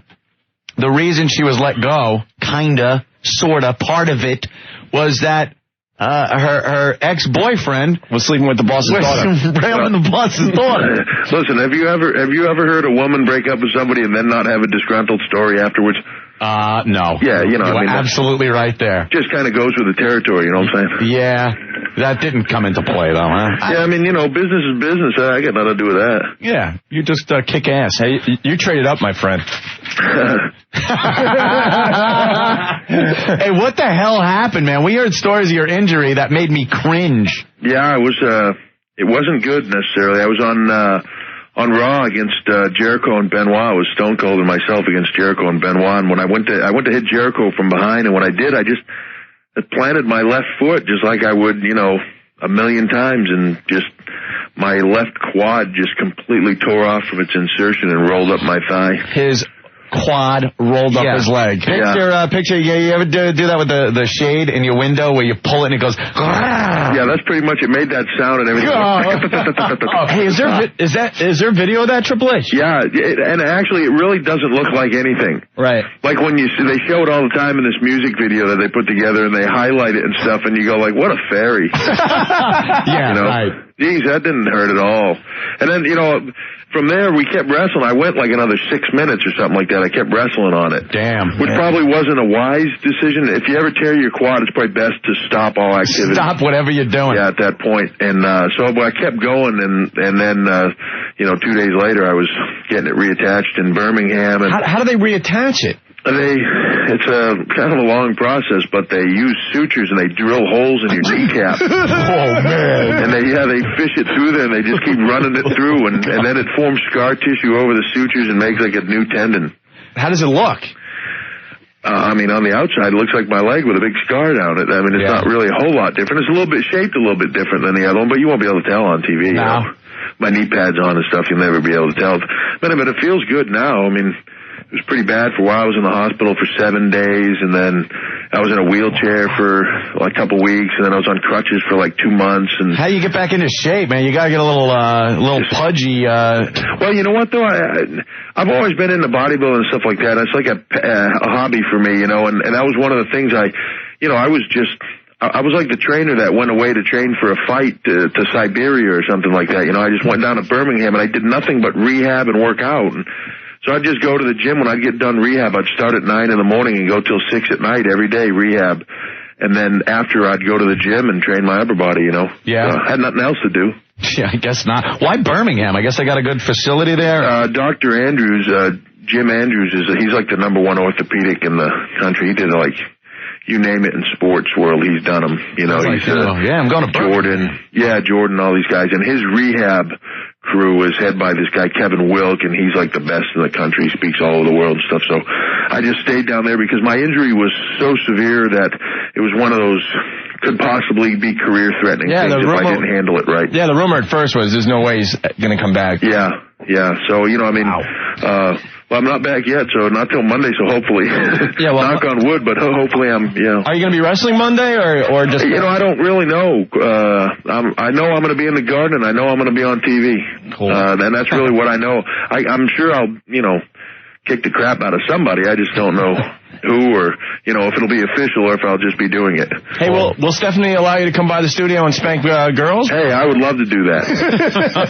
the reason she was let go, kinda, sorta, part of it, was that her ex-boyfriend was sleeping with the boss's daughter. Railing the boss's daughter. Listen, have you ever heard a woman break up with somebody and then not have a disgruntled story afterwards? No. Yeah, you're absolutely right there. Just kind of goes with the territory, you know what I'm saying? Yeah. That didn't come into play, though, huh? Yeah, business is business. I got nothing to do with that. Yeah, you just kick ass. Hey, you traded up, my friend. Hey, what the hell happened, man? We heard stories of your injury that made me cringe. Yeah, it wasn't good necessarily. I was on Raw against Jericho and Benoit. It was Stone Cold and myself against Jericho and Benoit. And when I went to hit Jericho from behind, and when I did, I planted my left foot just like I would, a million times, and just my left quad just completely tore off from its insertion and rolled up my thigh. His quad rolled up his leg. Picture, you ever do that with the shade in your window where you pull it and it goes, yeah, that's pretty much, it made that sound and everything. Hey, is there video of that, Triple H? Yeah, and actually it really doesn't look like anything. Right. Like when they show it all the time in this music video that they put together and they highlight it and stuff, and you go like, what a fairy. Yeah, right. Geez, that didn't hurt at all. And then, from there, we kept wrestling. I went like another 6 minutes or something like that. I kept wrestling on it. Damn. Which probably wasn't a wise decision. If you ever tear your quad, it's probably best to stop all activity. Stop whatever you're doing. Yeah, at that point. And so I kept going, and then 2 days later, I was getting it reattached in Birmingham. And how do they reattach it? It's a kind of a long process, but they use sutures and they drill holes in your kneecap. Oh man! And they fish it through there and they just keep running it through, and then it forms scar tissue over the sutures and makes like a new tendon. How does it look? On the outside, it looks like my leg with a big scar down it. It's not really a whole lot different. It's a little bit shaped a little bit different than the other one, but you won't be able to tell on TV. No. my knee pads on and stuff, you'll never be able to tell. But it feels good now. I mean, it was pretty bad for a while. I was in the hospital for 7 days, and then I was in a wheelchair for like a couple weeks, and then I was on crutches for like 2 months. And how do you get back into shape, man? You gotta get a little pudgy. Well, you know what though? I've always been into bodybuilding and stuff like that. It's like a hobby for me, you know. And that was one of the things I was like the trainer that went away to train for a fight to Siberia or something like that. You know, I just went down to Birmingham and I did nothing but rehab and work out. And so I'd just go to the gym when I'd get done rehab. I'd start at 9 in the morning and go till 6 at night every day rehab. And then after I'd go to the gym and train my upper body, you know. Yeah. Had nothing else to do. Yeah, I guess not. Why Birmingham? I guess they got a good facility there. Dr. Andrews, Jim Andrews, he's like the #1 orthopedic in the country. He did like, you name it in sports world, he's done them. You know, he's I'm going to Jordan. Yeah, Jordan, all these guys. And his rehab crew is head by this guy, Kevin Wilk, and he's like the best in the country. He speaks all over the world and stuff. So I just stayed down there because my injury was so severe that it was one of those could possibly be career-threatening things if I didn't handle it right. Yeah, the rumor at first was there's no way he's going to come back. Yeah. So, you know, I mean, well, I'm not back yet, so not till Monday, so hopefully, knock on wood, but hopefully I'm, you know. Are you going to be wrestling Monday or just? You know, I don't really know. I know I'm going to be in the Garden, and I know I'm going to be on TV. Cool. And that's really what I know. I'm sure I'll, you know, kick the crap out of somebody. I just don't know who or, you know, if it'll be official or if I'll just be doing it. Hey, will Stephanie allow you to come by the studio and spank girls? Hey, I would love to do that.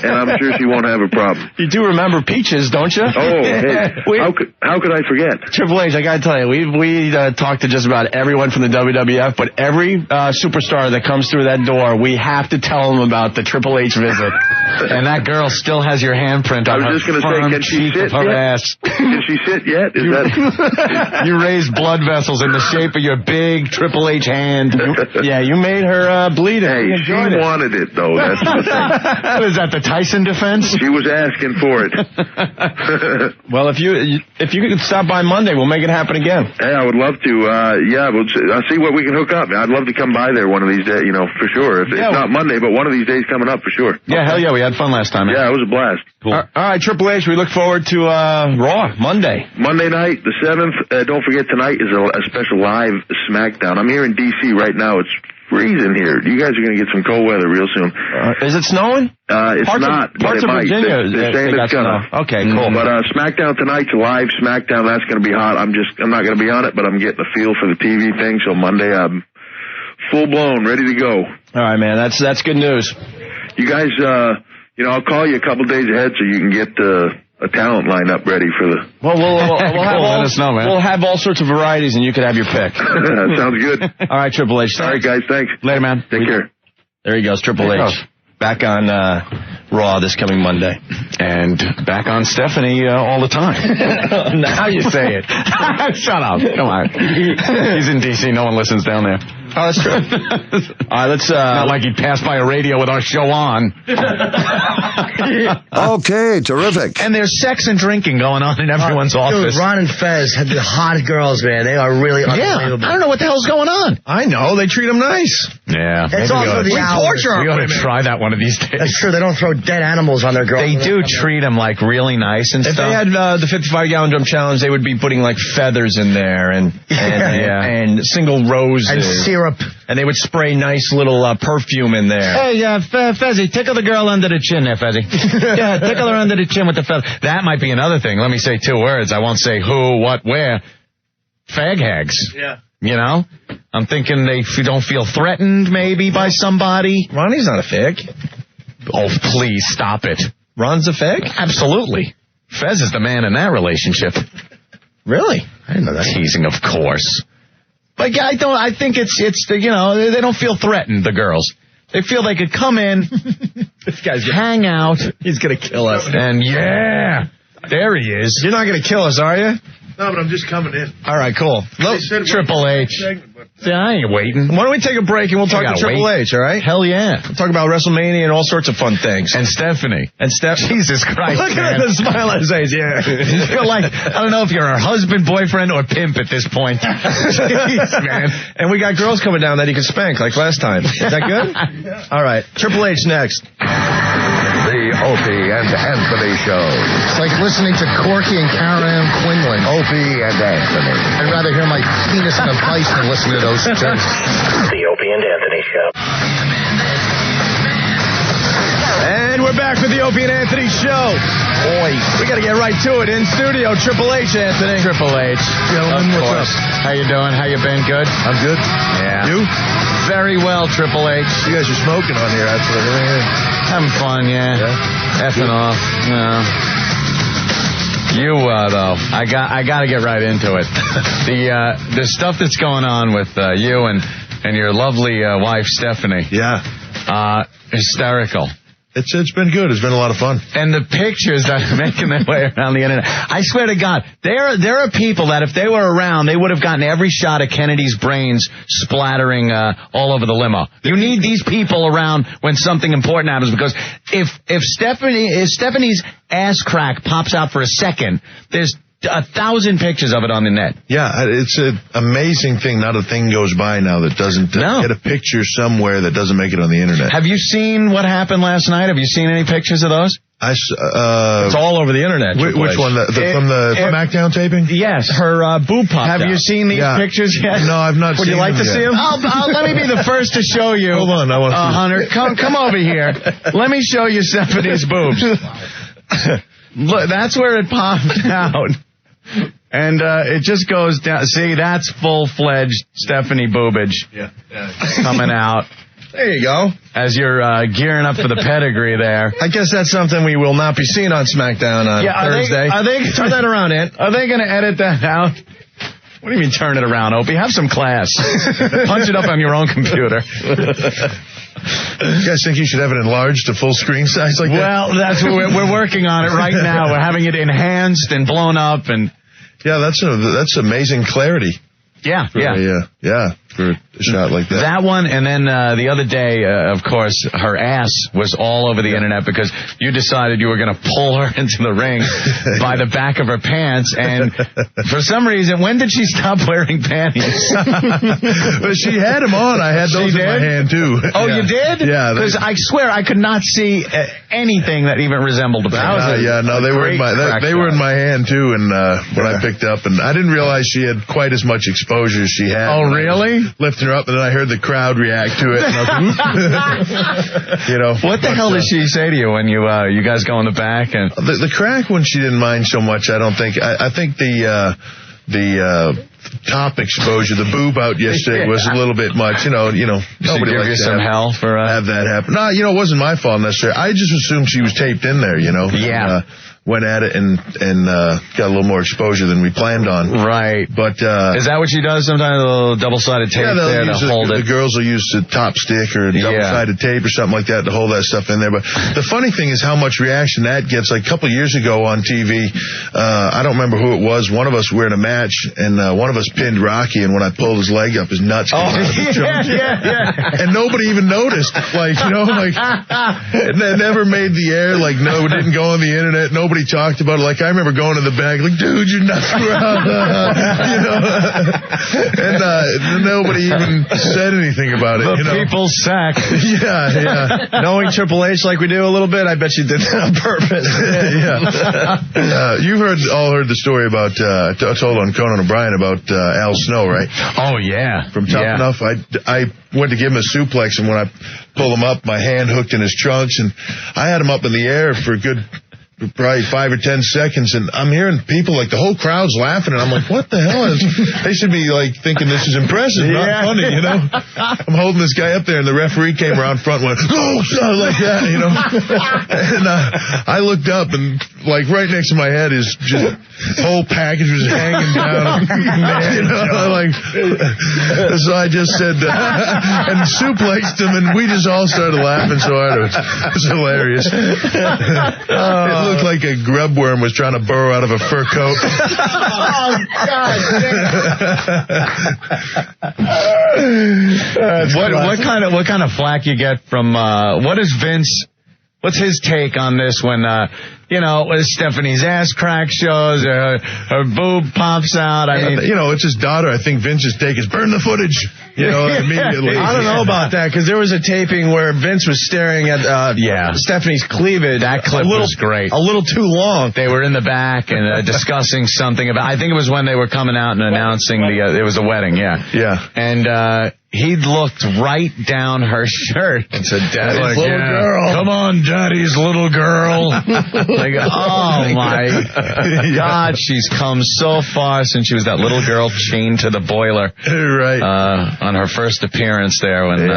And I'm sure she won't have a problem. You do remember Peaches, don't you? Oh, hey. How could I forget? Triple H, I got to tell you, we talked to just about everyone from the WWF, but every superstar that comes through that door, we have to tell them about the Triple H visit. And that girl still has your handprint on her can she sit her yet? ass. Can she sit yet? Is that... You raised blood vessels in the shape of your big Triple H hand. You made her bleed. Hey, she wanted it, though. That's the thing. What is that, the Tyson defense? She was asking for it. Well, if you could stop by Monday, we'll make it happen again. Hey, I would love to. I'll see what we can hook up. I'd love to come by there one of these days, you know, for sure. If it's not Monday, but one of these days coming up for sure. Yeah, hell yeah, we had fun last time. Man. Yeah, it was a blast. Cool. All right, Triple H, we look forward to Raw Monday. Monday night, the 7th. Don't forget, tonight is a special live SmackDown. I'm here in D.C. right now. It's freezing here. You guys are going to get some cold weather real soon. Is it snowing? It's not, but it might. They're saying it's gonna. Okay, cool. But SmackDown tonight's a live SmackDown. That's going to be hot. I'm not going to be on it, but I'm getting a feel for the TV thing. So Monday, I'm full blown, ready to go. All right, man. That's good news. You guys, you know, I'll call you a couple days ahead so you can get a talent lineup ready for the... Well, let us know, man. We'll have all sorts of varieties, and you could have your pick. Sounds good. All right, Triple H. All right, guys, thanks. Later, man. Take care. There he goes, Triple H. Back on Raw this coming Monday. And back on Stephanie all the time. Now you say it. Shut up. Come on. He's in D.C. No one listens down there. Oh, that's true. All right, let's... Not like he passed by a radio with our show on. Okay, terrific. And there's sex and drinking going on in everyone's office. Dude, Ron and Fez have the hot girls, man. They are really unbelievable. I don't know what the hell's going on. I know. They treat them nice. Yeah. It's also the hours. We ought to try that one of these days. That's true. They don't throw dead animals on their girls. They do treat them like really nice and stuff. If they had the 55-gallon drum challenge, they would be putting like feathers in there and single roses. And syrup. And they would spray nice little perfume in there. Hey, Fezzy, tickle the girl under the chin there, Fezzy. Yeah, tickle her under the chin with the feather. That might be another thing. Let me say 2 words. I won't say who, what, where. Fag hags. Yeah. You know? I'm thinking they don't feel threatened, maybe, by somebody. Ronnie's not a fag. Oh, please, stop it. Ron's a fag? Absolutely. Fez is the man in that relationship. Really? I didn't know that. Teasing, of course. But I think it's you know, they don't feel threatened, the girls. They feel they could come in, this guy's hang out. He's going to kill us. And there he is. You're not going to kill us, are you? No, but I'm just coming in. All right, cool. Triple H. See, I ain't waiting. Why don't we take a break and we'll talk to Triple H, all right? Hell yeah. We'll talk about WrestleMania and all sorts of fun things. And Stephanie. Jesus Christ, Look at the smile on his face, yeah. You feel like, I don't know if you're her husband, boyfriend, or pimp at this point. Jeez, man. And we got girls coming down that he can spank like last time. Is that good? All right. Triple H next. The Opie and Anthony Show. It's like listening to Corky and Karen Quinlan. Opie and Anthony. I'd rather hear my penis on a vice than listen to those two. The Opie and Anthony Show. And we're back with the Opie and Anthony Show. Boy, we got to get right to it. In studio, Triple H, Anthony. Triple H. Gentlemen, of what's course. How you doing? How you been? Good? I'm good. Yeah. You? Very well, Triple H. You guys are smoking on here. That's what Having fun, yeah. Effing off. No. You, though, I got to get right into it. The stuff that's going on with you and your lovely wife, Stephanie. Yeah. Hysterical. It's been good. It's been a lot of fun. And the pictures that are making their way around the internet. I swear to God, there are people that if they were around, they would have gotten every shot of Kennedy's brains splattering all over the limo. You need these people around when something important happens, because if Stephanie's ass crack pops out for a second, there's 1,000 pictures of it on the net. Yeah, it's an amazing thing. Not a thing goes by now that doesn't get a picture somewhere that doesn't make it on the internet. Have you seen what happened last night? Have you seen any pictures of those? It's all over the internet. Which one? From the SmackDown taping? Yes. Her boob popped Have out. you seen these pictures yet? No, I've not Would seen them. you like to see them? Let me be the first to show you. Hold on, I want to see Hunter, come over here. Let me show you Stephanie's boobs. Look, that's where it popped out. And it just goes down. See, that's full-fledged Stephanie boobage coming out. There you go. As you're gearing up for the pedigree there. I guess that's something we will not be seeing on SmackDown on Thursday. Turn that around, Ant. Are they going to edit that out? What do you mean turn it around, Opie? Have some class. Punch it up on your own computer. You guys think you should have it enlarged to full screen size like that? Well, that's what we're working on it right now. We're having it enhanced and blown up, and yeah, that's amazing clarity. Yeah, for a shot like that. That one, and then the other day, of course, her ass was all over the internet because you decided you were going to pull her into the ring by the back of her pants, and for some reason, when did she stop wearing panties? But she had them on. I had those in my hand, too. Oh, you did? Yeah. Because I swear I could not see anything that even resembled a panty. They were in my hand, too, and when I picked up, and I didn't realize she had quite as much exposure as she had. Oh, really? Lifting her up, and then I heard the crowd react to it. And I was, what the hell did she say to you when you guys go in the back? And the crack one, she didn't mind so much. I don't think. I think the top exposure, the boob out yesterday was a little bit much. Nobody give you some hell for have that happen. No, it wasn't my fault necessarily. I just assumed she was taped in there. Yeah. Went at it and got a little more exposure than we planned on. Right. But is that what she does sometimes? A little double-sided tape there to hold it? The girls will use a top stick or double-sided tape or something like that to hold that stuff in there. But the funny thing is how much reaction that gets. Like a couple years ago on TV, I don't remember who it was. One of us were in a match, and one of us pinned Rocky, and when I pulled his leg up, his nuts came out of the trunk. And nobody even noticed. It never made the air. It didn't go on the internet. Nobody talked about it. I remember going to the bag, dude, your nuts were out. And nobody even said anything about it. The people's sack. Yeah. Knowing Triple H like we do a little bit, I bet you did that on purpose. You've all heard the story about, I told on Conan O'Brien about Al Snow, right? Oh, yeah. From Tough Enough. I went to give him a suplex, and when I pulled him up, my hand hooked in his trunks, and I had him up in the air for a good probably 5 or 10 seconds, and I'm hearing people, the whole crowd's laughing, and I'm like, what the hell is, they should be thinking this is impressive, not funny, I'm holding this guy up there, and the referee came around front and went, oh, like that, and I looked up, and right next to my head is just, whole package was hanging down, so I just said, and suplexed him, and we just all started laughing so hard, it was hilarious. It looked like a grub worm was trying to burrow out of a fur coat. Oh, God. What kind of flack you get from, what is Vince, what's his take on this when, Stephanie's ass crack shows, her boob pops out? I mean, it's his daughter. I think Vince's take is burn the footage. Immediately. I don't know about that, because there was a taping where Vince was staring at Stephanie's cleavage. That clip was great. A little too long. They were in the back and discussing something about, I think it was when they were coming out and announcing it was a wedding, Yeah. And, he looked right down her shirt and said, Daddy's little girl. Come on, Daddy's little girl. Like, oh my God, she's come so far since she was that little girl chained to the boiler. Right. On her first appearance there when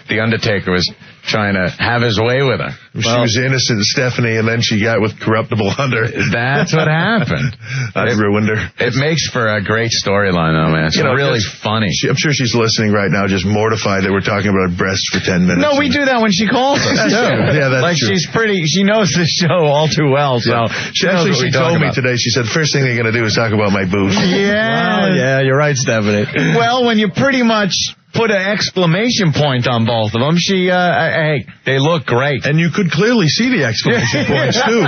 the Undertaker was trying to have his way with her. She was innocent, Stephanie, and then she got with corruptible Hunter. That's what happened. That ruined her. It makes for a great storyline, though, man. It's really funny. I'm sure she's listening right now, just mortified that we're talking about breasts for 10 minutes. No, we do that when she calls us. That's true. Yeah, that's true. She knows the show all too well, so she told me today, she said, first thing they're going to do is talk about my boobs. Yeah. Yeah, you're right, Stephanie. Well, when you pretty much put an exclamation point on both of them, hey, they look great. And you could clearly see the exclamation points, too.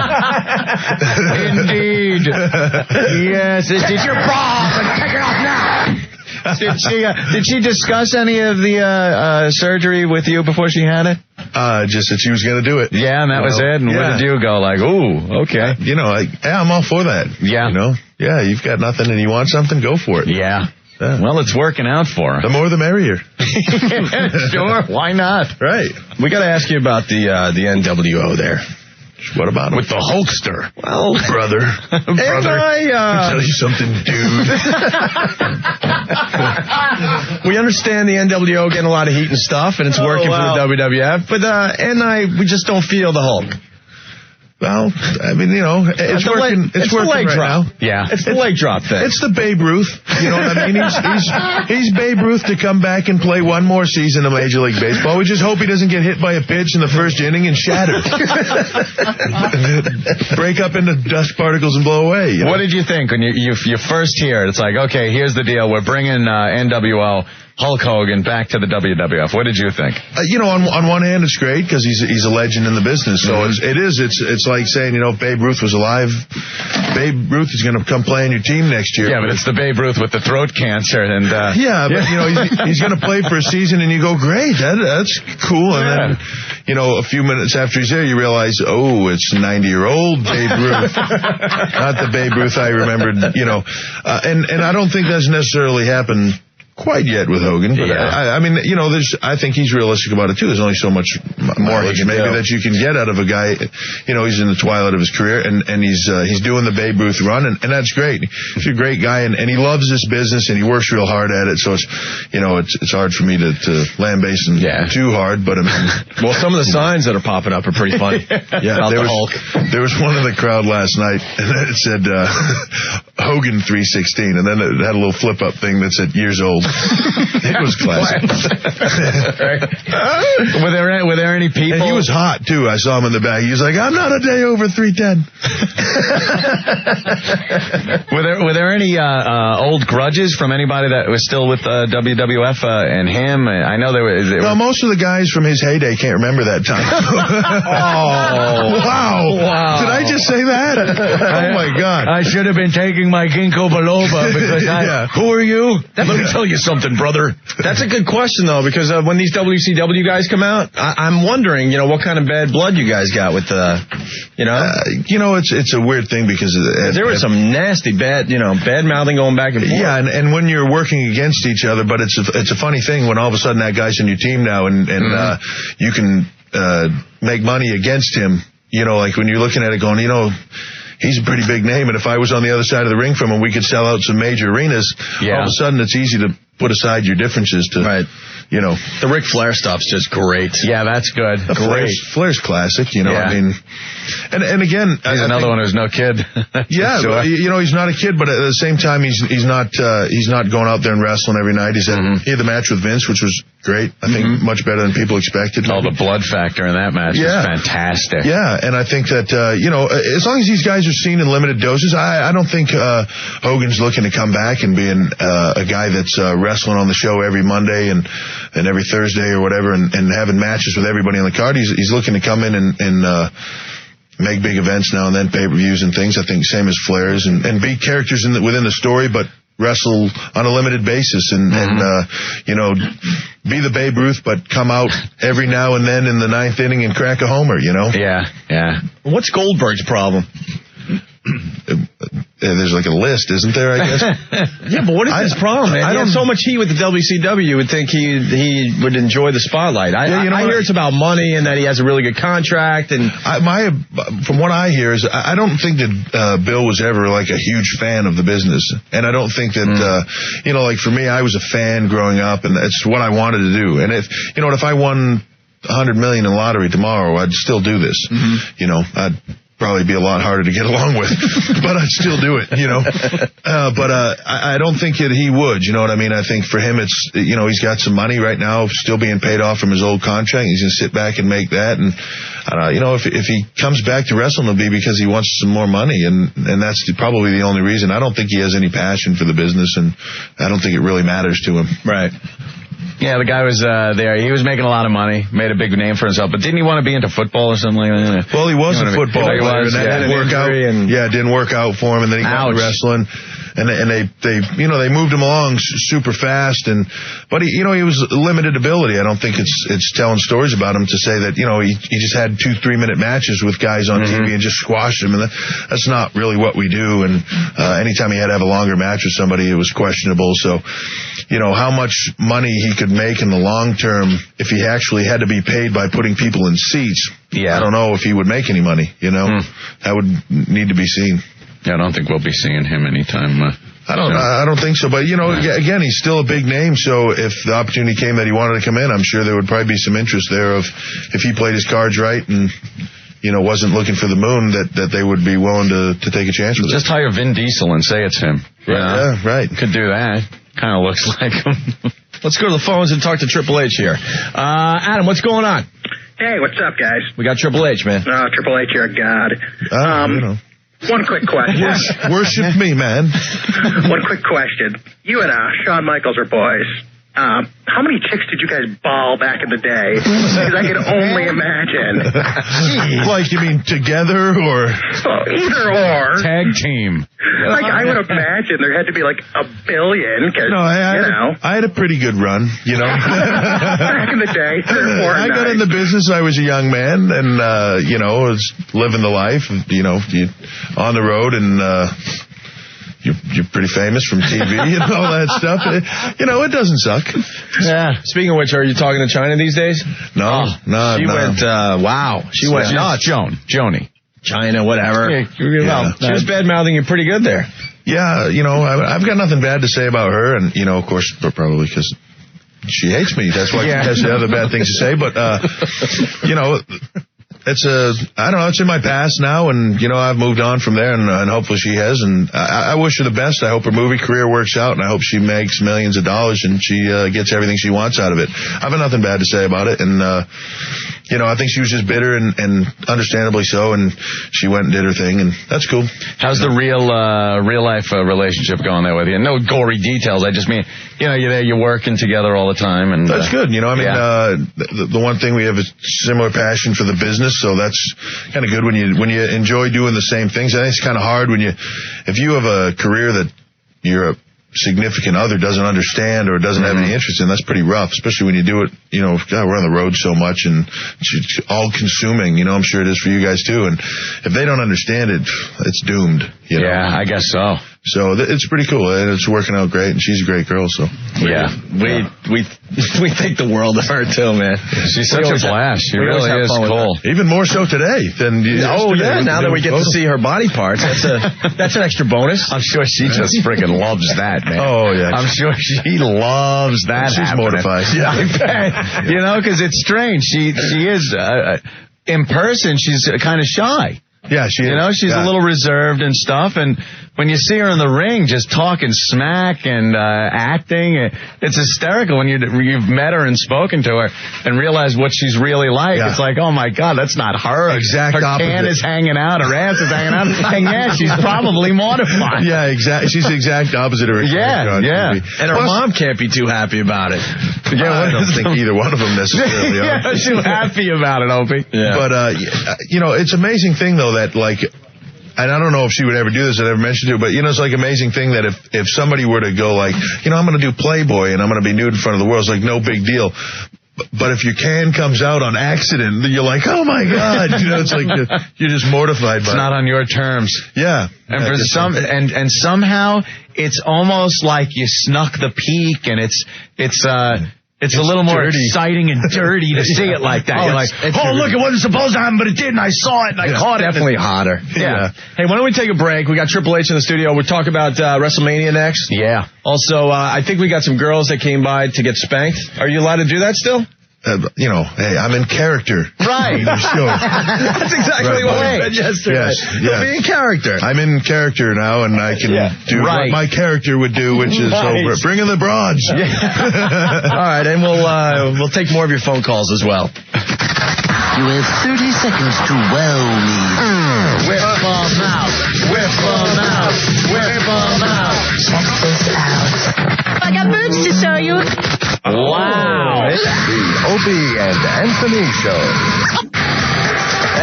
Indeed. Yes. Did your bra and take it off now. Did she discuss any of the surgery with you before she had it? Just that she was going to do it. Yeah, and that was it. And what did you go like? Ooh, okay. I'm all for that. Yeah. Yeah, you've got nothing and you want something, go for it. Yeah. Well, it's working out for her. The more the merrier. Sure, why not? Right. We got to ask you about the NWO there. What about him? With the Hulkster. Well, brother. I'll tell you something, dude. We understand the NWO getting a lot of heat and stuff, and it's working for the WWF, but we just don't feel the Hulk. Well, I mean, it's working. It's working right now. Yeah, it's the leg drop thing. It's the Babe Ruth. You know what I mean? He's Babe Ruth to come back and play one more season of Major League Baseball. We just hope he doesn't get hit by a pitch in the first inning and shatter, break up into dust particles and blow away. What did you think when you first hear it? It's like, okay, here's the deal. We're bringing NWO. Hulk Hogan back to the WWF. What did you think? On one hand, it's great because he's a legend in the business. So it's like saying, if Babe Ruth was alive, Babe Ruth is going to come play on your team next year. Yeah, but it's the Babe Ruth with the throat cancer, and but he's going to play for a season, and you go, great, that's cool, and then a few minutes after he's there, you realize, it's 90-year-old Babe Ruth, not the Babe Ruth I remembered. And I don't think that's necessarily happened quite yet with Hogan, but I mean, I think he's realistic about it too. There's only so much more maybe that you can get out of a guy. He's in the twilight of his career, and he's doing the Babe Ruth run, and that's great. He's a great guy, and he loves this business, and he works real hard at it. So it's hard for me to lambaste him too hard, but I mean, well, some of the signs that are popping up are pretty funny. There was one in the crowd last night, and it said Hogan 316, and then it had a little flip up thing that said years old. It was classic. Were there any people? And he was hot too. I saw him in the back. He was like, "I'm not a day over 310." Were there any old grudges from anybody that was still with WWF and him? I know there was. No, most of the guys from his heyday can't remember that time. Wow! Did I just say that? Oh my God! I should have been taking my ginkgo biloba because who are you? Let me tell you something, brother. That's a good question, though, because when these WCW guys come out, I'm wondering, what kind of bad blood you guys got with it's a weird thing because there was some nasty bad mouthing going back and forth. Yeah, and when you're working against each other, but it's a funny thing when all of a sudden that guy's on your team now, and you can make money against him. Like when you're looking at it going, he's a pretty big name, and if I was on the other side of the ring from him, we could sell out some major arenas. All of a sudden, it's easy to put aside your differences to, The Ric Flair stuff's just great. Yeah, that's good. Great. Flair's classic, I mean. And again, he's another one who's no kid. Yeah, sure. He's not a kid, but at the same time, he's not going out there and wrestling every night. He had the match with Vince, which was great. I think much better than people expected. Oh, the blood factor in that match was fantastic. Yeah, and I think that as long as these guys are seen in limited doses, I don't think Hogan's looking to come back and being a guy that's wrestling on the show every Monday and every Thursday or whatever, and having matches with everybody on the card. He's looking to come in and make big events now and then, pay-per-views and things. I think same as Flair's, and be characters within the story, but wrestle on a limited basis and be the Babe Ruth, but come out every now and then in the 9th inning and crack a homer, Yeah. What's Goldberg's problem? There's like a list, isn't there, I guess? Yeah, but what is his problem, man? He has so much heat with the WCW, you would think he would enjoy the spotlight. I hear it's about money and that he has a really good contract. And from what I hear is I don't think that Bill was ever like a huge fan of the business. And I don't think that, like for me, I was a fan growing up and that's what I wanted to do. And if I won $100 million in lottery tomorrow, I'd still do this. I'd probably be a lot harder to get along with, but I'd still do it, but I don't think that he would, you know what I mean? I think for him it's, he's got some money right now still being paid off from his old contract. He's going to sit back and make that. And, if he comes back to wrestling, it'll be because he wants some more money. And that's probably the only reason. I don't think he has any passion for the business, and I don't think it really matters to him. Right. Yeah, the guy was there. He was making a lot of money, made a big name for himself. But didn't he want to be into football or something like that? Well, he was a football player, and that didn't work out. It didn't work out for him, and then he got into wrestling. And they moved him along super fast, but he was limited ability. I don't think it's telling stories about him to say that, he just had 2-3 minute matches with guys on TV and just squashed them. And that's not really what we do. And, anytime he had to have a longer match with somebody, it was questionable. So, how much money he could make in the long term if he actually had to be paid by putting people in seats. Yeah. I don't know if he would make any money, That would need to be seen. Yeah, I don't think we'll be seeing him anytime. I don't think so. But, again, he's still a big name. So if the opportunity came that he wanted to come in, I'm sure there would probably be some interest there if he played his cards right and, wasn't looking for the moon, that they would be willing to take a chance with it. Just hire Vin Diesel and say it's him. Yeah, right. Could do that. Kind of looks like him. Let's go to the phones and talk to Triple H here. Adam, what's going on? Hey, what's up, guys? We got Triple H, man. Triple H, you're a god. One quick question. Worship me, man. One quick question. You and Shawn Michaels are boys. How many chicks did you guys ball back in the day? Because I can only imagine. Like, you mean together or? Either or. Tag team. Like, I would imagine there had to be like a billion. Cause, I had a pretty good run, Back in the day, 3 or 4 I got in the business. I was a young man and, was living the life, on the road and, You're pretty famous from TV and all that stuff. It doesn't suck. Yeah. Speaking of which, are you talking to Chyna these days? No. She went, wow. She went nuts. Joni. Chyna, whatever. Yeah. She was bad-mouthing you pretty good there. Yeah, I've got nothing bad to say about her. And, of course, probably because she hates me. That's why she has the other bad things to say. But, I don't know, it's in my past now, and, I've moved on from there, and hopefully she has, and I wish her the best. I hope her movie career works out, and I hope she makes millions of dollars, and she gets everything she wants out of it. I've got nothing bad to say about it, and, I think she was just bitter, and understandably so, and she went and did her thing, and that's cool. How's the real-life relationship going there with you? No gory details, I just mean, you're there, you're working together all the time, and... That's good, the one thing, we have a similar passion for the business, so that's kind of good when you enjoy doing the same things. I think it's kind of hard if you have a career that you're a significant other doesn't understand or doesn't have any interest in. That's pretty rough, especially when you do it, God, we're on the road so much and it's all consuming, I'm sure it is for you guys too. And if they don't understand it, it's doomed. Yeah, I guess so. So it's pretty cool, and it's working out great, and she's a great girl, so. Yeah, we think the world of her too, man. She's such a blast. She really is cool. Even more so today than yesterday. Now that we get to see her body parts, that's an extra bonus. I'm sure she just freaking loves that, man. Oh, yeah. I'm sure she loves that. She's mortified. Yeah, I bet. Because it's strange. She is, in person, she's kind of shy. Yeah, she is. She's a little reserved and stuff, and when you see her in the ring just talking smack and acting, it's hysterical when you've met her and spoken to her and realized what she's really like. Yeah. It's like, oh my God, that's not her. Exact her opposite. Can is hanging out, her ass is hanging out, and she's probably mortified. Yeah, exactly. She's the exact opposite of her. Yeah. And her mom can't be too happy about it. Yeah, I don't think either one of them necessarily are. Too happy about it, Opie. Yeah. But, it's an amazing thing, though, that, like, and I don't know if she would ever do this, I'd ever mentioned it, but, it's like an amazing thing that if somebody were to go like, I'm going to do Playboy and I'm going to be nude in front of the world, it's like no big deal. But if your can comes out on accident, you're like, oh my God, it's like you're just mortified by it. It's not on your terms. Yeah. And for and somehow it's almost like you snuck the peek, and it's a little more exciting and dirty to see it like that. You're like, look, it wasn't supposed to happen, but it did, and I saw it, and I caught it. Definitely hotter. Yeah. Hey, why don't we take a break? We got Triple H in the studio. We'll talk about WrestleMania next. Yeah. Also, I think we got some girls that came by to get spanked. Are you allowed to do that still? Hey, I'm in character. Right. That's exactly what we said yesterday. Yes. Be in character. I'm in character now, and I can do what my character would do, which is bring in the broads. All right, and we'll take more of your phone calls as well. You have 30 seconds to wow me. Whip them out. Whip them out. Whip them out. Check this out. I got boobs to show you. Wow. The Opie and Anthony Show.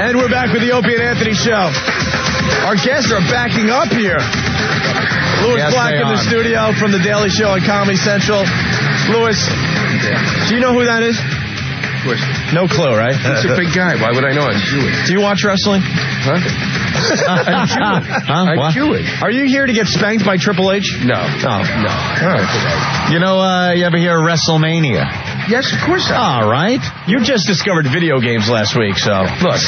And we're back with the Opie and Anthony Show. Our guests are backing up here. Louis Black in the studio from The Daily Show on Comedy Central. Louis, do you know who that is? Of course. No clue, right? He's a big guy. Why would I know? I'm Jewish. Do you watch wrestling? Huh? I'm Jewish. I'm Jewish. Are you here to get spanked by Triple H? No. Oh. No. All right. You ever hear of WrestleMania? Yes, of course. All right. You just discovered video games last week, so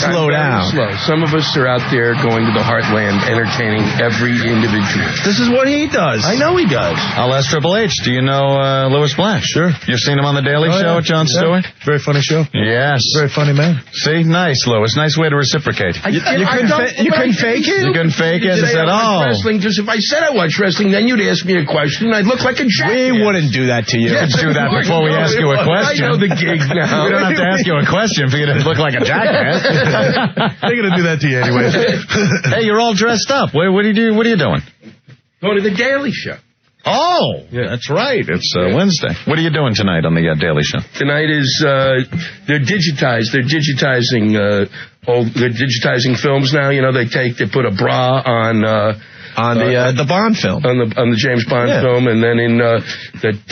slow down. Slow. Some of us are out there going to the heartland, entertaining every individual. This is what he does. I know he does. I'll ask Triple H. Do you know Louis Black? Sure. You've seen him on The Daily Show with Jon Stewart? Very funny show. Yes. Very funny man. See? Nice, Louis. Nice way to reciprocate. You couldn't fake it? You couldn't fake it and said, wrestling. Just if I said I watched wrestling, then you'd ask me a question, and I'd look like a jackass. We wouldn't do that to you. Let's do that before we ask you a question. I know the gig now. We don't have to ask you a question for you to look like a jackass. They're going to do that to you anyway. Hey, you're all dressed up. What are you doing? Going to the Daily Show. Oh, yeah, that's right. It's Wednesday. What are you doing tonight on the Daily Show? Tonight is they're digitized. They're digitizing they're digitizing films now. They put a bra on the Bond film, on the James Bond film, and then they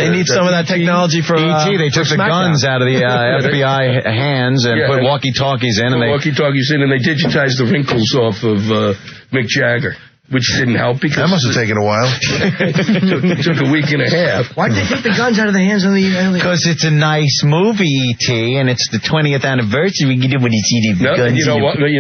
need some of that technology for E.T. They took the guns out of the FBI hands and put walkie-talkies in, and they digitized the wrinkles off of Mick Jagger. Which didn't help because... That must have taken a while. It took a week and a half. Why'd they take the guns out of the hands of the... Because it's a nice movie, E.T., and it's the 20th anniversary. You when you see the guns. You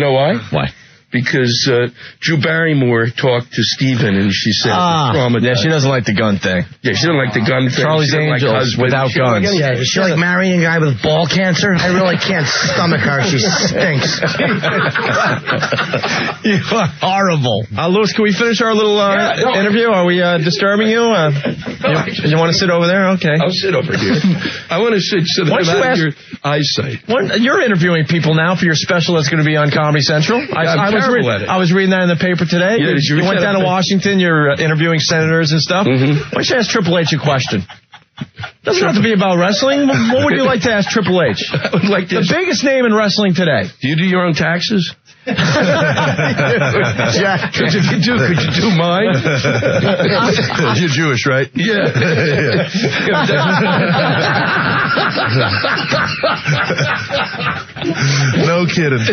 know why? Why? Because Drew Barrymore talked to Steven, and she said... Yeah, she doesn't like the gun thing. Yeah, she doesn't like the gun thing. Charlie's Angels without guns. Yeah, is she like marrying a guy with ball cancer? I really can't stomach her. She stinks. You are horrible. Louis, can we finish our little interview? Are we disturbing you? You want to sit over there? Okay. I'll sit over here. I want to sit so that I'm out of your eyesight. You're interviewing people now for your special that's going to be on Comedy Central. I was reading that in the paper today. Yeah, you went down to Washington. You're interviewing senators and stuff. Mm-hmm. Why don't you ask Triple H a question? Doesn't have to be about wrestling. What would you like to ask Triple H? I would like to. The biggest name in wrestling today. Do you do your own taxes? Jack, could you do mine? You're Jewish, right? Yeah. No kidding.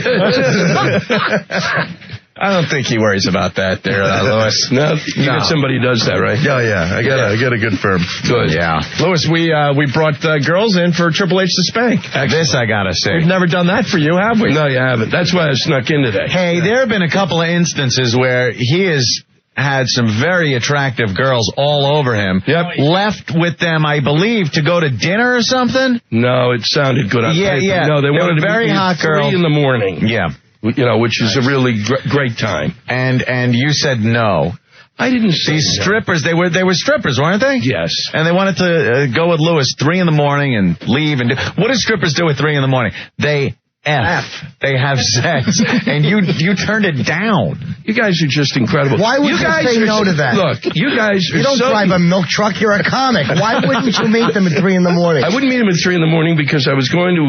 I don't think he worries about that there, Louis. No, you got somebody who does that, right? Yeah. I got a good firm. Good. Yeah. Louis, we brought girls in for Triple H to spank. This I gotta say. We've never done that for you, have we? No, you haven't. That's why I snuck in today. Hey, there have been a couple of instances where he has had some very attractive girls all over him. Yep. Left with them, I believe, to go to dinner or something. No, it sounded good on paper. Yeah. No, they wanted to very be hot girls. 3 in the morning. Yeah. Which is a really great time. And you said no. I didn't say These strippers, they were strippers, weren't they? Yes. And they wanted to go with Louis 3 in the morning and leave and do. What do strippers do at 3 in the morning? They They have sex, and you turned it down. You guys are just incredible. Why would you say no to that? Look, you guys are You don't drive a milk truck. You're a comic. Why wouldn't you meet them at 3 in the morning? I wouldn't meet them at 3 in the morning because I was going to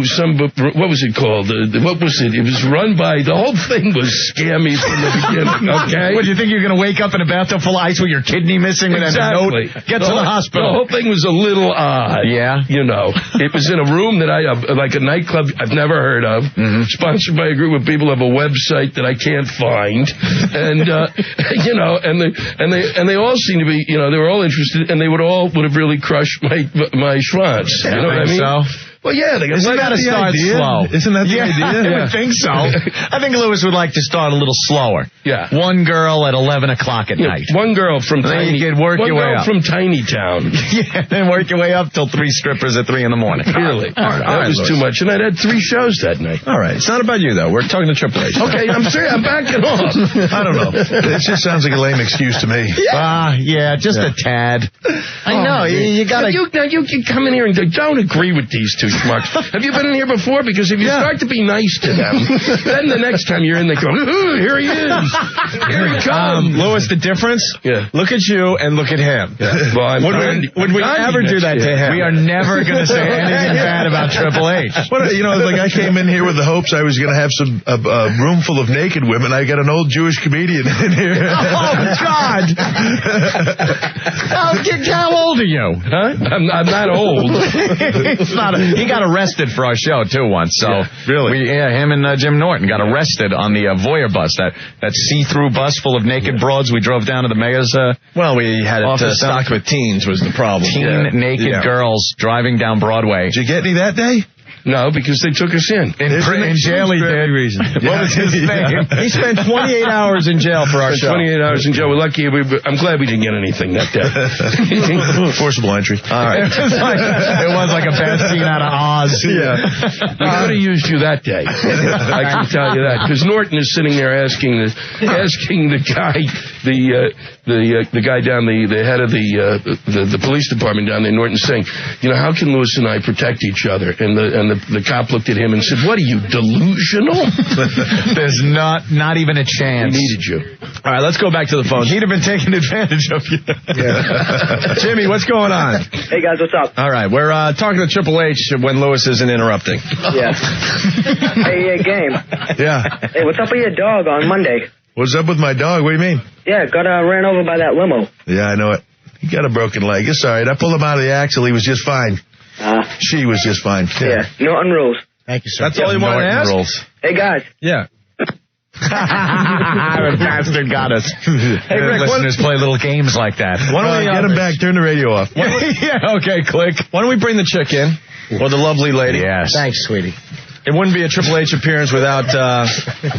what was it called? What was it? It was run by, the whole thing was scammy from the beginning, okay? What, do you think you're going to wake up in a bathtub full of ice with your kidney missing and a note? Get to the hospital. The whole thing was a little odd. Yeah? You know, it was in a room that like a nightclub I've never heard of, sponsored by a group of people who have a website that I can't find, and you know, and they all seem to be, you know, they were all interested, and they would have really crushed my schwanz. You know what I mean? So? Well, yeah, they got to start slow. Isn't that the idea? I would think so. I think Lewis would like to start a little slower. Yeah. One girl at 11 o'clock at night. One girl from Tiny. You could work your way up from Tiny Town. Yeah, then work your way up till 3 strippers at 3 in the morning. Really? That was too much, and I had 3 shows that night. All right, it's not about you though. We're talking to Triple H. Okay, I'm serious. I'm backing off. I don't know. It just sounds like a lame excuse to me. Yeah, just a tad. I know. You gotta. You come in here and don't agree with these two schmucks. Have you been in here before? Because if you start to be nice to them, then the next time you're in, they go, here he is. Here he comes. Lewis, the difference? Yeah. Look at you and look at him. Yeah. Well, would we ever do that to him? We are never going to say anything bad about Triple H. But, you know, like I came in here with the hopes I was going to have a room full of naked women. I got an old Jewish comedian in here. Oh, God. How old are you? Huh? I'm not old. He got arrested for our show, too, once. So really? Him and Jim Norton got arrested on the Voyeur bus, that see-through bus full of naked broads we drove down to the mayor's well, we had it stocked with teens was the problem. Naked girls driving down Broadway. Did you get any that day? No, because they took us in. In jail he did. What was his name? He spent 28 hours in jail for our show. 28 hours in jail. We're lucky. I'm glad we didn't get anything that day. Forcible entry. All right. It was like a bad scene out of Oz. Yeah. We could have used you that day. I can tell you that. Because Norton is sitting there asking the guy, the guy down the head of the police department down there, Norton, saying, you know, how can Lewis and I protect each other? And the cop looked at him and said, what are you, delusional? There's not even a chance. We needed you. All right, let's go back to the phone. He'd have been taking advantage of you. Jimmy, what's going on? Hey, guys, what's up? All right, we're talking to Triple H when Lewis isn't interrupting. Yeah. Hey, game. Yeah. Hey, what's up with your dog on Monday? What's up with my dog? What do you mean? Yeah, got ran over by that limo. Yeah, I know it. He got a broken leg. It's all right. I pulled him out of the axle. He was just fine. She was just fine. Yeah. Norton rules. Thank you, sir. That's all you want to ask? Rules. Hey, guys. Yeah. The bastard got us. Hey, Rick, listeners play little games like that. Why don't we get him back? Turn the radio off. Yeah, okay, click. Why don't we bring the chick in? Or the lovely lady? Yes. Thanks, sweetie. It wouldn't be a Triple H appearance without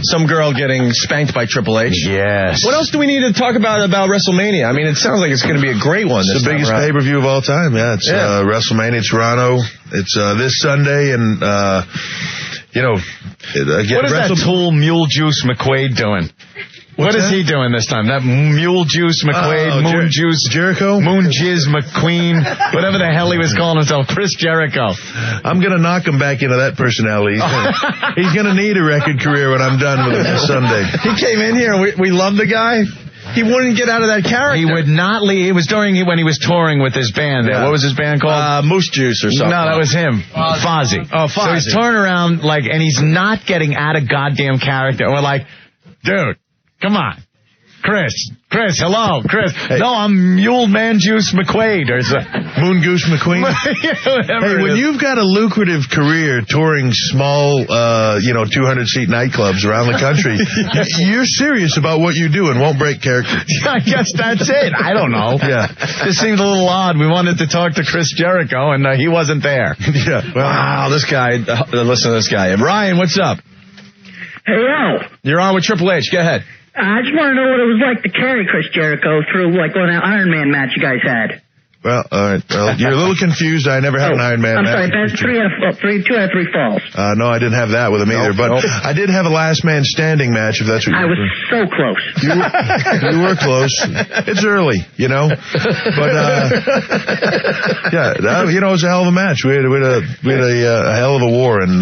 some girl getting spanked by Triple H. Yes. What else do we need to talk about WrestleMania? I mean, it sounds like it's going to be a great one. It's the biggest pay-per-view of all time. Yeah, it's WrestleMania Toronto. It's this Sunday, and you know, again, what is that tool Mule Juice McQuaid doing? What is he doing this time? That Mule Juice McQuaid, Moon Juice Jericho, Moon Jizz McQueen, whatever the hell he was calling himself, Chris Jericho. I'm gonna knock him back into that personality. He's gonna need a record career when I'm done with him this Sunday. He came in here and we loved the guy. He wouldn't get out of that character. He would not leave. It was when he was touring with his band. Yeah. What was his band called? Moose Juice or something. No, that was him. Fozzy. Oh, Fozzy. So he's touring around and he's not getting out of goddamn character. And we're like, dude, come on. Chris, hello, Chris. Hey. No, I'm Mule Man Juice McQuaid or Moon Goose McQueen. Hey, when you've got a lucrative career touring small, 200-seat nightclubs around the country, you're serious about what you do and won't break character. I guess that's it. I don't know. Yeah, this seemed a little odd. We wanted to talk to Chris Jericho, and he wasn't there. Yeah. Wow, this guy. Listen to this guy. Ryan, what's up? Hey, Al. You're on with Triple H. Go ahead. I just want to know what it was like to carry Chris Jericho through, like, that Iron Man match you guys had. Well, all right. Well, you're a little confused. I never had an Iron Man match. I'm sorry, two out of three falls. No, I didn't have that with him either. But I did have a last man standing match, if that's what I was so close. You were close. It's early, you know. But, it was a hell of a match. We had a hell of a war, and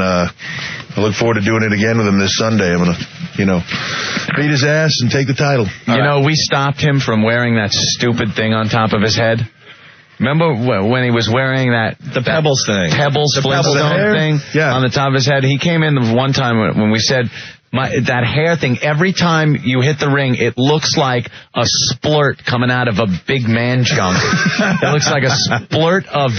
I look forward to doing it again with him this Sunday. I'm going to, beat his ass and take the title. We stopped him from wearing that stupid thing on top of his head. Remember when he was wearing the Pebbles thing? Pebbles Flintstone thing on the top of his head? He came in one time when we said, that hair thing, every time you hit the ring, it looks like a splurt coming out of a big man junk. It looks like a splurt of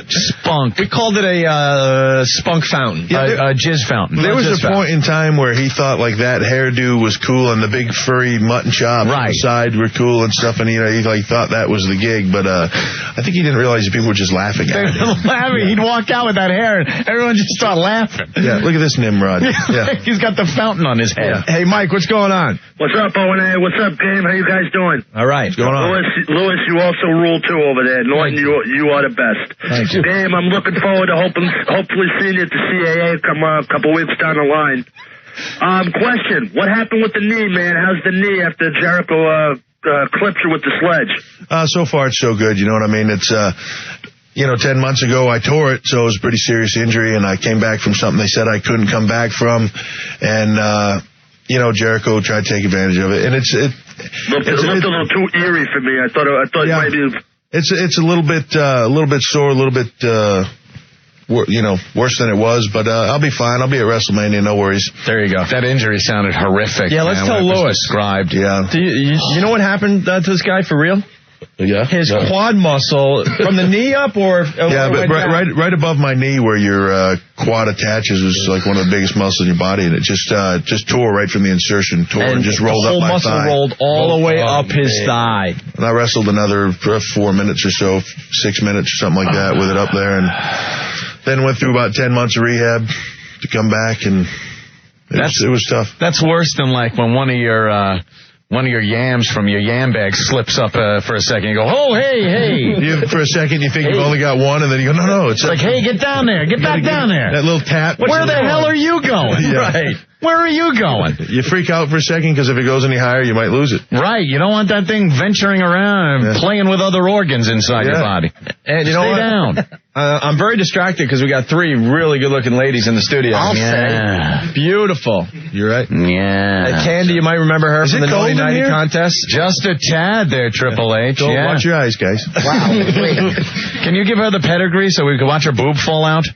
spunk. We called it a spunk fountain. A jizz fountain. There was a point in time where he thought like that hairdo was cool and the big furry mutton chops on the side were cool and stuff, and he thought that was the gig, but I think he didn't realize that people were just laughing at him. Laughing. He'd walk out with that hair and everyone just start laughing. Yeah, look at this Nimrod. Yeah. He's got the fountain on his head. Yeah. Hey, Mike, what's going on? What's up, O&A? What's up, Game? How you guys doing? All right. What's going on? Louis, you also rule too over there. Norton, you are the best. Thank you. Game, I'm looking forward to hopefully seeing you at the CAA come a couple weeks down the line. Question: what happened with the knee, man? How's the knee after Jericho clipped you with the sledge? So far, it's so good. You know what I mean? It's 10 months ago I tore it, so it was a pretty serious injury, and I came back from something they said I couldn't come back from, and Jericho tried to take advantage of it, and it looked a little too eerie for me. I thought it might be. It's a little bit sore, a little bit worse than it was, but I'll be fine. I'll be at WrestleMania, no worries. There you go. That injury sounded horrific. Yeah, let's tell Louis. Described. Yeah. Do you know what happened to this guy for real? Yeah. His quad muscle from the knee up, or but right above my knee where your quad attaches was like one of the biggest muscles in your body, and it just tore right from the insertion, and just rolled up my thigh. The whole muscle rolled all the way up his thigh. And I wrestled another 4 minutes or so, 6 minutes or something like that with it up there, and then went through about 10 months of rehab to come back, and it was tough. That's worse than like when one of your yams from your yam bag slips up for a second. You go, oh, hey. For a second, you think you've only got one, and then you go, no. It's like, hey, get down there. Get back down there. That little tap. Where the hell are you going? Yeah. Right. Where are you going? You freak out for a second because if it goes any higher, you might lose it. Right. You don't want that thing venturing around and playing with other organs inside your body. And you Stay know what? down. I'm very distracted because we got 3 really good-looking ladies in the studio. I'll say. Beautiful. You're right. Yeah. Candy, you might remember her from the 90 contest. Just a tad there, Triple H. Watch your eyes, guys. Wow. Can you give her the pedigree so we can watch her boob fall out?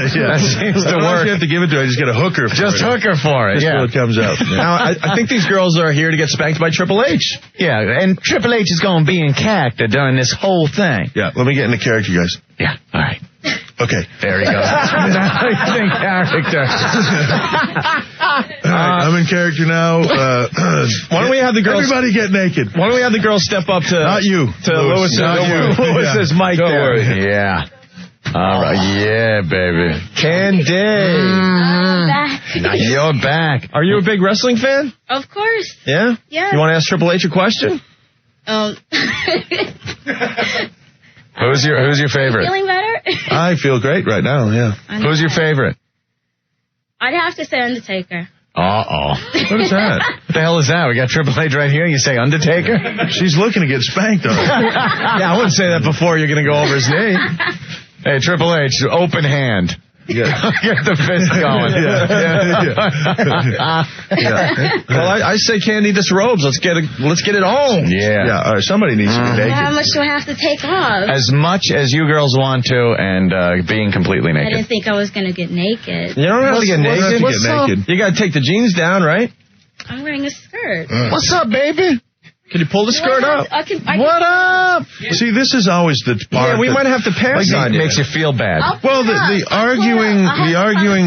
Yeah. That seems to work. You have to give it to her. I just get a hooker for it. Hook her for it. Just till it comes out. Yeah. Now, I think these girls are here to get spanked by Triple H. Yeah, and Triple H is going to be in character during this whole thing. Yeah, let me get into character, guys. Yeah, all right. Okay. There he goes. Now he's in character. All right, I'm in character now. Why don't we have the girls... Everybody get naked. Why don't we have the girls step up to... Not you. To Louis. Lewis's mic Don't there. worry. Yeah. All right. Yeah, baby. Candy. Back. You're back. Are you a big wrestling fan? Of course. Yeah? Yeah. You want to ask Triple H a question? Who's your favorite? Feeling better? I feel great right now, yeah. Who's your favorite? I'd have to say Undertaker. Uh-oh. What is that? What the hell is that? We got Triple H right here. You say Undertaker? She's looking to get spanked on it. Yeah, I wouldn't say that before you're going to go over his knee. Hey, Triple H, open hand. Yeah. Get the fist going. Yeah. Well, I say Candy disrobes. Let's get it on. Yeah. All right, somebody needs to be naked. How much do I have to take off? As much as you girls want to, and being completely I naked. didn't think I was going to get naked. You don't have to get naked. What's up? You got to take the jeans down, right? I'm wearing a skirt. What's up, baby? Can you pull the skirt up? What up? See, this is always the part. Yeah, we might have to pass on you. Makes you feel bad. Well, the arguing,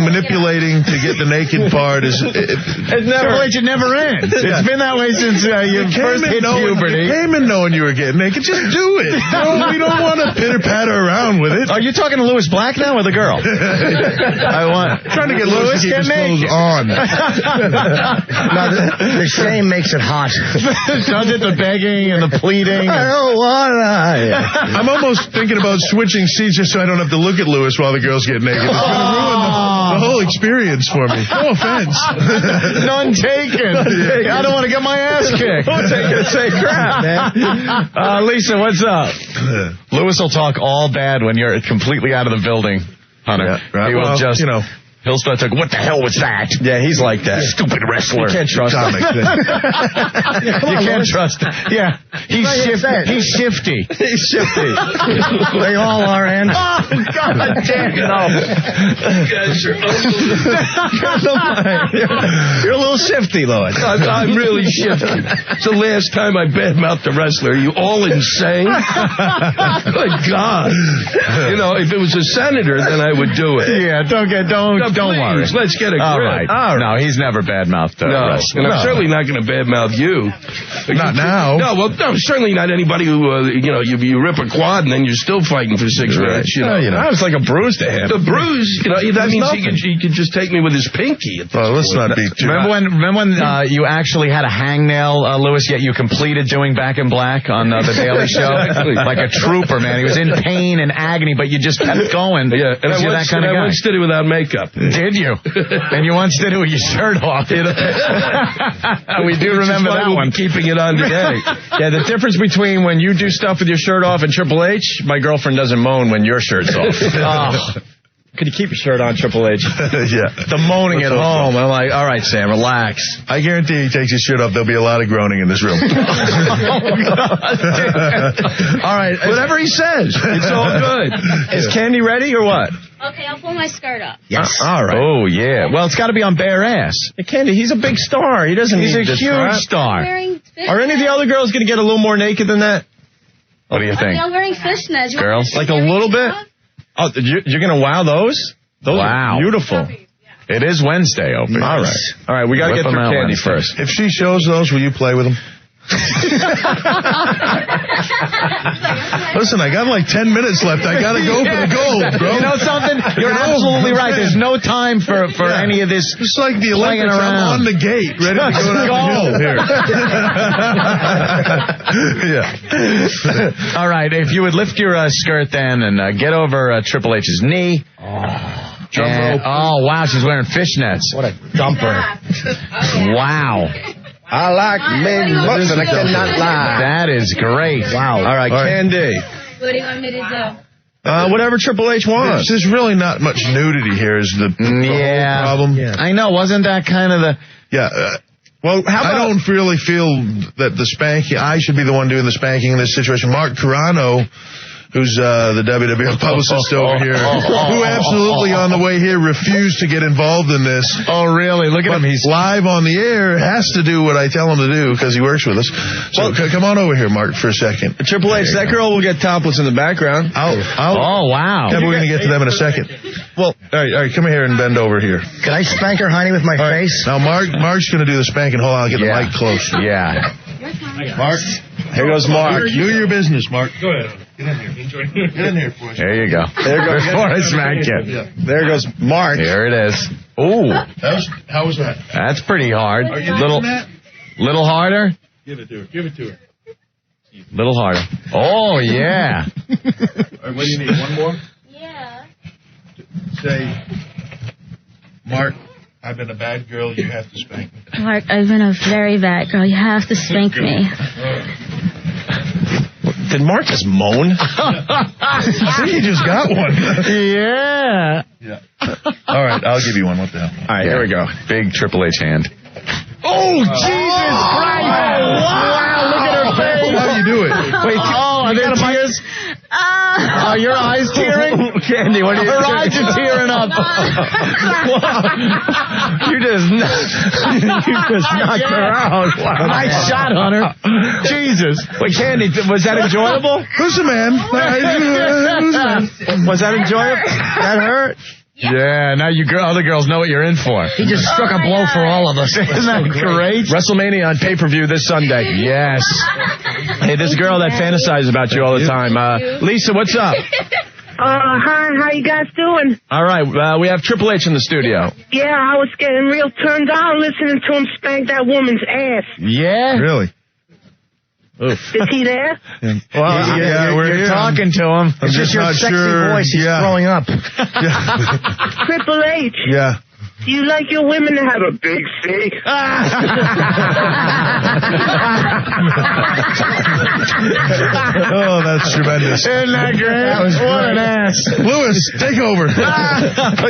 manipulating to get the naked part is it never ends. It's been that way since you first hit puberty. You came in knowing you were getting naked. Just do it. We don't want to pitter patter around with it. Are you talking to Louis Black now or the girl? Trying to get Louis to keep his clothes on. No, the shame makes it hot. Does it, the begging and the pleading? I don't want to. I'm almost thinking about switching seats just so I don't have to look at Louis while the girls get naked. It's going to ruin the whole experience for me. No offense. None taken. I don't want to get my ass kicked. Don't take it to say crap, man. Lisa, what's up? Louis will talk all bad when you're completely out of the building, Hunter. Yeah, right. He will just... He'll start talking, what the hell was that? Yeah, he's like that. Stupid wrestler. You can't trust him. You can't trust him. Yeah, he's shifty. He's shifty. He's shifty. They all are, and God damn it. You're a little shifty, Lord. I'm really shifty. It's the last time I badmouthed a wrestler. Are you all insane? Good God. You know, if it was a senator, then I would do it. Yeah, don't worry. Let's get a grip. All right. No, he's never badmouthed a wrestler. And I'm certainly not going to badmouth you. Not now. No, certainly not anybody who, you rip a quad and then you're still fighting for 6 minutes. That was like a bruise to him. The bruise, that means he could just take me with his pinky. Well, let's not be too... Remember when you actually had a hangnail, Lewis, yet you completed doing Back in Black on The Daily Show? Like a trooper, man. He was in pain and agony, but you just kept going. Yeah, and you're that kind of guy. I once did it without makeup. Did you? And you once did it with your shirt off. We do remember that one. Keeping it on today. Yeah, the difference between when you do stuff with your shirt off and Triple H, my girlfriend doesn't moan when your shirt's off. Could you keep your shirt on, Triple H? Yeah. The moaning at home. I'm like, all right, Sam, relax. I guarantee he takes his shirt off, there'll be a lot of groaning in this room. All right. Whatever he says. It's all good. Is Candy ready or what? Okay, I'll pull my skirt up. Yes. All right. Oh, yeah. Well, it's got to be on bare ass. Hey, Candy, he's a big star. He doesn't He's need a this huge crap. star. Are any of the other girls going to get a little more naked than that? What do you think? I'm wearing fishnets. Girls? Like a little bit? Oh, you're going to wow those? Those are beautiful. It is Wednesday, Opie. All right. All right, we got to get through Candy first. If she shows those, will you play with them? Listen, I got like 10 minutes left. I got to go for the gold, bro. You know something? You're absolutely right. There's no time for any of this. It's like the Olympics. I'm on the gate, ready to go down the hill here. Yeah. All right. If you would lift your skirt then and get over Triple H's knee. Oh, wow. She's wearing fishnets. What a dumper. Wow. I like big butts and I cannot lie. That is great. Wow. All right, Candy. What do you want me to do? Whatever Triple H wants. There's really not much nudity here is the problem. Yeah. I know. Wasn't that kind of the... Yeah. Well, how about... I don't really feel that the spanking... I should be the one doing the spanking in this situation. Mark Carano, who's the WWF publicist over here, who absolutely on the way here refused to get involved in this. Oh, really? Look at him. He's live on the air, has to do what I tell him to do because he works with us. So come on over here, Mark, for a second. Triple H, that girl will get topless in the background. Oh, wow. Yeah, we're going to get to them in a second. Well, all right, come here and bend over here. Can I spank her, honey, with my face? Now, Mark's going to do the spanking. Hold on, I'll get the mic close. Yeah. Mark. Here goes Mark. Do your business, Mark. Go ahead. Get in here. Get in here for us. There you go. There goes. Before I smack you. Yeah. There goes Mark. Here it is. Ooh. How was that? That's pretty hard. Are you Little harder? Give it to her. Give it to her. Little harder. Oh, yeah. All right, what do you need? One more? Yeah. Say, Mark, I've been a bad girl. You have to spank me. Mark, I've been a very bad girl. You have to spank me. Did Mark just moan? I think he just got one. Yeah. All right, I'll give you one. What the hell? All right, here we go. Big Triple H hand. Oh, Jesus Christ! Wow, look at her face. How do you do it? Wait, are there tears? Are your eyes tearing? Candy, what are you Her doing? eyes are tearing up. You just knocked her out. Wow. Nice shot, Hunter. Jesus. Wait, Candy, was that enjoyable? Who's the man? Was that enjoyable? That hurt? Yeah, now you other girls know what you're in for. He just struck a blow for all of us. Isn't that great? WrestleMania on pay-per-view this Sunday. Yes. Hey, this girl that fantasizes about you all the time. Lisa, what's up? Hi, how you guys doing? All right, we have Triple H in the studio. Yeah, I was getting real turned on listening to him spank that woman's ass. Yeah? Really? Oof. Is he there? Well, we're talking to him. It's just your sexy voice. He's throwing up. Triple H. Yeah. Do you like your women to have a big C? Oh, that's tremendous. Isn't that great? What an ass. Lewis, take over.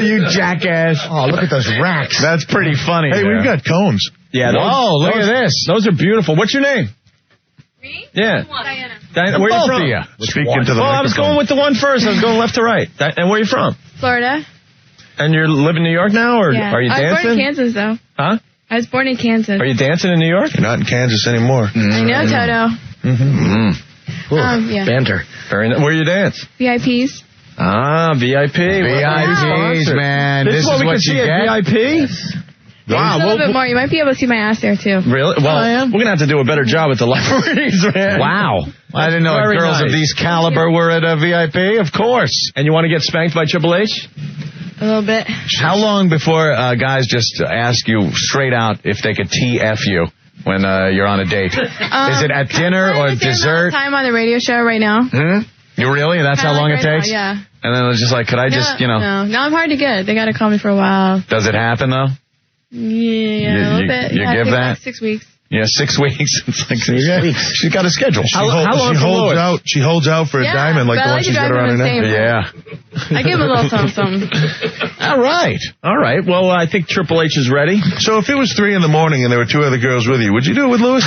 You jackass. Oh, look at those racks. That's pretty funny. Hey, we've got cones. Yeah. Whoa, look at this. Those are beautiful. What's your name? Me? Yeah. Diana. Where are you from? You. Speaking to the I was going with the one first. I was going left to right. And where are you from? Florida. And you live in New York now, or Yeah. are you I was born dancing? in Kansas, though. Huh? I was born in Kansas. Are you dancing in New York? You're not in Kansas anymore. I know, Toto. Yeah. Banter. Where you dance? VIPs. Ah, VIP. VIPs, man. This is what we what can see you at get. VIP? Wow. A little bit more. You might be able to see my ass there, too. Really? Well, we're going to have to do a better job at the libraries, man. Wow. I didn't know Very girls of nice. these caliber were at a VIP. Of course. And you want to get spanked by Triple H? A little bit. How long before guys just ask you straight out if they could TF you when you're on a date? Is it at dinner or dessert? Time on the radio show right now. You really? That's how long it Right takes? now, yeah. And then it's just like, could I just, No, I'm hard to get. They got to call me for a while. Does it happen though? Yeah, a little bit. You Yeah, give it takes that? like 6 weeks. Yeah, 6 weeks. It's like 6 weeks. She's got a schedule. She holds out for a diamond like but the I one like she's to got drive around her him neck. Yeah. I give him a little something. All right. Well, I think Triple H is ready. So if it was 3 a.m. and there were 2 other girls with you, would you do it with Lewis?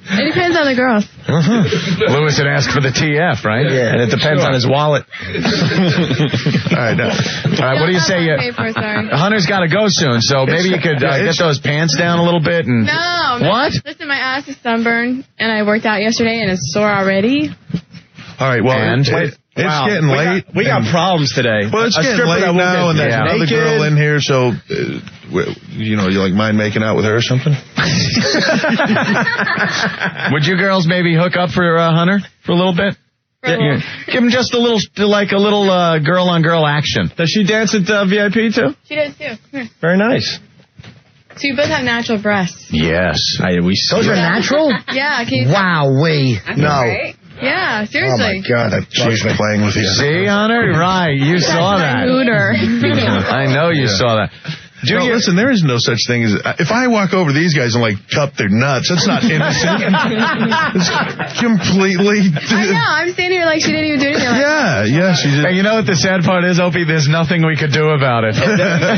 It depends on the girls. Lewis had asked for the TF, right? Yeah. And it depends on his wallet. All right. What do you say? Sorry. Hunter's got to go soon, so maybe you could get those pants down a little bit. And No. What? Listen, my ass is sunburned, and I worked out yesterday, and it's sore already. All right, well, And? it's getting late. We got problems today. Well, it's A getting stripper late that won't now, and get there's another naked. girl in here, so, you like mind making out with her or something? Would you girls maybe hook up for Hunter for a little bit? Yeah. Give him just a little girl-on-girl action. Does she dance at VIP too? She does, too. Come here. Very nice. So you both have natural breasts. Yes. Those are natural? Yeah. Can you Wow-wee. No. Yeah, Oh, seriously. my God. She's playing with you. See, Hunter? Right. You saw that. Hooter. I know you saw that. Listen, there is no such thing as... If I walk over to these guys and, cup their nuts, that's not innocent. It's completely... I know. I'm standing here like she didn't even do anything. She did. Hey, you know what the sad part is, Opie? There's nothing we could do about it.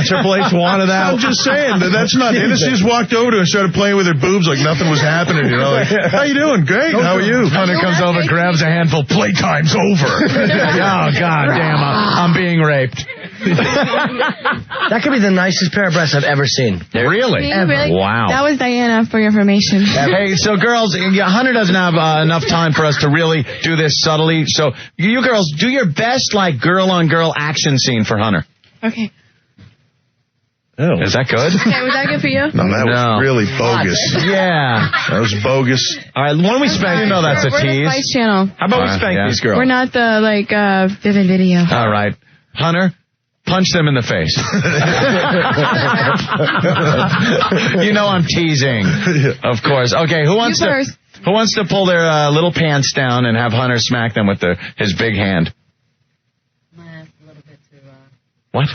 Triple H wanted out. I'm just saying, that's not innocent. She just walked over to her and started playing with her boobs like nothing was happening, how you doing? Great. How are you? Hunter comes over, grabs a handful. Playtime's over. Oh, God damn. I'm being raped. That could be the nicest pair of breasts I've ever seen. Really? Really? Wow. That was Diana for your information. Hey, so girls, Hunter doesn't have enough time for us to really do this subtly. So you girls, do your best, girl-on-girl action scene for Hunter. Okay. Oh. Is that good? Okay, was that good for you? No, that was really bogus. Yeah. That was bogus. All right, why don't we spank? You know that's a We're the tease. Spice Channel. How about we spank these girls? We're not the, Vivid Video. All right. Hunter, punch them in the face. You know I'm teasing. Of course. Okay, who wants to pull their little pants down and have Hunter smack them with his big hand? What?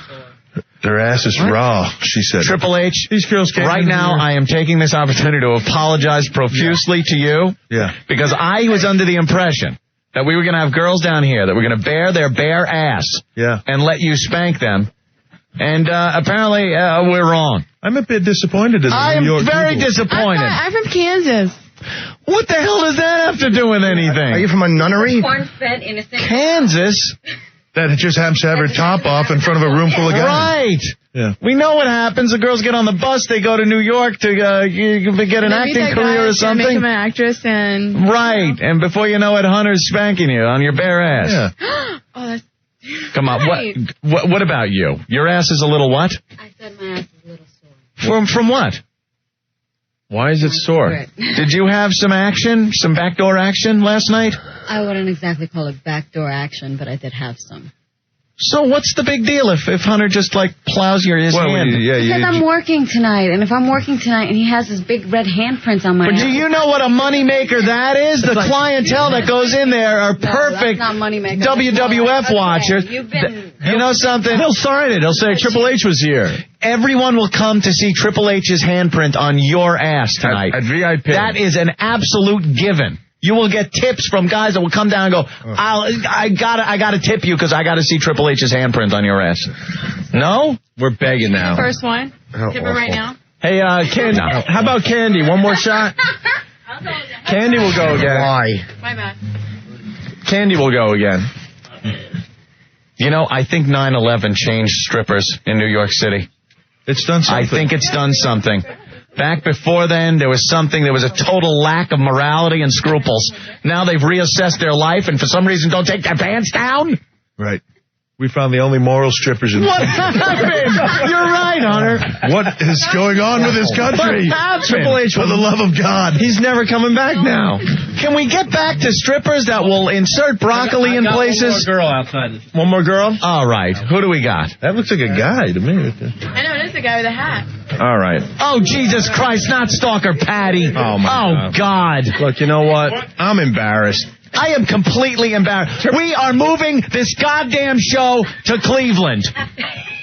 Their ass is raw, she said. Triple H, these girls can't right now I am taking this opportunity to apologize profusely to you. Yeah. Because I was under the impression that we were going to have girls down here that were going to bare their bare ass and let you spank them. And apparently we're wrong. I'm a bit disappointed in the New York I'm very people. disappointed. I'm from Kansas. What the hell does that have to do with anything? Are you from a nunnery? Corn-fed, innocent. Kansas? That just happens to have her top off in front of a room full of guys. Right. Yeah. We know what happens. The girls get on the bus. They go to New York to get an acting career or something. Make him an actress and... Right. And before you know it, Hunter's spanking you on your bare ass. Yeah. Oh, that's... Come on. Right. What about you? Your ass is a little what? I said my ass is a little sore. From what? Why is it sore? Did you have some action, some backdoor action last night? I wouldn't exactly call it backdoor action, but I did have some. So what's the big deal if Hunter just like plows his hand? Because I'm working tonight, and if I'm working tonight and he has his big red handprints on my But do you know what a moneymaker that is? The clientele that goes in there are perfect WWF watchers. You know something? He'll sign it. He'll say Triple H was here. Everyone will come to see Triple H's handprint on your ass tonight. At VIP. That is an absolute given. You will get tips from guys that will come down and go, I gotta tip you because I gotta see Triple H's handprint on your ass. No? We're begging now. First one. Tip her right now. Hey, Candy. How about Candy? One more shot? Candy will go again. Why? My bad. Candy will go again. You know, I think 9/11 changed strippers in New York City. It's done something. I think it's done something. Back before then, there was a total lack of morality and scruples. Now they've reassessed their life and for some reason don't take their pants down. Right. We found the only moral strippers in What happened? You're right, Hunter. What is going on with this country? What happened? Triple H, for the love of God. He's never coming back now. Can we get back to strippers that will insert broccoli in places? One more girl outside. One more girl? All right. Who do we got? That looks like a guy to me. I know, it is the guy with the hat. All right. Oh, Jesus Christ, not Stalker Patty. Oh, my God. Look, you know what? I'm embarrassed. I am completely embarrassed. We are moving this goddamn show to Cleveland.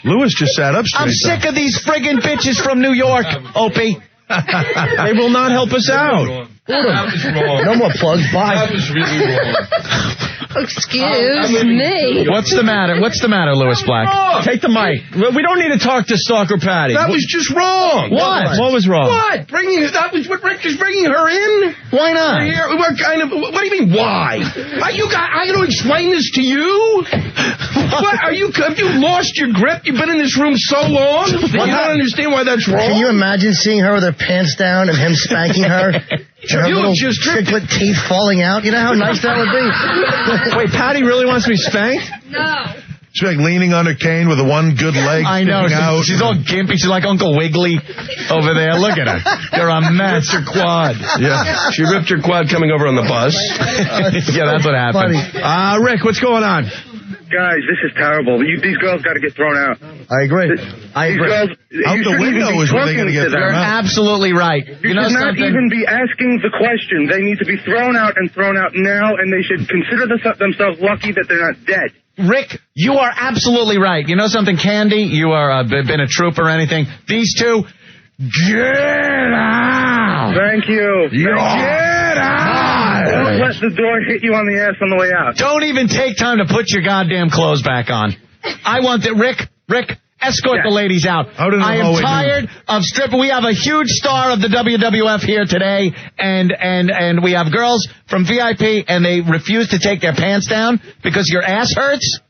Lewis just sat up straight. I'm sick of these friggin' bitches from New York, Opie. They will not help us out. No more plugs. Bye. That was really wrong. Excuse me. What's the matter? What's the matter, Lewis Black? Take the mic. We don't need to talk to Stalker Patty. That was just wrong. What? What was wrong? What? That was what Rick is bringing her in? Why not? Here, what do you mean, why? I got to explain this to you? What? Have you lost your grip? You've been in this room so long that you don't understand why that's wrong? Can you imagine seeing her with her pants down and him spanking her? And her little chiclet teeth falling out? You know how nice that would be? Wait, Patty really wants to be spanked? No. She's like leaning on her cane with the one good leg. I know. She's all gimpy. She's like Uncle Wiggly over there. Look at her. You're a mess. Ripped her quad. Yeah. She ripped her quad coming over on the bus. Yeah, that's what happened. Rick, what's going on? Guys, this is terrible. These girls got to get thrown out. I agree. These girls, out the window is where they're going to get thrown You're out. absolutely right. You know should not something? even be asking the question. They need to be thrown out and thrown out now, and they should consider themselves lucky that they're not dead. Rick, you are absolutely right. You know something, Candy? You are been a trooper or anything. These two, get out. Thank you. Get out. Don't let the door hit you on the ass on the way out. Don't even take time to put your goddamn clothes back on. I want that. Rick, escort the ladies out. I am tired of stripping. We have a huge star of the WWF here today, and we have girls from VIP, and they refuse to take their pants down because your ass hurts.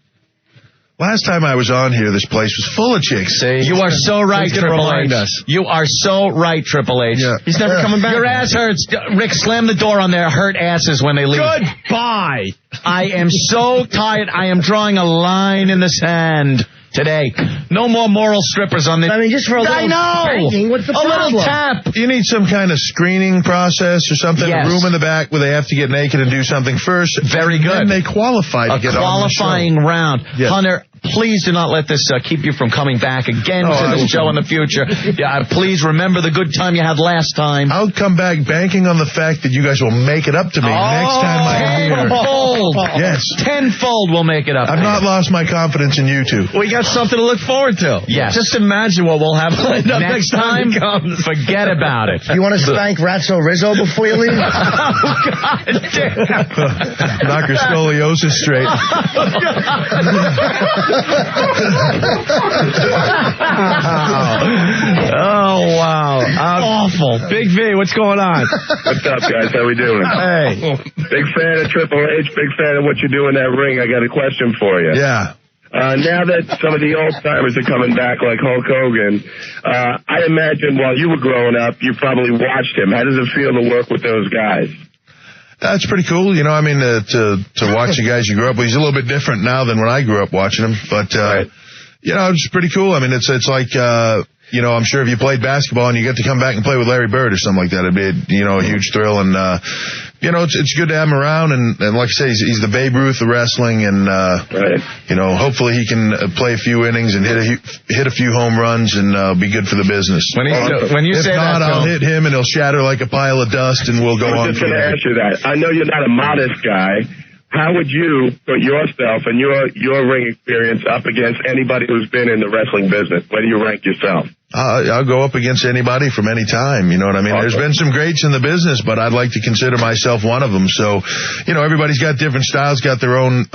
Last time I was on here, this place was full of chicks. You are so right, Triple H. You are so right, Triple H. Yeah. He's never coming back. Your ass hurts. Rick, slam the door on their hurt asses when they leave. Goodbye. I am so tired. I am drawing a line in the sand today. No more moral strippers on this. I mean, just for a little spanking, what's the problem? Little tap. You need some kind of screening process or something. Yes. A room in the back where they have to get naked and do something first. Very good. And they qualify to get on the show. Qualifying round. Yes. Hunter, please do not let this keep you from coming back again to this show in the future. Please remember the good time you had last time. I'll come back banking on the fact that you guys will make it up to me next time I'm here. Tenfold. Yes. Tenfold will make it up. I've not lost my confidence in you two. We got something to look forward to. Yes. Just imagine what we'll have lined up next time he comes. Forget about it. You want to spank Ratso Rizzo before you leave? God damn. Knock her scoliosis straight. Oh, wow. Awful. Big V, what's going on? What's up, guys? How we doing? Hey. Big fan of Triple H. Big fan of what you do in that ring. I got a question for you. Yeah. Now that some of the old-timers are coming back like Hulk Hogan, I imagine while you were growing up, you probably watched him. How does it feel to work with those guys? That's pretty cool. You know, I mean, to watch the guys you grew up with. He's a little bit different now than when I grew up watching him. But, you know, it's pretty cool. I mean, it's like, you know, I'm sure if you played basketball and you get to come back and play with Larry Bird or something like that, it'd be, you know, a huge thrill. And, it's good to have him around, and like I say, he's the Babe Ruth of wrestling, and hopefully he can play a few innings and hit a few home runs and be good for the business. When you if say not, that, I'll hit him and he'll shatter like a pile of dust, and we'll go on. I was just going to ask you that. I know you're not a modest guy. How would you put yourself and your ring experience up against anybody who's been in the wrestling business? Where do you rank yourself? I'll go up against anybody from any time. You know what I mean? Awesome. There's been some greats in the business, but I'd like to consider myself one of them. So, everybody's got different styles, got their own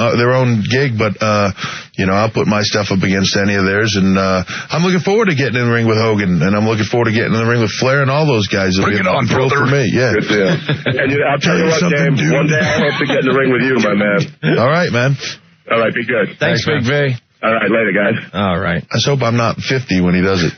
gig, but, I'll put my stuff up against any of theirs. And, I'm looking forward to getting in the ring with Hogan, and I'm looking forward to getting in the ring with Flair and all those guys. Bring it on, brother. For me, yeah. Good deal. And I'll tell you what, Dave, one day I hope to get in the ring with you, my man. All right, man. All right, be good. Thanks, Big V. All right, later, guys. All right. I just hope I'm not 50 when he does it.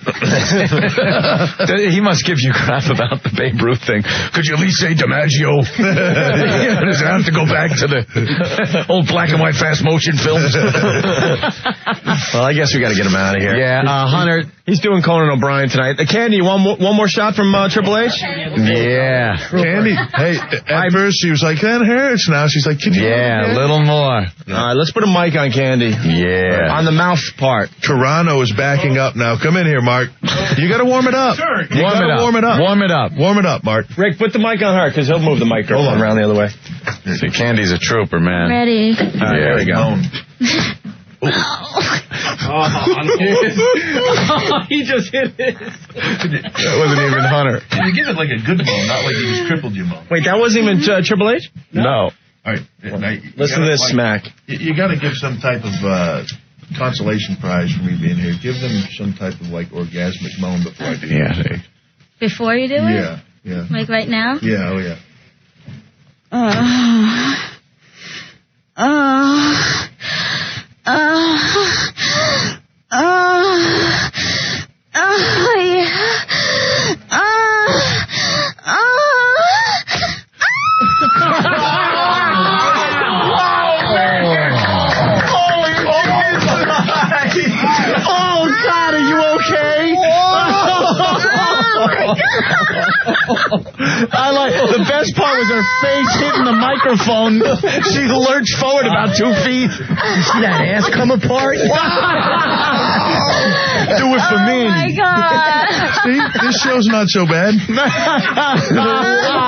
He must give you crap about the Babe Ruth thing. Could you at least say DiMaggio? Does it have to go back to the old black and white fast motion films? Well, I guess we got to get him out of here. Yeah, Hunter. He's doing Conan O'Brien tonight. Candy, you want one more shot from Triple H? Yeah. Candy, hey, at first she was like, that hurts. Now she's like, a little more. All right, let's put a mic on Candy. Yeah. On the mouth part. Toronto is backing up now. Come in here, Mark. You got to warm it up. Sure. Warm it up. Warm it up. Warm it up, Mark. Rick, put the mic on her, because he'll move the microphone around the other way. See, Candy's a trooper, man. Ready. All right, there we go. He just hit it. That wasn't even Hunter. You give it like a good moan, not like you just crippled your moan. Wait, that wasn't even Triple H? No. All right. Listen to this smack. You got to give some type of consolation prize for me being here. Give them some type of orgasmic moan before I do it. Yeah. Before you do it? Yeah. Like right now? Yeah, oh yeah. I like the best part was her face hitting the microphone. She lurched forward about 2 feet. You see that ass come apart? Do it for me. Oh my God. See, this show's not so bad. Oh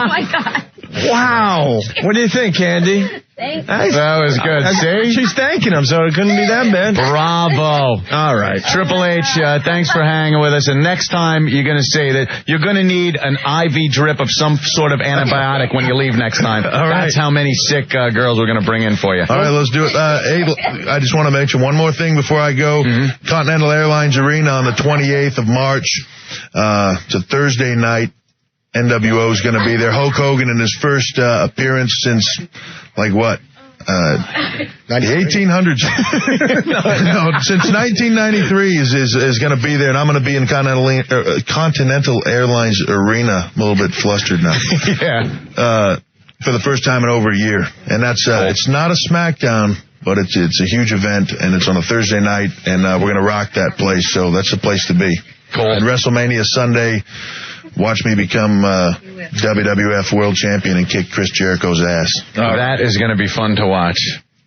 my God. Wow. What do you think, Candy? Thanks. That was good. See? She's thanking him, so it couldn't be that bad. Bravo. All right. Triple H, thanks for hanging with us. And next time, you're going to say that you're going to need an IV drip of some sort of antibiotic when you leave next time. All right. That's how many sick girls we're going to bring in for you. All right, let's do it. I just want to mention one more thing before I go. Mm-hmm. Continental Airlines Arena on the 28th of March. It's a Thursday night. NWO is going to be there. Hulk Hogan in his first appearance since, the 1800s. No, since 1993 is going to be there, and I'm going to be in Continental Airlines Arena. I'm a little bit flustered now. Yeah. For the first time in over a year, and that's it's not a SmackDown, but it's a huge event, and it's on a Thursday night, and we're going to rock that place. So that's the place to be. Cool. And WrestleMania Sunday. Watch me become WWF World Champion and kick Chris Jericho's ass. That is going to be fun to watch.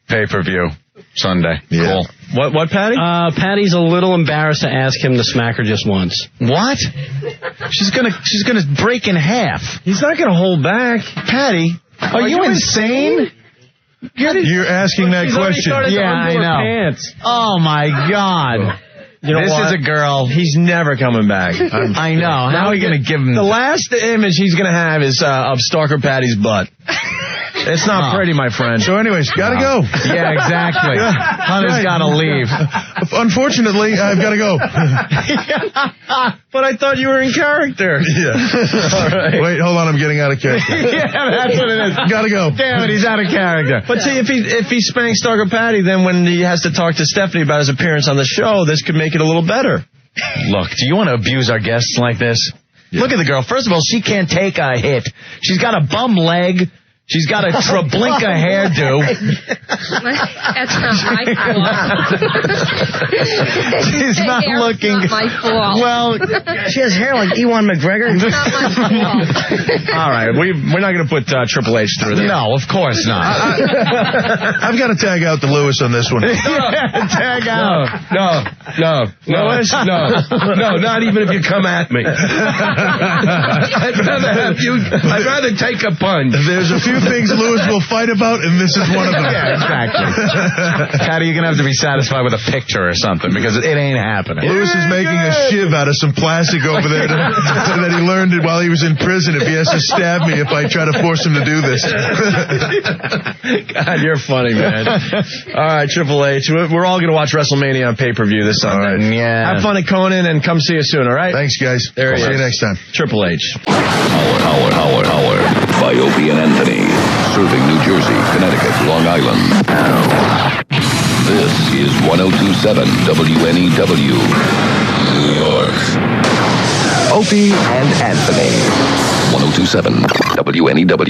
Pay-per-view Sunday. Yeah. Cool. What, Patty? Patty's a little embarrassed to ask him to smack her just once. What? She's gonna break in half. He's not gonna hold back. Patty, are you insane? You're asking that question. Yeah, I know. Pants. Oh my God. You know this what? is a girl. He's never coming back. I know. How are we going to give him... The last image he's going to have is of Stalker Patty's butt. It's not pretty, my friend. So anyways, gotta go. Yeah, exactly. Hunter's gotta leave. Unfortunately, I've gotta go. But I thought you were in character. Yeah. All right. Wait, hold on, I'm getting out of character. Yeah, that's what it is. Gotta go. Damn it, he's out of character. But see, if he spanks Stalker Patty, then when he has to talk to Stephanie about his appearance on the show, this could make it a little better. Look, do you want to abuse our guests like this? Yeah. Look at the girl. First of all, she can't take a hit. She's got a bum leg. She's got a Treblinka hairdo. That's not my fault. She's not looking. Not my fault. Well, she has hair like Ewan McGregor. It's not my fault. All right, we're not going to put Triple H through this. No, of course not. I've got to tag out the Lewis on this one. Tag out. No, Lewis? no, not even if you come at me. I'd rather take a punch. There's a few things Lewis will fight about, and this is one of them. Yeah, exactly. Patty, you're going to have to be satisfied with a picture or something, because it ain't happening. Lewis is making a shiv out of some plastic over there that he learned it while he was in prison. If he has to stab me if I try to force him to do this. God, you're funny, man. All right, Triple H. We're all going to watch WrestleMania on pay-per-view this Sunday. Right. Yeah. Have fun at Conan and come see us soon, all right? Thanks, guys. There he See is. you next time. Triple H. Howard. By Opie and Anthony. Serving New Jersey, Connecticut, Long Island. This is 102.7 WNEW, New York. Opie and Anthony. 102.7 WNEW.